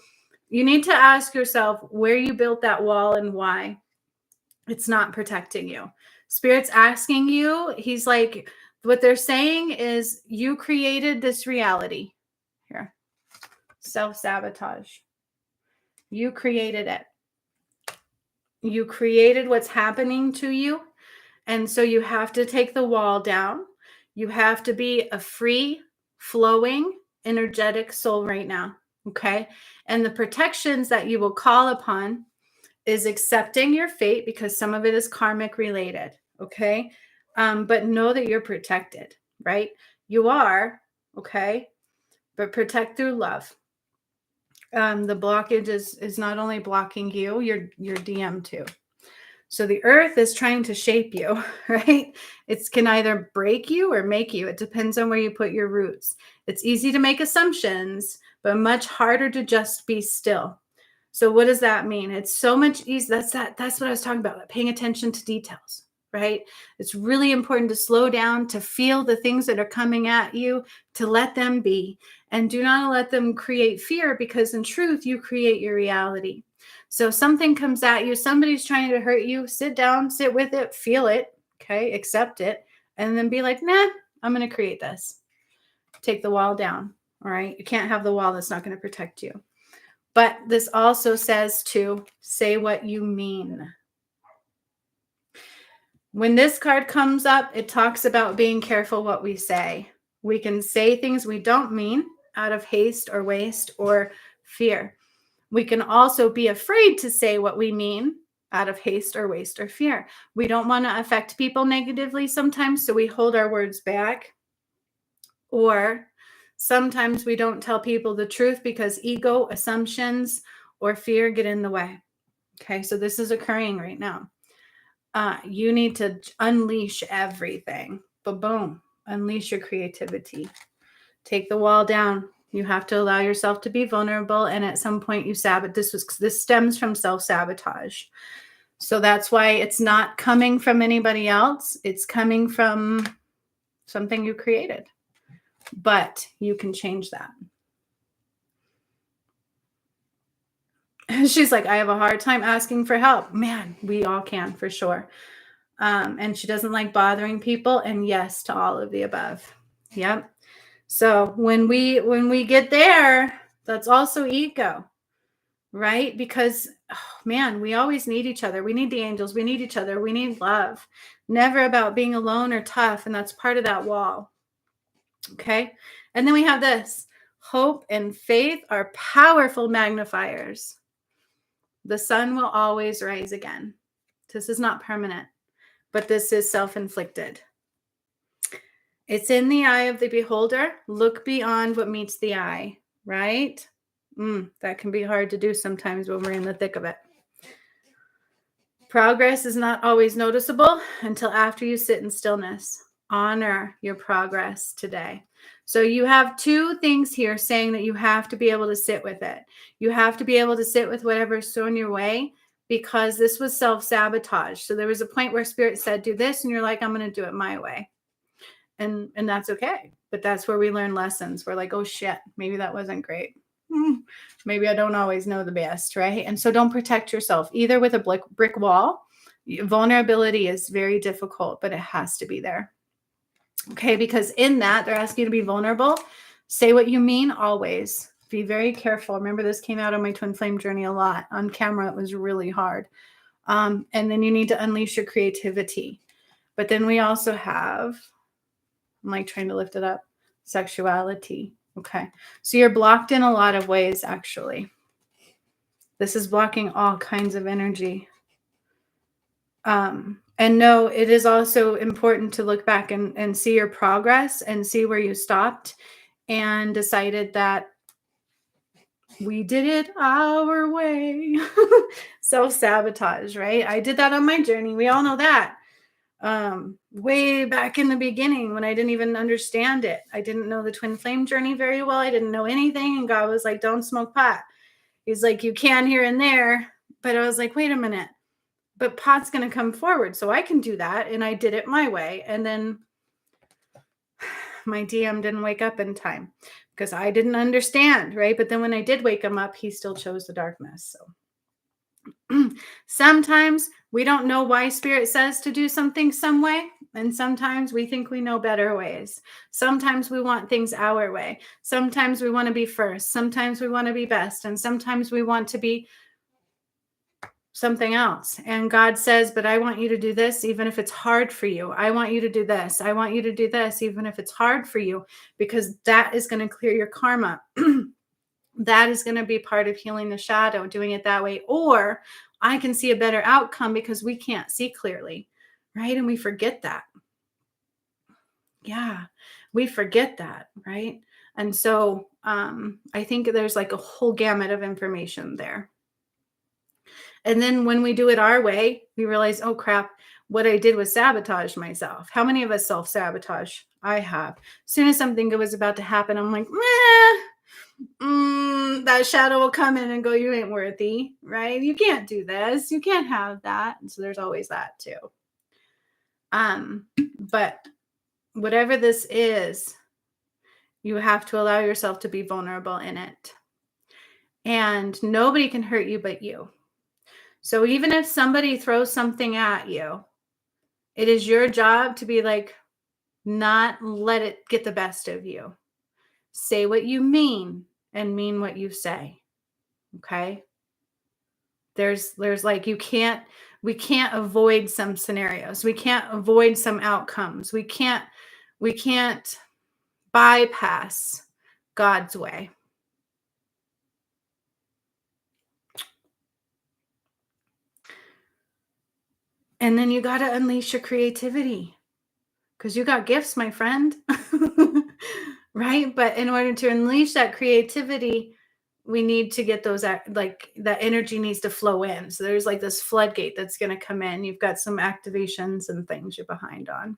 you need to ask yourself where you built that wall and why it's not protecting you. Spirit's asking you, he's like, what they're saying is you created this reality here. Self-sabotage. You created it. You created what's happening to you. And so you have to take the wall down. You have to be a free, flowing, energetic soul right now. Okay. And the protections that you will call upon is accepting your fate, because some of it is karmic related. Okay. But know that you're protected, right? You are. Okay. But protect through love. The blockage is not only blocking you, your DM too. So the earth is trying to shape you, right? It can either break you or make you. It depends on where you put your roots. It's easy to make assumptions, but much harder to just be still. So what does that mean? It's so much easier. That's what I was talking about, paying attention to details, right? It's really important to slow down, to feel the things that are coming at you, to let them be, and do not let them create fear, because in truth, you create your reality. So something comes at you, somebody's trying to hurt you, sit down, sit with it, feel it, okay, accept it, and then be like, nah, I'm going to create this. Take the wall down, all right? You can't have the wall that's not going to protect you. But this also says to say what you mean. When this card comes up, it talks about being careful what we say. We can say things we don't mean out of haste or waste or fear. We can also be afraid to say what we mean out of haste or waste or fear. We don't want to affect people negatively sometimes, so we hold our words back. Or sometimes we don't tell people the truth because ego, assumptions, or fear get in the way. Okay, so this is occurring right now. You need to unleash everything. Boom, unleash your creativity. Take the wall down. You have to allow yourself to be vulnerable, and at some point you sabotage. This stems from self-sabotage. So that's why it's not coming from anybody else. It's coming from something you created. But you can change that. She's like, I have a hard time asking for help. Man, we all can, for sure. And she doesn't like bothering people. And yes to all of the above. Yep. So when we get there, that's also ego, right? Because, oh, man, we always need each other. We need the angels. We need each other. We need love. Never about being alone or tough. And that's part of that wall. Okay. And then we have this. Hope and faith are powerful magnifiers. The sun will always rise again. This is not permanent, but this is self-inflicted. It's in the eye of the beholder. Look beyond what meets the eye, right? That can be hard to do sometimes when we're in the thick of it. Progress is not always noticeable until after you sit in stillness. Honor your progress today. So you have two things here saying that you have to be able to sit with it. You have to be able to sit with whatever's thrown your way, because this was self-sabotage. So there was a point where spirit said, do this, and you're like, I'm going to do it my way. And that's okay. But that's where we learn lessons. We're like, oh shit, maybe that wasn't great. Maybe I don't always know the best, right? And so don't protect yourself either with a brick wall. Vulnerability is very difficult, but it has to be there. Okay, because in that, they're asking you to be vulnerable. Say what you mean always. Be very careful. Remember, this came out on my twin flame journey a lot. On camera, it was really hard. And then you need to unleash your creativity. But then we also have, I'm like trying to lift it up, sexuality. Okay, so you're blocked in a lot of ways, actually. This is blocking all kinds of energy. And no, it is also important to look back and see your progress and see where you stopped and decided that we did it our way. Self-sabotage, right? I did that on my journey. We all know that. Way back in the beginning when I didn't even understand it. I didn't know the twin flame journey very well. I didn't know anything. And God was like, don't smoke pot. He's like, you can here and there. But I was like, wait a minute. But pot's going to come forward. So I can do that. And I did it my way. And then my DM didn't wake up in time because I didn't understand, right? But then when I did wake him up, he still chose the darkness. So sometimes we don't know why spirit says to do something some way. And sometimes we think we know better ways. Sometimes we want things our way. Sometimes we want to be first. Sometimes we want to be best. And sometimes we want to be something else. And God says, but I want you to do this, even if it's hard for you. I want you to do this. I want you to do this, even if it's hard for you, because that is going to clear your karma. That is going to be part of healing the shadow, doing it that way. Or I can see a better outcome because we can't see clearly, right? And we forget that. Yeah, we forget that, right? And so I think there's like a whole gamut of information there. And then when we do it our way, we realize, oh crap, what I did was sabotage myself. How many of us self-sabotage? I have. As soon as something good was about to happen, I'm like, that shadow will come in and go, you ain't worthy, right? You can't do this. You can't have that. And so there's always that too. But whatever this is, you have to allow yourself to be vulnerable in it. And nobody can hurt you but you. So even if somebody throws something at you, it is your job to be like, not let it get the best of you. Say what you mean and mean what you say. Okay? There's like, we can't avoid some scenarios. We can't avoid some outcomes. We can't bypass God's way. And then you got to unleash your creativity because you got gifts, my friend. Right? But in order to unleash that creativity, we need to get those, like that energy needs to flow in. So there's like this floodgate that's going to come in. You've got some activations and things you're behind on.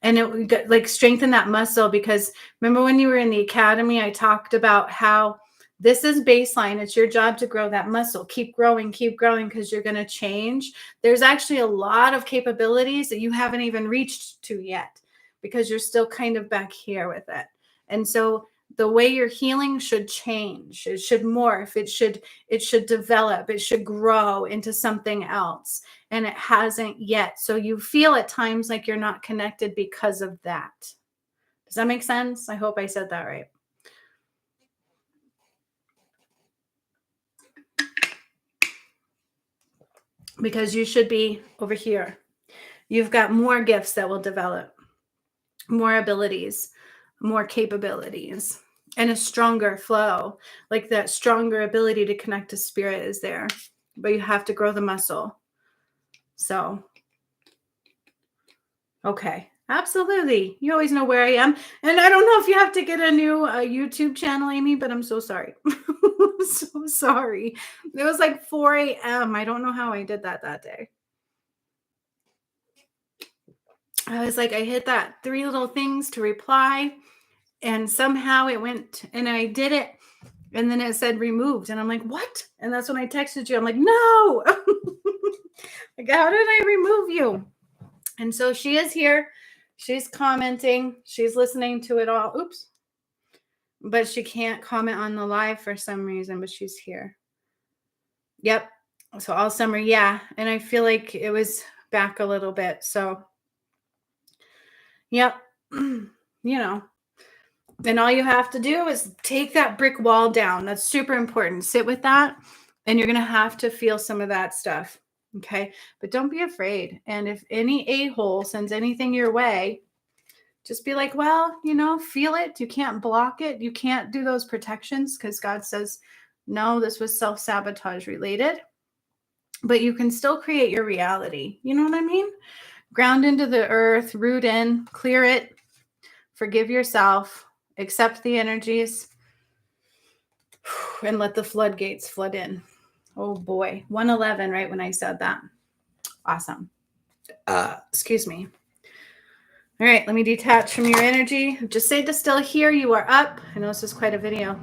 And it would get, like, strengthen that muscle, because remember when you were in the academy, I talked about how this is baseline. It's your job to grow that muscle. Keep growing, because you're going to change. There's actually a lot of capabilities that you haven't even reached to yet because you're still kind of back here with it. And so the way you're healing should change. It should morph. It should develop. It should grow into something else. And it hasn't yet. So you feel at times like you're not connected because of that. Does that make sense? I hope I said that right. Because you should be over here. You've got more gifts that will develop, more abilities, more capabilities, and a stronger flow. Like that stronger ability to connect to spirit is there, but you have to grow the muscle. So, okay. Absolutely. You always know where I am. And I don't know if you have to get a new YouTube channel, Amy, but I'm so sorry. So sorry. It was like 4 a.m. I don't know how I did that day. I was like, I hit that 3 little things to reply, and somehow it went, and I did it And then it said removed. And I'm like, what? And that's when I texted you. I'm like, no. Like, how did I remove you? And so she is here. She's commenting. She's listening to it all. Oops. But she can't comment on the live for some reason, but she's here. Yep. So all summer, yeah. And I feel like it was back a little bit. So, yep. You know, and all you have to do is take that brick wall down. That's super important. Sit with that, and you're going to have to feel some of that stuff. Okay. But don't be afraid. And if any a-hole sends anything your way, just be like, well, feel it. You can't block it. You can't do those protections because God says, no, this was self-sabotage related. But you can still create your reality. You know what I mean? Ground into the earth, root in, clear it, forgive yourself, accept the energies, and let the floodgates flood in. Oh boy, 111, right when I said that. Awesome. Excuse me. All right, let me detach from your energy. Just say to still here, you are up. I know this is quite a video.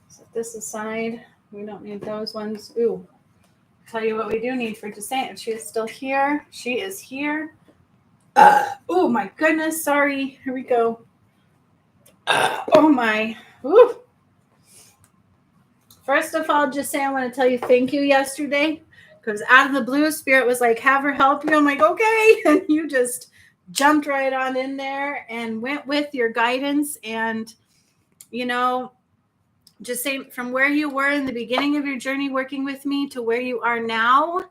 Set this aside. We don't need those ones. Ooh, tell you what we do need for Descent. She is still here. She is here. Oh my goodness, sorry. Here we go. Oh my. Ooh. First of all, just say I want to tell you thank you yesterday, because out of the blue, Spirit was like, have her help you. I'm like, okay. And you just jumped right on in there and went with your guidance. And, just say from where you were in the beginning of your journey working with me to where you are now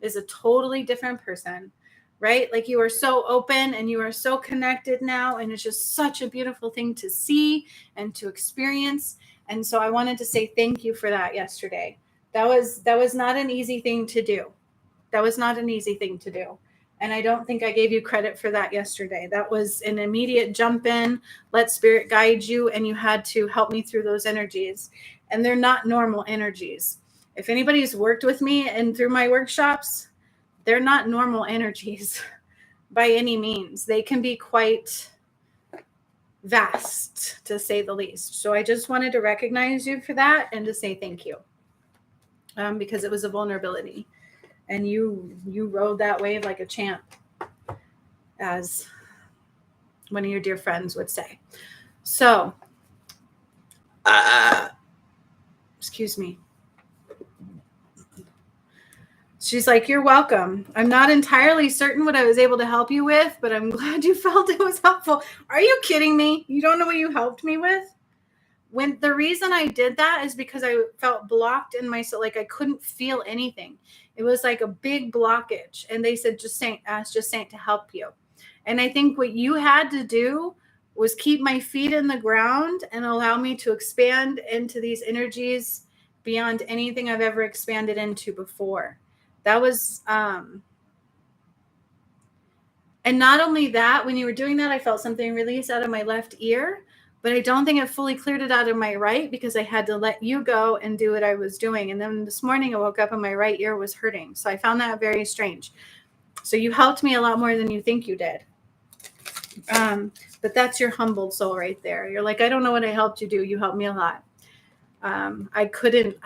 is a totally different person, right? Like you are so open and you are so connected now. And it's just such a beautiful thing to see and to experience. And so I wanted to say thank you for that yesterday. That was not an easy thing to do. That was not an easy thing to do. And I don't think I gave you credit for that yesterday. That was an immediate jump in, let Spirit guide you, and you had to help me through those energies. And they're not normal energies. If anybody's worked with me and through my workshops, they're not normal energies by any means. They can be quite vast, to say the least. So I just wanted to recognize you for that and to say thank you, because it was a vulnerability. And you rode that wave like a champ, as one of your dear friends would say. So, excuse me. She's like, you're welcome. I'm not entirely certain what I was able to help you with, but I'm glad you felt it was helpful. Are you kidding me? You don't know what you helped me with? When the reason I did that is because I felt blocked in myself, like I couldn't feel anything. It was like a big blockage. And they said, ask Saint to help you. And I think what you had to do was keep my feet in the ground and allow me to expand into these energies beyond anything I've ever expanded into before. That was, and not only that, when you were doing that, I felt something release out of my left ear. But I don't think it fully cleared it out of my right because I had to let you go and do what I was doing. And then this morning I woke up and my right ear was hurting. So I found that very strange. So you helped me a lot more than you think you did. But that's your humbled soul right there. You're like, I don't know what I helped you do. You helped me a lot. I couldn't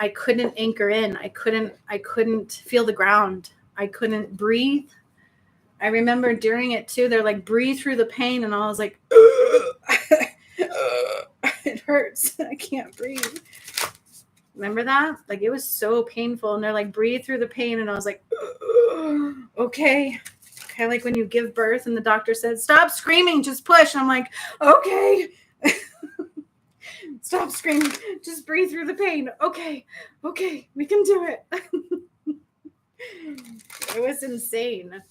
anchor in. I couldn't feel the ground. I couldn't breathe. I remember during it too, they're like, breathe through the pain. And I was like, it hurts. I can't breathe. Remember that? Like it was so painful. And they're like, breathe through the pain. And I was like, okay. Kind of like when you give birth and the doctor said, stop screaming, just push. And I'm like, okay. Stop screaming. Just breathe through the pain. Okay. We can do it. It was insane.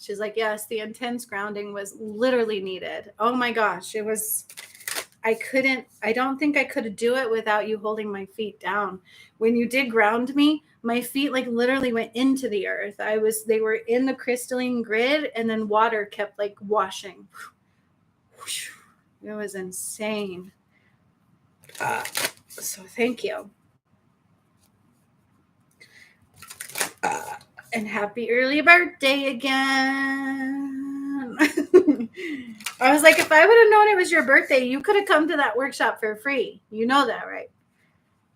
She's like, yes, the intense grounding was literally needed. Oh my gosh. I don't think I could do it without you holding my feet down. When you did ground me, my feet like literally went into the earth. They were in the crystalline grid and then water kept like washing. It was insane. So thank you. And happy early birthday again. I was like, if I would have known it was your birthday, you could have come to that workshop for free. You know that, right?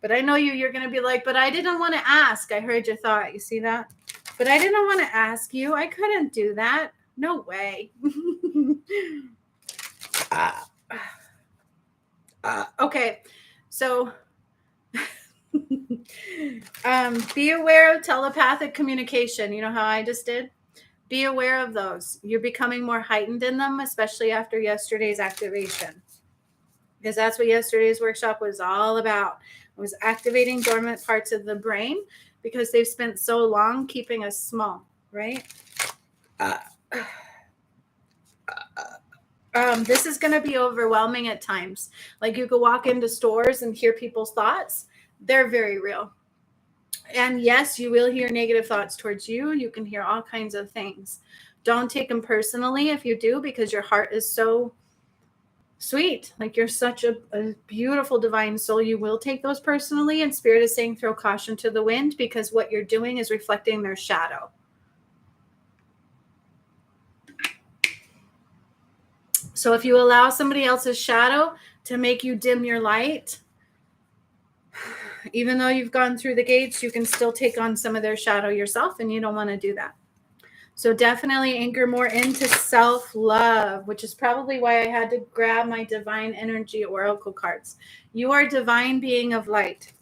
But I know you're going to be like, but I didn't want to ask. I heard your thought. You see that? But I didn't want to ask you. I couldn't do that. No way. Okay. So be aware of telepathic communication. You know how I just did? Be aware of those. You're becoming more heightened in them, especially after yesterday's activation. Because that's what yesterday's workshop was all about. It was activating dormant parts of the brain because they've spent so long keeping us small, right? This is going to be overwhelming at times. Like you could walk into stores and hear people's thoughts. They're very real. And yes, you will hear negative thoughts towards you. You can hear all kinds of things. Don't take them personally if you do, because your heart is so sweet. Like you're such a beautiful divine soul. You will take those personally. And Spirit is saying throw caution to the wind, because what you're doing is reflecting their shadow. So if you allow somebody else's shadow to make you dim your light, even though you've gone through the gates, you can still take on some of their shadow yourself, and you don't want to do that. So definitely anchor more into self-love, which is probably why I had to grab my divine energy oracle cards. You are a divine being of light.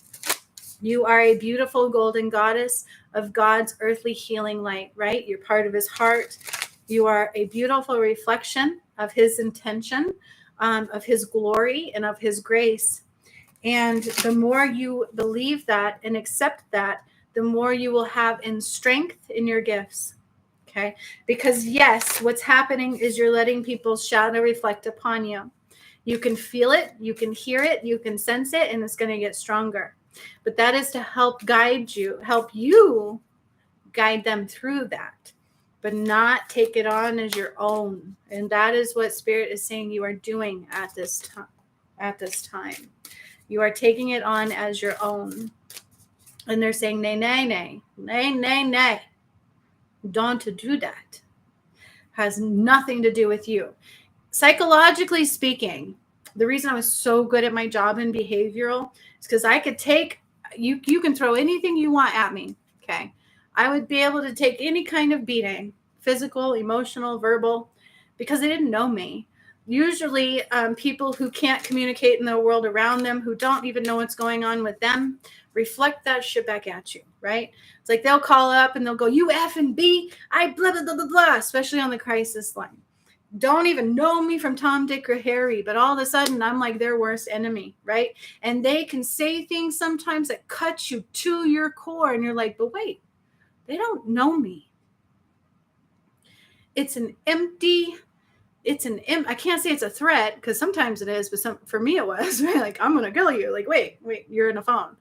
You are a beautiful golden goddess of God's earthly healing light, right? You're part of his heart. You are a beautiful reflection of his intention, of his glory, and of his grace. And the more you believe that and accept that, the more you will have in strength in your gifts. Okay? Because yes, what's happening is you're letting people's shadow reflect upon you. You can feel it, you can hear it, you can sense it, and it's going to get stronger. But that is to help guide you, help you guide them through that, but not take it on as your own. And that is what Spirit is saying you are doing at this time. You are taking it on as your own. And they're saying, nay, nay, nay, nay, nay, nay. Don't do that. Has nothing to do with you. Psychologically speaking, the reason I was so good at my job in behavioral is because I could take, you can throw anything you want at me, okay? I would be able to take any kind of beating, physical, emotional, verbal, because they didn't know me. Usually people who can't communicate in the world around them, who don't even know what's going on with them, reflect that shit back at you, right? It's like they'll call up and they'll go, you F and B, I blah, blah, blah, blah, blah, especially on the crisis line. Don't even know me from Tom, Dick, or Harry, but all of a sudden I'm like their worst enemy, right? And they can say things sometimes that cut you to your core, and you're like, but wait, they don't know me. I can't say it's a threat, because sometimes it is, but for me it was, right? Like, I'm gonna kill you. Like, wait, you're in a phone.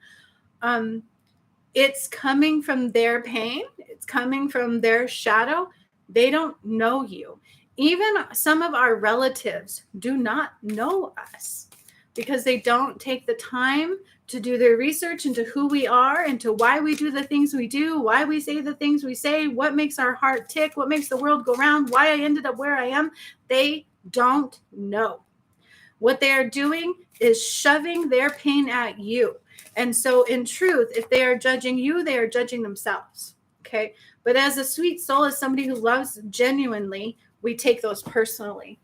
It's coming from their pain. It's coming from their shadow. They don't know you. Even some of our relatives do not know us, because they don't take the time to do their research into who we are, into why we do the things we do, why we say the things we say, what makes our heart tick, what makes the world go round, why I ended up where I am. They don't know. What they are doing is shoving their pain at you. And so in truth, if they are judging you, they are judging themselves. Okay. But as a sweet soul, as somebody who loves genuinely, we take those personally.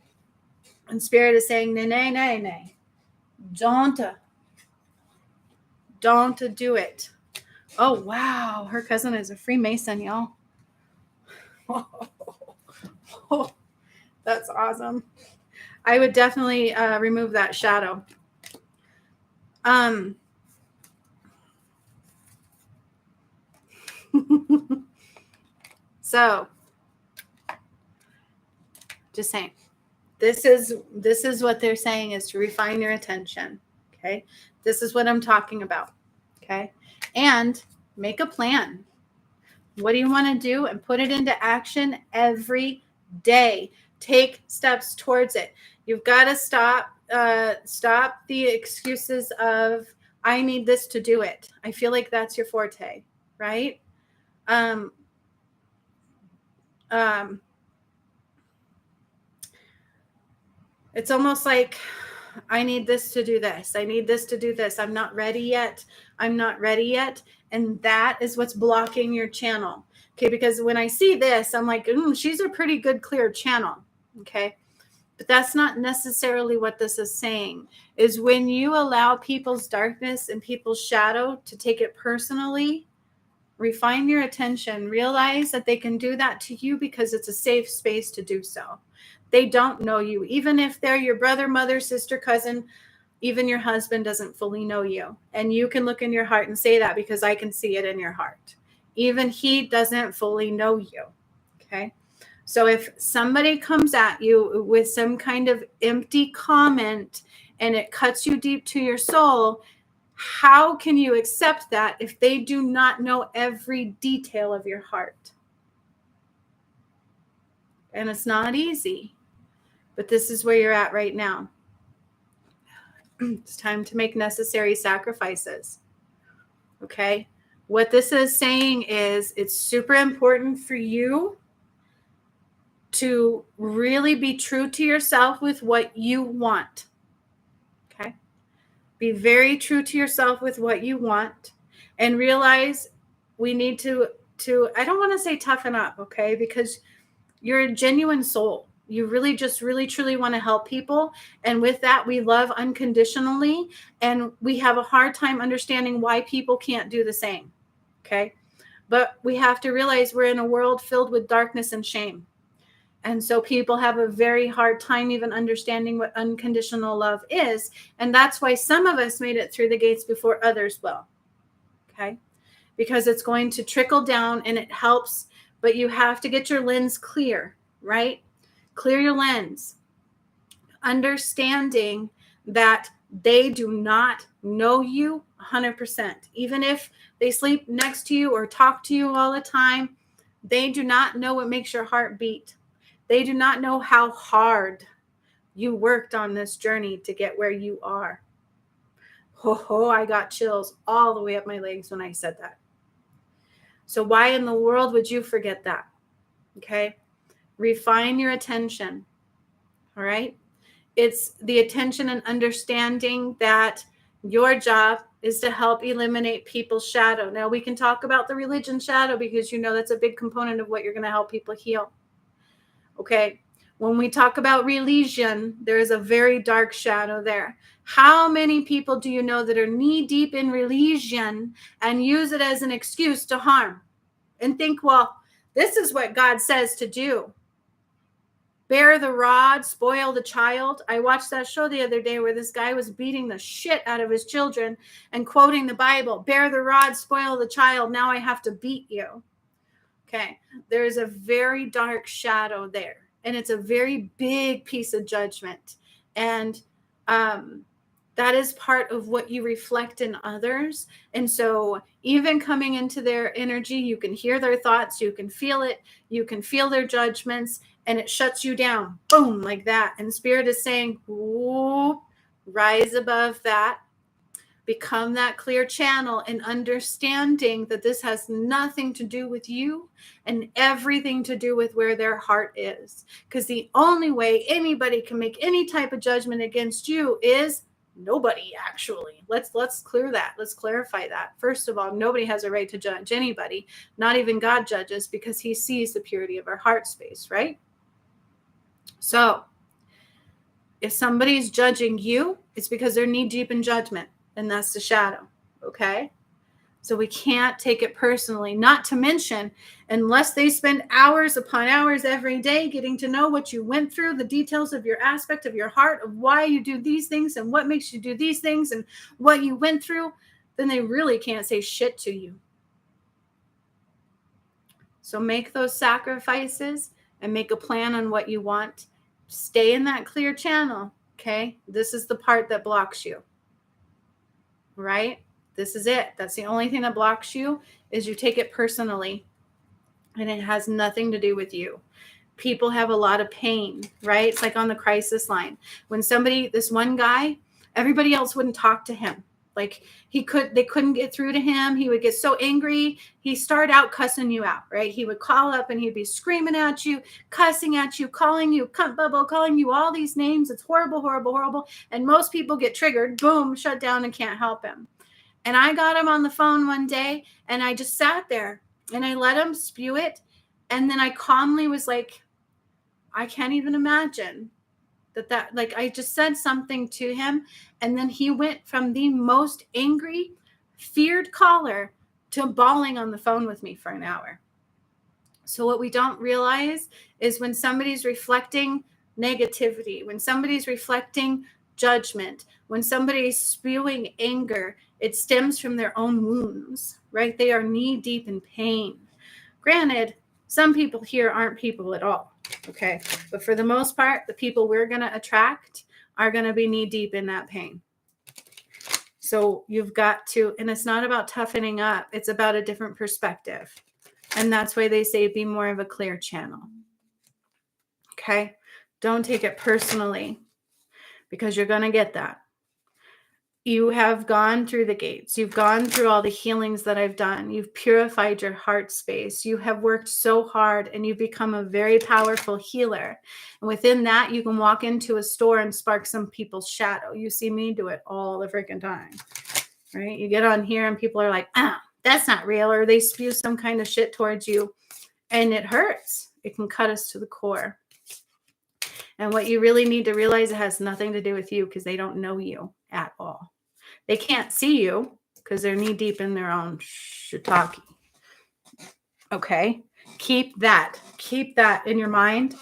And Spirit is saying, nay, nay, nay, nay. Don't do it. Oh, wow. Her cousin is a Freemason, y'all. Oh, that's awesome. I would definitely remove that shadow. So just saying, this is what they're saying, is to refine your attention. Okay. This is what I'm talking about. Okay. And make a plan. What do you want to do? And put it into action every day. Take steps towards it. You've got to stop the excuses of, I need this to do it. I feel like that's your forte, right? It's almost like, I need this to do this. I need this to do this. I'm not ready yet. I'm not ready yet. And that is what's blocking your channel. Okay. Because when I see this, I'm like, she's a pretty good, clear channel. Okay. But that's not necessarily what this is saying, is when you allow people's darkness and people's shadow to take it personally, refine your attention, realize that they can do that to you because it's a safe space to do so. They don't know you. Even if they're your brother, mother, sister, cousin, even your husband doesn't fully know you. And you can look in your heart and say that because I can see it in your heart. Even he doesn't fully know you. Okay. So if somebody comes at you with some kind of empty comment and it cuts you deep to your soul, how can you accept that if they do not know every detail of your heart? And it's not easy, but this is where you're at right now. It's time to make necessary sacrifices. Okay? What this is saying is it's super important for you to really be true to yourself with what you want. Okay? Be very true to yourself with what you want and realize we need to I don't want to say toughen up, okay? Because you're a genuine soul. You really just really truly want to help people. And with that, we love unconditionally. And we have a hard time understanding why people can't do the same. Okay. But we have to realize we're in a world filled with darkness and shame. And so people have a very hard time even understanding what unconditional love is. And that's why some of us made it through the gates before others will. Okay. Because it's going to trickle down and it helps, but you have to get your lens clear, right? Clear your lens. Understanding that they do not know you 100%. Even if they sleep next to you or talk to you all the time, they do not know what makes your heart beat. They do not know how hard you worked on this journey to get where you are. I got chills all the way up my legs when I said that. So why in the world would you forget that? Okay. Refine your attention. All right. It's the attention and understanding that your job is to help eliminate people's shadow. Now we can talk about the religion shadow because that's a big component of what you're going to help people heal. Okay. When we talk about religion, there is a very dark shadow there. How many people do you know that are knee deep in religion and use it as an excuse to harm and think, well, this is what God says to do. Bear the rod, spoil the child. I watched that show the other day where this guy was beating the shit out of his children and quoting the Bible. Bear the rod, spoil the child. Now I have to beat you. Okay. There is a very dark shadow there. And it's a very big piece of judgment. And that is part of what you reflect in others. And so even coming into their energy, you can hear their thoughts, you can feel it, you can feel their judgments, and it shuts you down. Boom, like that. And Spirit is saying, ooh, rise above that. Become that clear channel and understanding that this has nothing to do with you and everything to do with where their heart is. Because the only way anybody can make any type of judgment against you is nobody, actually. Let's clear that. Let's clarify that. First of all, nobody has a right to judge anybody. Not even God judges because he sees the purity of our heart space, right? So if somebody's judging you, it's because they're knee deep in judgment. And that's the shadow. Okay. So we can't take it personally, not to mention, unless they spend hours upon hours every day getting to know what you went through, the details of your aspect of your heart, of why you do these things and what makes you do these things and what you went through, then they really can't say shit to you. So make those sacrifices and make a plan on what you want. Stay in that clear channel. Okay. This is the part that blocks you. Right? This is it. That's the only thing that blocks you, is you take it personally and it has nothing to do with you. People have a lot of pain, right? It's like on the crisis line. When this one guy, everybody else wouldn't talk to him. Like they couldn't get through to him. He would get so angry. He started out cussing you out, right? He would call up and he'd be screaming at you, cussing at you, calling you cunt bubble, calling you all these names. It's horrible, horrible, horrible. And most people get triggered, boom, shut down and can't help him. And I got him on the phone one day and I just sat there and I let him spew it. And then I calmly was like, I can't even imagine that like I just said something to him, and then he went from the most angry, feared caller to bawling on the phone with me for an hour. So what we don't realize is when somebody's reflecting negativity, when somebody's reflecting judgment, when somebody's spewing anger, it stems from their own wounds, right? They are knee deep in pain. Granted, some people here aren't people at all, okay? But for the most part, the people we're going to attract are going to be knee deep in that pain. So you've got to, and it's not about toughening up. It's about a different perspective. And that's why they say be more of a clear channel. Okay? Don't take it personally because you're going to get that. You have gone through the gates. You've gone through all the healings that I've done. You've purified your heart space. You have worked so hard and you've become a very powerful healer. And within that, you can walk into a store and spark some people's shadow. You see me do it all the freaking time, right? You get on here and people are like, that's not real. Or they spew some kind of shit towards you and it hurts. It can cut us to the core. And what you really need to realize, it has nothing to do with you because they don't know you at all. They can't see you because they're knee deep in their own shiitake. Okay? Keep that in your mind.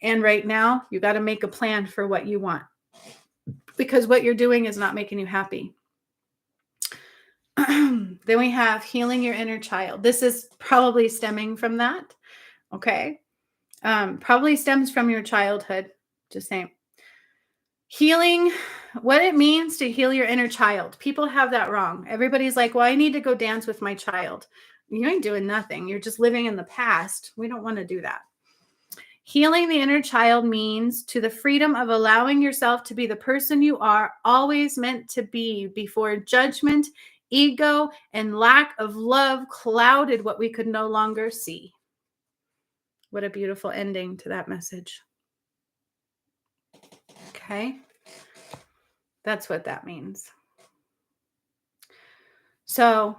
And right now, you got to make a plan for what you want because what you're doing is not making you happy. Then we have healing your inner child. This is probably stemming from that. Okay? Probably stems from your childhood. Just saying. Healing, what it means to heal your inner child. People have that wrong. Everybody's like, well, I need to go dance with my child. You ain't doing nothing. You're just living in the past. We don't want to do that. Healing the inner child means to the freedom of allowing yourself to be the person you are always meant to be before judgment, ego, and lack of love clouded what we could no longer see. What a beautiful ending to that message. Okay. That's what that means. So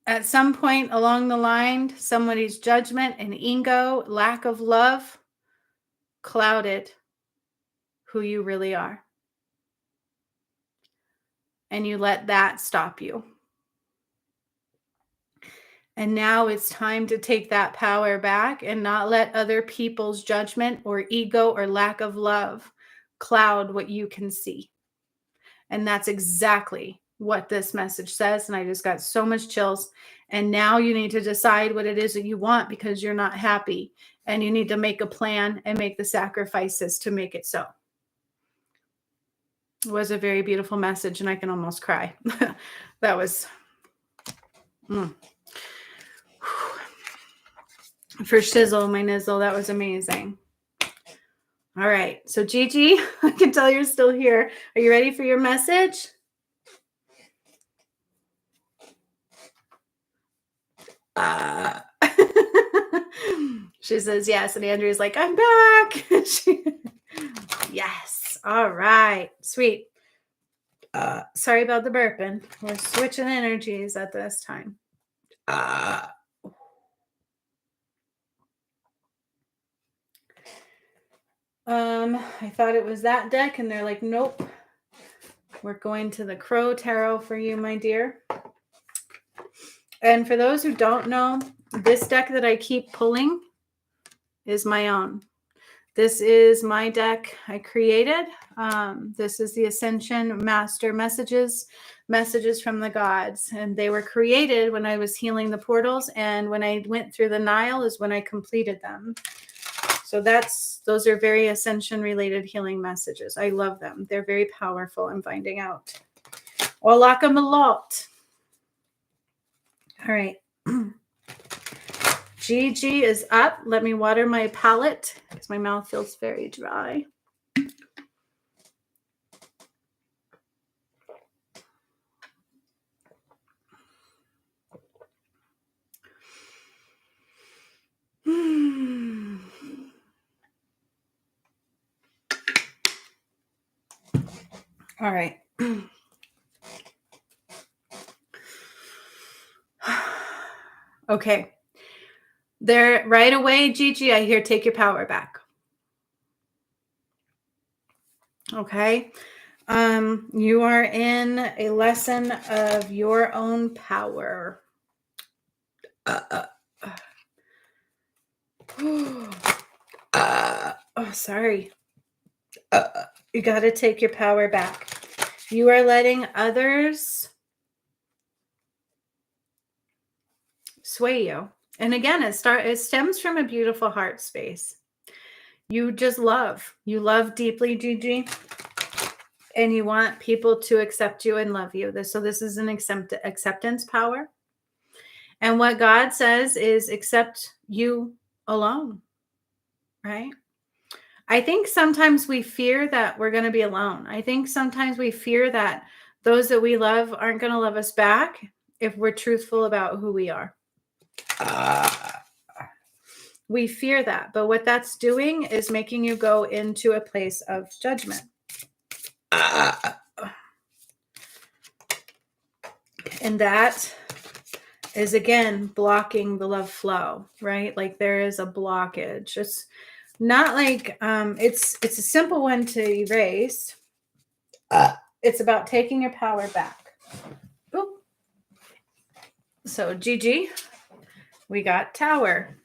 at some point along the line, somebody's judgment and ego, lack of love, clouded who you really are. And you let that stop you. And now it's time to take that power back and not let other people's judgment or ego or lack of love cloud what you can see. And that's exactly what this message says. And I just got so much chills. And now you need to decide what it is that you want because you're not happy. And you need to make a plan and make the sacrifices to make it so. It was a very beautiful message and I can almost cry. That was... For shizzle, my nizzle, that was amazing. All right. So Gigi, I can tell you're still here. Are you ready for your message? She says yes. And Andrea's like, I'm back. Yes. All right. Sweet. Sorry about the burping. We're switching energies at this time. I thought it was that deck, and they're like, nope. We're going to the Crow Tarot for you, my dear. And for those who don't know, this deck that I keep pulling is my own. This is my deck I created. This is the Ascension Master Messages from the Gods. And they were created when I was healing the portals. And when I went through the Nile is when I completed them. So those are very Ascension related healing messages. I love them. They're very powerful. I'm finding out. Olaka Malot. All right. Gigi is up. Let me water my palate because my mouth feels very dry. All right. Okay. There, right away, Gigi, I hear take your power back. Okay. You are in a lesson of your own power. Oh, sorry. You got to take your power back. You are letting others sway you. And again, it stems from a beautiful heart space. You just love. You love deeply, Gigi. And you want people to accept you and love you. So this is an acceptance power. And what God says is accept you alone, right? I think sometimes we fear that we're going to be alone. I think sometimes we fear that those that we love aren't going to love us back if we're truthful about who we are. We fear that. But what that's doing is making you go into a place of judgment. And that is, again, blocking the love flow, right? Like there is a blockage. It's not like it's a simple one to erase. It's about taking your power back. Oop. So Gigi, we got tower.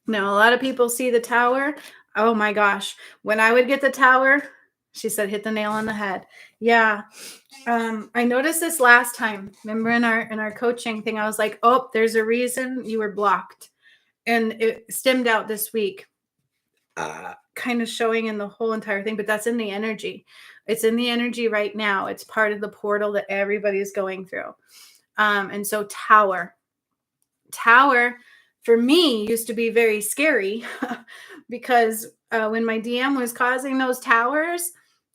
Now a lot of people see the tower. Oh my gosh. When I would get the tower, she said, hit the nail on the head. Yeah. I noticed this last time. Remember in our coaching thing, I was like, oh, there's a reason you were blocked. And it stemmed out this week. Kind of showing in the whole entire thing, but that's in the energy. It's in the energy right now. It's part of the portal that everybody is going through. And so tower for me used to be very scary because when my DM was causing those towers,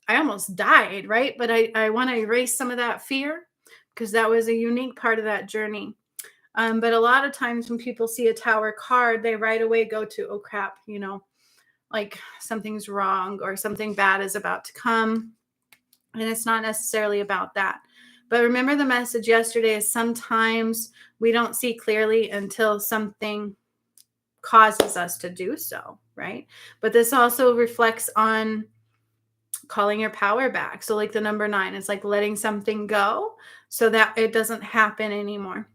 I almost died, right? But I want to erase some of that fear because that was a unique part of that journey. But a lot of times when people see a tower card, they right away go to, oh crap, like something's wrong or something bad is about to come. And it's not necessarily about that. But remember the message yesterday is sometimes we don't see clearly until something causes us to do so, right? But this also reflects on calling your power back. So like the number 9, it's like letting something go so that it doesn't happen anymore.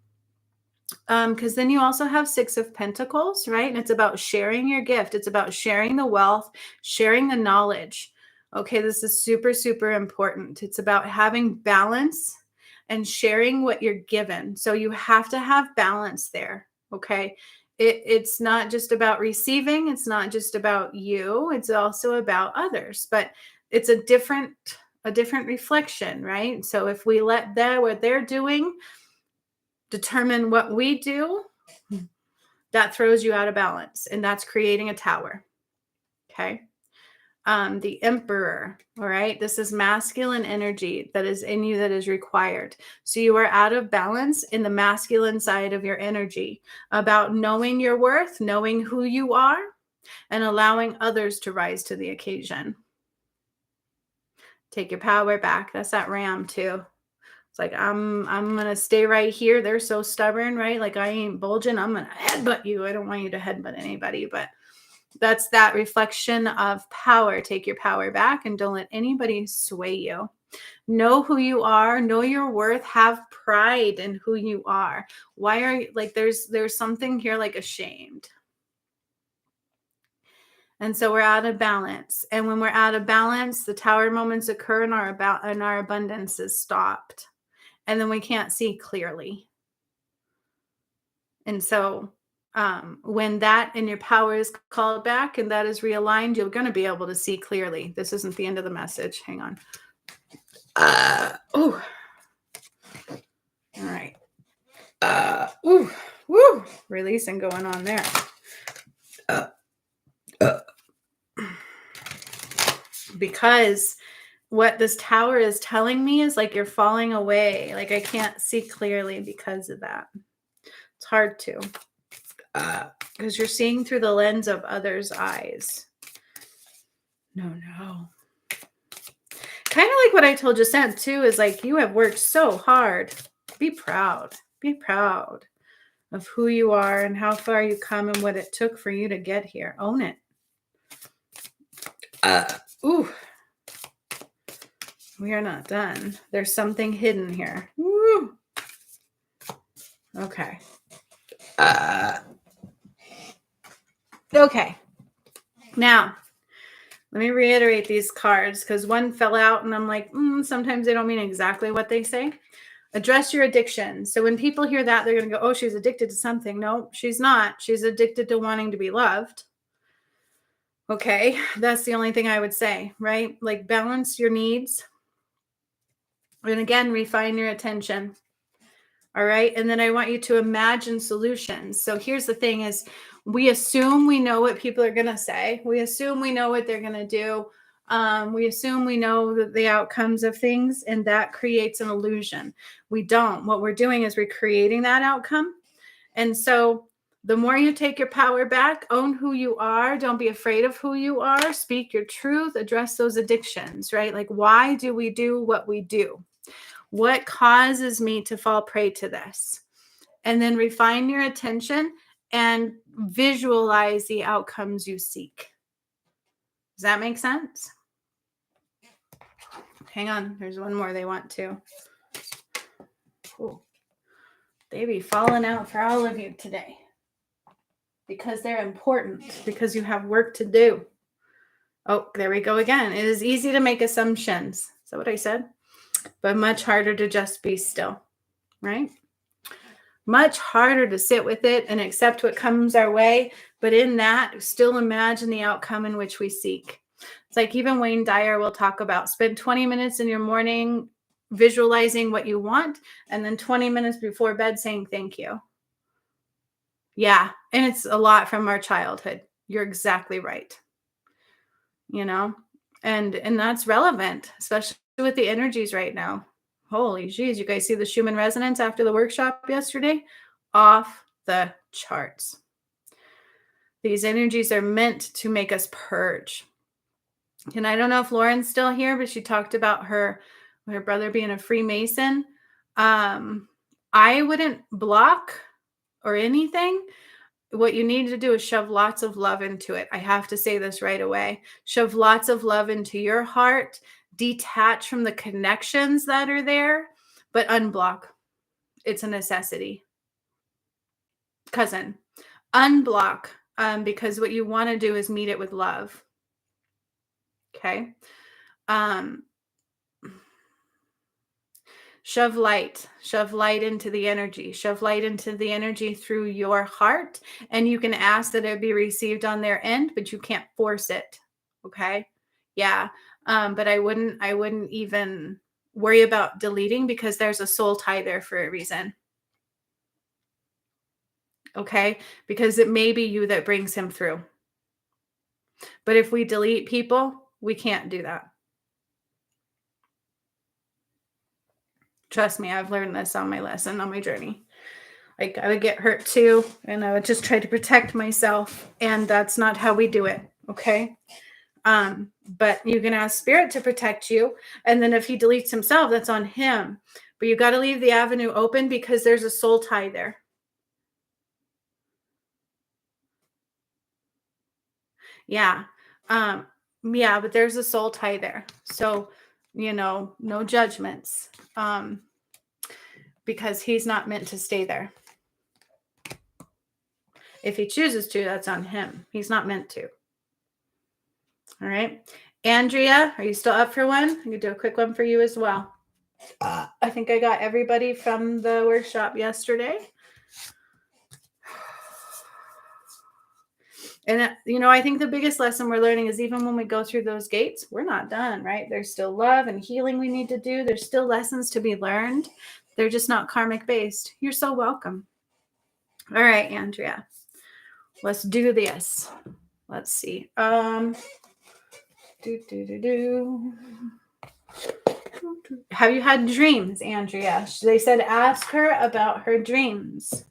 Because then you also have 6 of Pentacles, right? And it's about sharing your gift. It's about sharing the wealth, sharing the knowledge. Okay, this is super, super important. It's about having balance and sharing what you're given. So you have to have balance there, okay? It's not just about receiving. It's not just about you. It's also about others. But it's a different reflection, right? So if we let what they're doing determine what we do, that throws you out of balance, and that's creating a tower. Okay. The Emperor. All right. This is masculine energy that is in you that is required. So you are out of balance in the masculine side of your energy about knowing your worth, knowing who you are, and allowing others to rise to the occasion. Take your power back. That's that Ram too. It's like, I'm going to stay right here. They're so stubborn, right? Like I ain't bulging. I'm going to headbutt you. I don't want you to headbutt anybody, but that's that reflection of power. Take your power back and don't let anybody sway you. Know who you are, know your worth, have pride in who you are. Why are you like, there's something here like ashamed. And so we're out of balance. And when we're out of balance, the tower moments occur and our abundance is stopped. And then we can't see clearly. And so when that and your power is called back and that is realigned, you're going to be able to see clearly. This isn't the end of the message. Hang on. All right. Woo. Releasing going on there. Because what this tower is telling me is like you're falling away. Like I can't see clearly because of that. It's hard to. because you're seeing through the lens of others' eyes. No. Kind of like what I told Jacent too, is like, you have worked so hard. Be proud. Be proud of who you are and how far you come and what it took for you to get here. Own it. Ooh. We are not done. There's something hidden here. Woo. Okay. Okay. Now, let me reiterate these cards because one fell out and I'm like, sometimes they don't mean exactly what they say. Address your addiction. So when people hear that, they're going to go, oh, she's addicted to something. No, she's not. She's addicted to wanting to be loved. Okay. That's the only thing I would say, right? Like, balance your needs. And again, refine your attention. All right. And then I want you to imagine solutions. So here's the thing is, we assume we know what people are going to say. We assume we know what they're going to do. We assume we know the outcomes of things, and that creates an illusion. We don't. What we're doing is we're creating that outcome. And so the more you take your power back, own who you are, don't be afraid of who you are, speak your truth, address those addictions, right? Like, why do we do what we do? What causes me to fall prey to this? And then refine your attention and visualize the outcomes you seek. Does that make sense? Hang on. There's one more they want to. Ooh. They be falling out for all of you today because they're important, because you have work to do. Oh, there we go again. It is easy to make assumptions. Is that what I said? But much harder to just be still, right? Much harder to sit with it and accept what comes our way. But in that, still imagine the outcome in which we seek. It's like even Wayne Dyer will talk about, spend 20 minutes in your morning visualizing what you want, and then 20 minutes before bed saying thank you. Yeah. And it's a lot from our childhood. You're exactly right. You know, and that's relevant, especially with the energies right now. Holy geez, you guys see the Schumann resonance after the workshop yesterday? Off the charts. These energies are meant to make us purge. And I don't know if Lauren's still here, but she talked about her brother being a Freemason. I wouldn't block or anything. What you need to do is shove lots of love into it. I have to say this right away. Shove lots of love into your heart. Detach from the connections that are there, but unblock. It's a necessity. Cousin, unblock, because what you want to do is meet it with love. Okay. Shove light into the energy, shove light into the energy through your heart. And you can ask that it be received on their end, but you can't force it. Okay. Yeah. But I wouldn't even worry about deleting, because there's a soul tie there for a reason. Okay. Because it may be you that brings him through. But if we delete people, we can't do that. Trust me, I've learned this on my lesson, on my journey. Like, I would get hurt too, and I would just try to protect myself, and that's not how we do it. Okay. But you can ask Spirit to protect you. And then if he deletes himself, that's on him. But you got to leave the avenue open, because there's a soul tie there. Yeah. Yeah, but there's a soul tie there. So, no judgments. Because he's not meant to stay there. If he chooses to, that's on him. He's not meant to. All right. Andrea, are you still up for one? I can do a quick one for you as well. I think I got everybody from the workshop yesterday. And, I think the biggest lesson we're learning is, even when we go through those gates, we're not done, right? There's still love and healing we need to do. There's still lessons to be learned. They're just not karmic based. You're so welcome. All right, Andrea, let's do this. Let's see. Have you had dreams, Andrea? They said ask her about her dreams.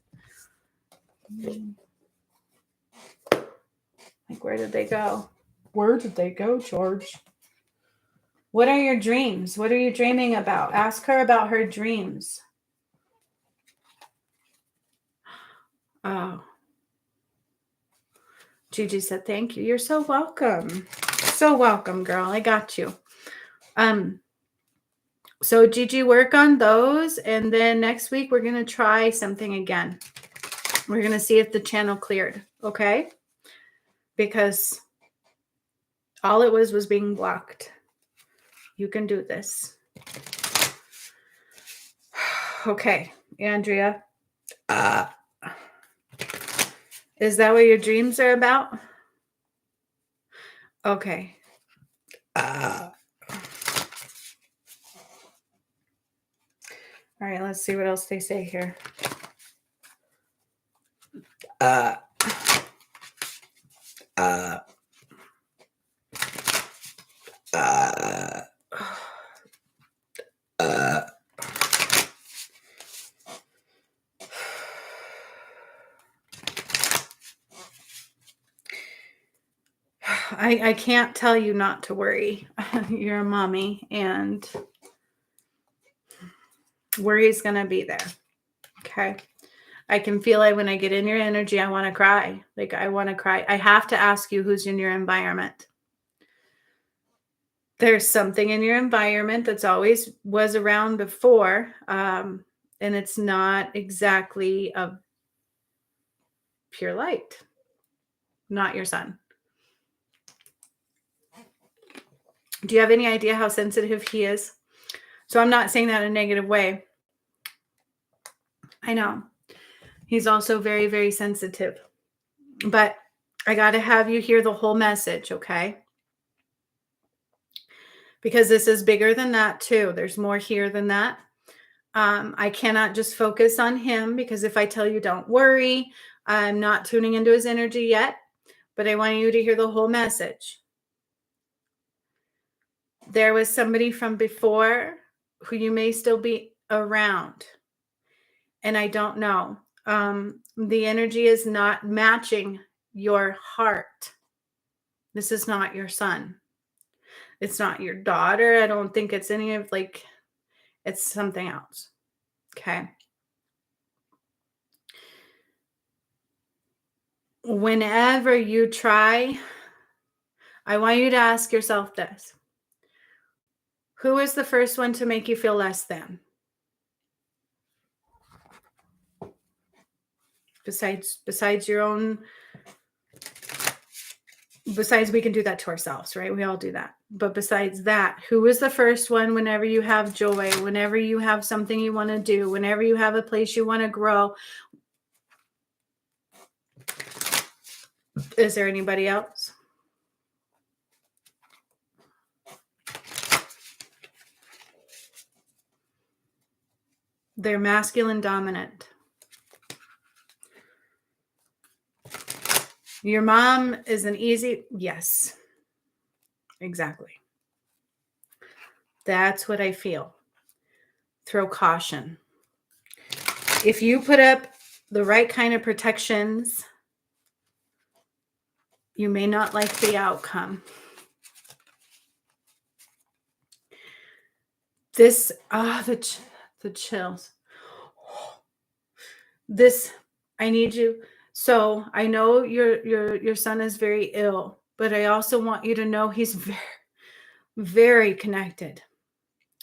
Like, where did they go? Where did they go, George? What are your dreams? What are you dreaming about? Ask her about her dreams. Oh. Gigi said, thank you. You're so welcome. So welcome, girl. I got you. So Gigi, work on those. And then next week, we're going to try something again. We're going to see if the channel cleared. Okay. Because all it was being blocked. You can do this. Okay. Andrea. Is that what your dreams are about? Okay. All right, let's see what else they say here. I can't tell you not to worry. You're a mommy, and worry is going to be there. Okay. I can feel it when I get in your energy. I want to cry. Like, I want to cry. I have to ask you who's in your environment. There's something in your environment that's always was around before. And it's not exactly a pure light. Not your son. Do you have any idea how sensitive he is? So I'm not saying that in a negative way. I know. He's also very, very sensitive. But I got to have you hear the whole message, okay? Because this is bigger than that too. There's more here than that. I cannot just focus on him, because if I tell you don't worry, I'm not tuning into his energy yet. But I want you to hear the whole message. There was somebody from before who you may still be around. And I don't know. The energy is not matching your heart. This is not your son. It's not your daughter. I don't think it's any of, like, it's something else. Okay. Whenever you try, I want you to ask yourself this. Who is the first one to make you feel less than? Besides your own, besides, we can do that to ourselves, right? We all do that. But besides that, who is the first one whenever you have joy, whenever you have something you want to do, whenever you have a place you want to grow? Is there anybody else? They're masculine dominant. Your mom is an easy, yes, exactly. That's what I feel. Throw caution. If you put up the right kind of protections, you may not like the outcome. This, the chills. This, I need you. So I know your son is very ill, but I also want you to know he's very, very connected.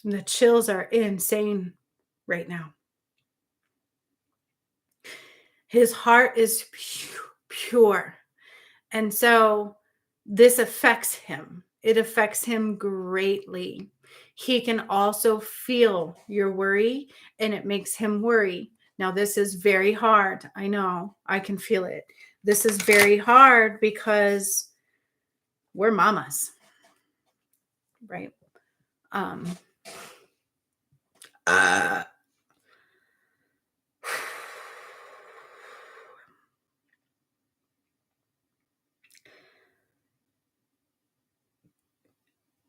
And the chills are insane right now. His heart is pure. And so this affects him. It affects him greatly. He can also feel your worry, and it makes him worry. Now, this is very hard. I know. I can feel it. This is very hard because we're mamas, right?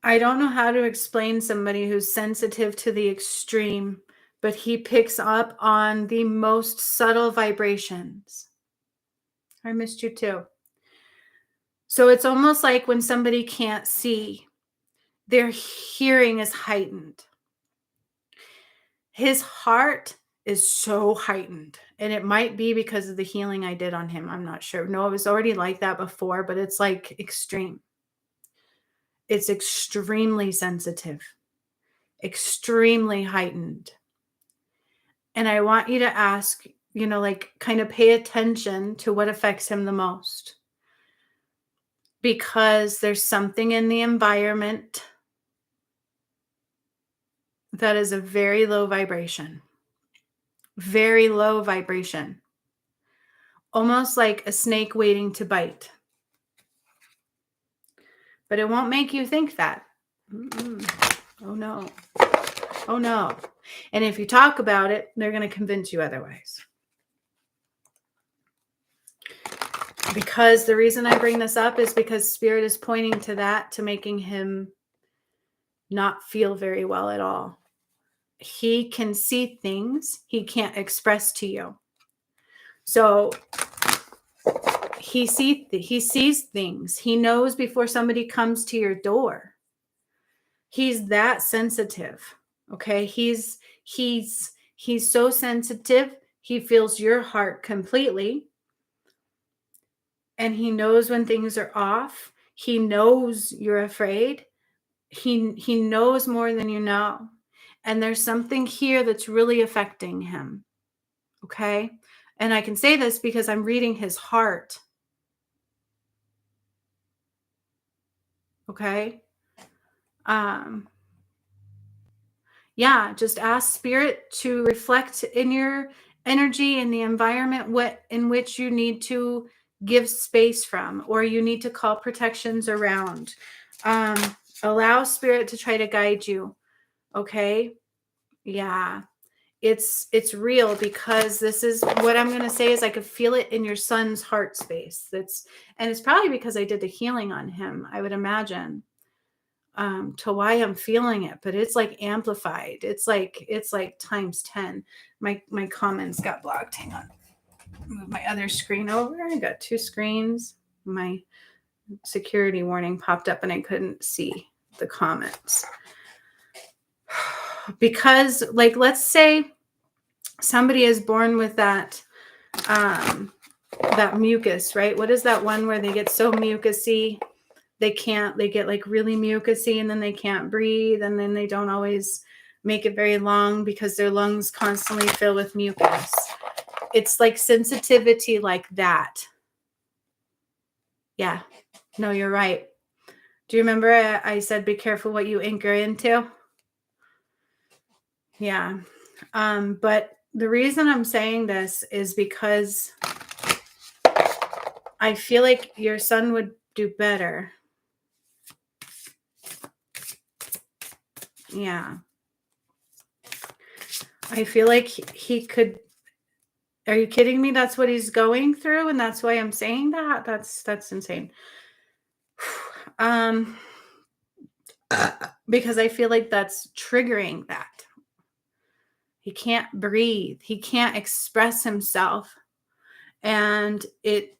I don't know how to explain somebody who's sensitive to the extreme, but he picks up on the most subtle vibrations. I missed you too. So it's almost like when somebody can't see, their hearing is heightened. His heart is so heightened, and it might be because of the healing I did on him. I'm not sure. No, it was already like that before, but it's like extreme. It's extremely sensitive, extremely heightened. And I want you to ask, like kind of pay attention to what affects him the most. Because there's something in the environment that is a very low vibration. Very low vibration. Almost like a snake waiting to bite. But it won't make you think that. Oh no. Oh no. And if you talk about it, they're going to convince you otherwise. Because the reason I bring this up is because Spirit is pointing to that, to making him not feel very well at all. He can see things he can't express to you. So he sees things. He knows before somebody comes to your door. He's that sensitive. Okay? He's so sensitive. He feels your heart completely. And he knows when things are off. He knows you're afraid. He knows more than you know. And there's something here that's really affecting him. Okay? And I can say this because I'm reading his heart. Okay? Yeah, just ask Spirit to reflect in your energy in the environment in which you need to give space from, or you need to call protections around. Allow Spirit to try to guide you. Okay? Yeah. It's real, because this is what I'm going to say is I could feel it in your son's heart space. And it's probably because I did the healing on him, I would imagine, to why I'm feeling it, but it's like amplified. It's like times 10. My comments got blocked. Hang on. Move my other screen over. I got two screens. My security warning popped up and I couldn't see the comments. Because, like, let's say somebody is born with that mucus, right? What is that one where they get so mucusy? They get like really mucusy, and then they can't breathe, and then they don't always make it very long because their lungs constantly fill with mucus. It's like sensitivity like that. Yeah. No, you're right. Do you remember I said be careful what you anchor into? Yeah. But the reason I'm saying this is because I feel like your son would do better. Yeah. I feel like he could. Are you kidding me? That's what he's going through, and that's why I'm saying that? That's insane. Because I feel like that's triggering that. He can't breathe. He can't express himself. And it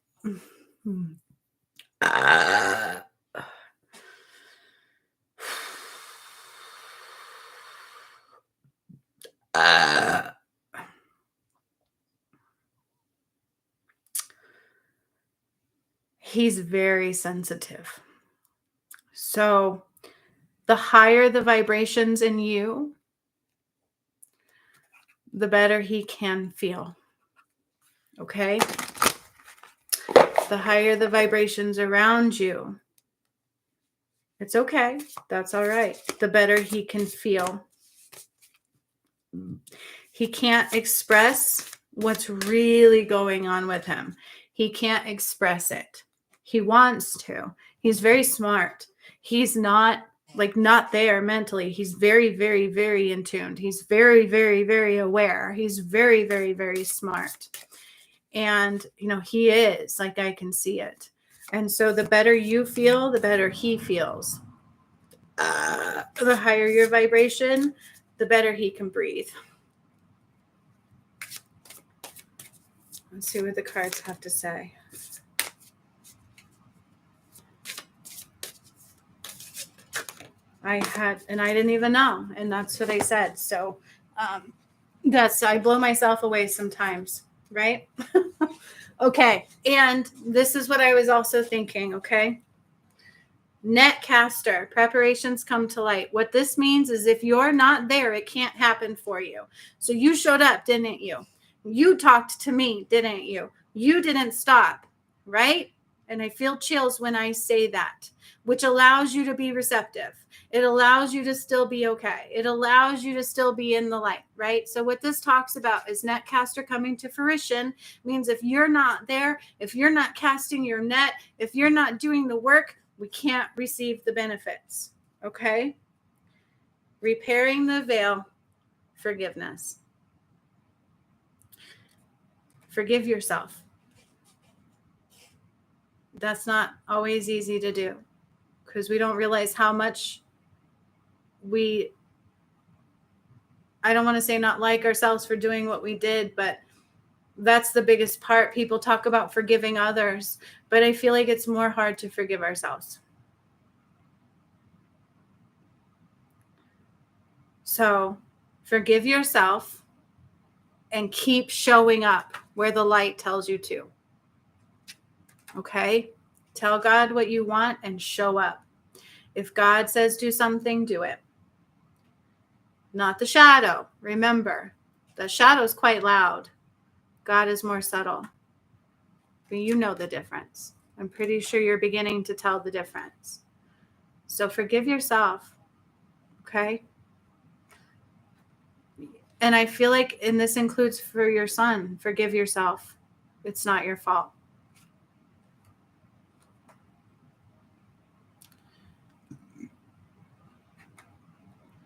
he's very sensitive. So the higher the vibrations in you, the better he can feel. Okay? The higher the vibrations around you, it's okay. That's all right. The better he can feel. He can't express what's really going on with him. He can't express it. He wants to. He's very smart. He's not there mentally. He's very, very, very in tune. He's very, very, very aware. He's very, very, very smart. And, he is, like, I can see it. And so the better you feel, the better he feels. The higher your vibration, the better he can breathe. Let's see what the cards have to say. I didn't even know. And that's what I said. So I blow myself away sometimes, right? Okay. And this is what I was also thinking. Okay. Net caster, preparations come to light. What this means is if you're not there, it can't happen for you. So you showed up, didn't you? You talked to me, didn't you? You didn't stop, right? And I feel chills when I say that, which allows you to be receptive. It allows you to still be okay. It allows you to still be in the light, right? So what this talks about is netcaster coming to fruition means if you're not there, if you're not casting your net, if you're not doing the work, we can't receive the benefits, okay? Repairing the veil, forgiveness. Forgive yourself. That's not always easy to do because we don't realize how much I don't want to say not like ourselves for doing what we did, but that's the biggest part. People talk about forgiving others, but I feel like it's more hard to forgive ourselves. So forgive yourself and keep showing up where the light tells you to. Okay? Tell God what you want and show up. If God says do something, do it. Not the shadow. Remember, the shadow is quite loud. God is more subtle. But you know the difference. I'm pretty sure you're beginning to tell the difference. So forgive yourself. Okay? And I feel like, and this includes for your son, forgive yourself. It's not your fault.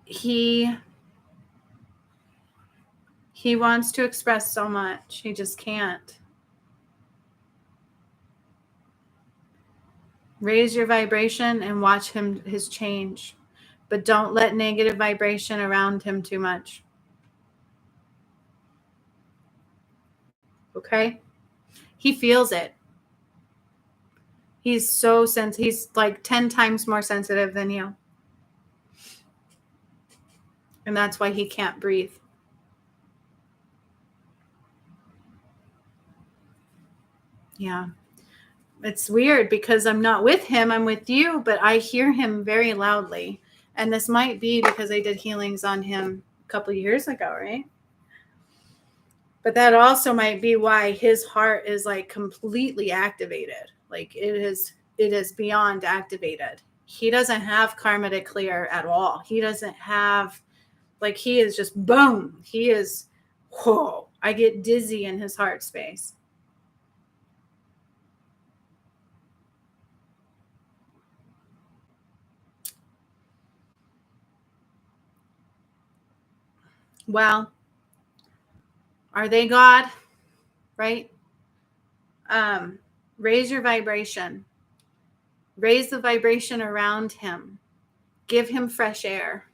He wants to express so much. He just can't. Raise your vibration and watch his change. But don't let negative vibration around him too much. Okay? He feels it. He's so sensitive. He's like 10 times more sensitive than you. And that's why he can't breathe. Yeah. It's weird because I'm not with him. I'm with you, but I hear him very loudly. And this might be because I did healings on him a couple of years ago, right? But that also might be why his heart is like completely activated. Like it is beyond activated. He doesn't have karma to clear at all. He doesn't have, like, he is just boom. He is, whoa. I get dizzy in his heart space. Well, are they God? Right? Raise your vibration. Raise the vibration around him. Give him fresh air.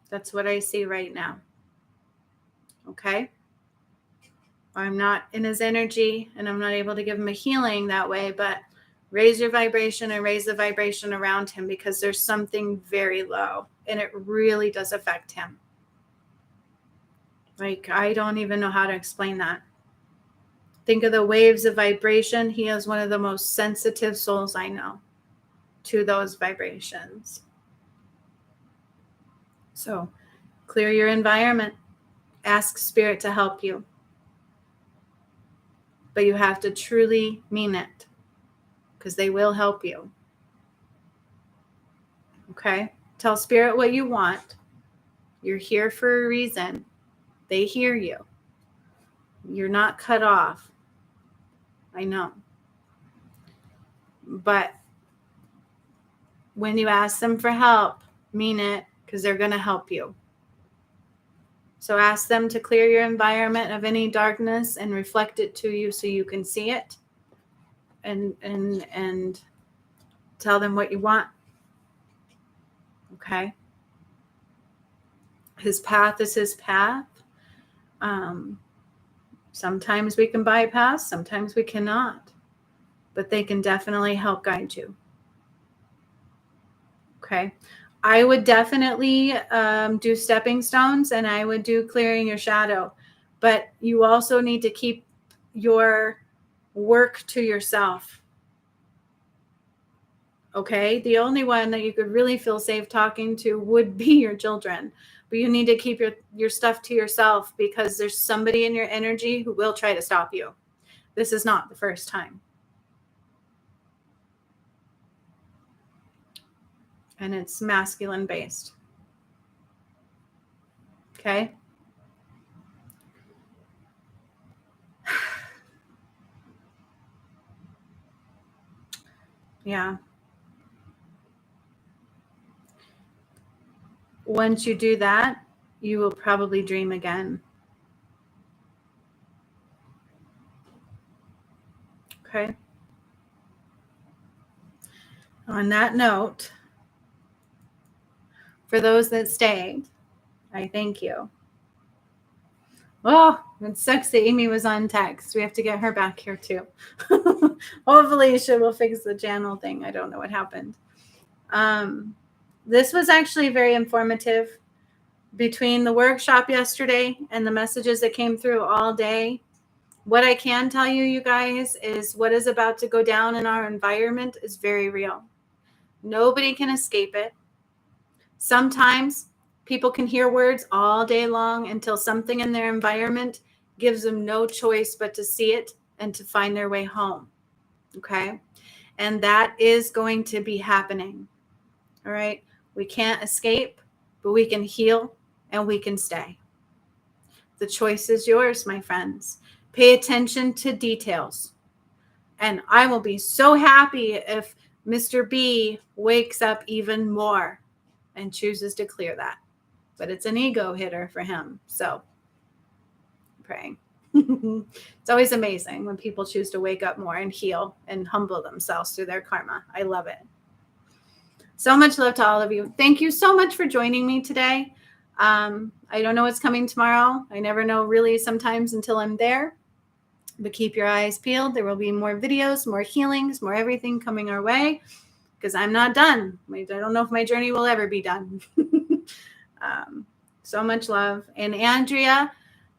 That's what I see right now. Okay? I'm not in his energy and I'm not able to give him a healing that way, but raise your vibration and raise the vibration around him because there's something very low and it really does affect him. Like, I don't even know how to explain that. Think of the waves of vibration. He is one of the most sensitive souls I know to those vibrations. So clear your environment. Ask spirit to help you. But you have to truly mean it because they will help you. Okay? Tell spirit what you want. You're here for a reason. They hear you. You're not cut off. I know. But when you ask them for help, mean it because they're going to help you. So ask them to clear your environment of any darkness and reflect it to you so you can see it and tell them what you want. Okay? His path is his path. Sometimes we can bypass, sometimes we cannot, but they can definitely help guide you. Okay. I would definitely do stepping stones, and I would do clearing your shadow. But you also need to keep your work to yourself. Okay. The only one that you could really feel safe talking to would be your children. But you need to keep your stuff to yourself, because there's somebody in your energy who will try to stop you. This is not the first time. And it's masculine based. Okay. Yeah. Once you do that, you will probably dream again. Okay. On that note, for those that stayed, I thank you. Oh, it sucks that Amy was on text. We have to get her back here too. Hopefully she will fix the channel thing. I don't know what happened. This was actually very informative. Between the workshop yesterday and the messages that came through all day, what I can tell you, you guys, is what is about to go down in our environment is very real. Nobody can escape it. Sometimes people can hear words all day long until something in their environment gives them no choice but to see it and to find their way home. Okay? And that is going to be happening. All right? We can't escape, but we can heal and we can stay. The choice is yours, my friends. Pay attention to details. And I will be so happy if Mr. B wakes up even more and chooses to clear that. But it's an ego hitter for him. So I'm praying. It's always amazing when people choose to wake up more and heal and humble themselves through their karma. I love it. So much love to all of you. Thank you so much for joining me today. I don't know what's coming tomorrow. I never know really sometimes until I'm there. But keep your eyes peeled. There will be more videos, more healings, more everything coming our way, because I'm not done. I don't know if my journey will ever be done. So much love. And Andrea,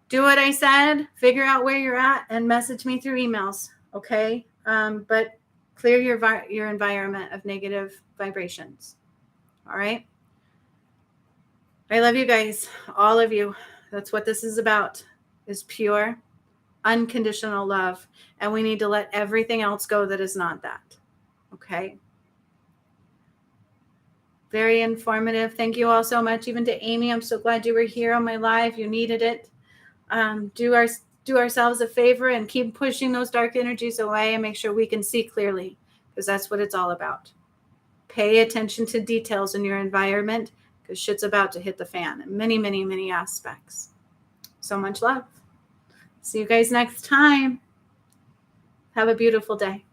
do what I said. Figure out where you're at and message me through emails. Okay. But clear your environment of negative vibrations. All right. I love you guys, all of you. That's what this is about, is pure, unconditional love. And we need to let everything else go that is not that. Okay. Very informative. Thank you all so much. Even to Amy, I'm so glad you were here on my live. You needed it. Do ourselves a favor and keep pushing those dark energies away and make sure we can see clearly, because that's what it's all about. Pay attention to details in your environment, because shit's about to hit the fan in many, many, many aspects. So much love. See you guys next time. Have a beautiful day.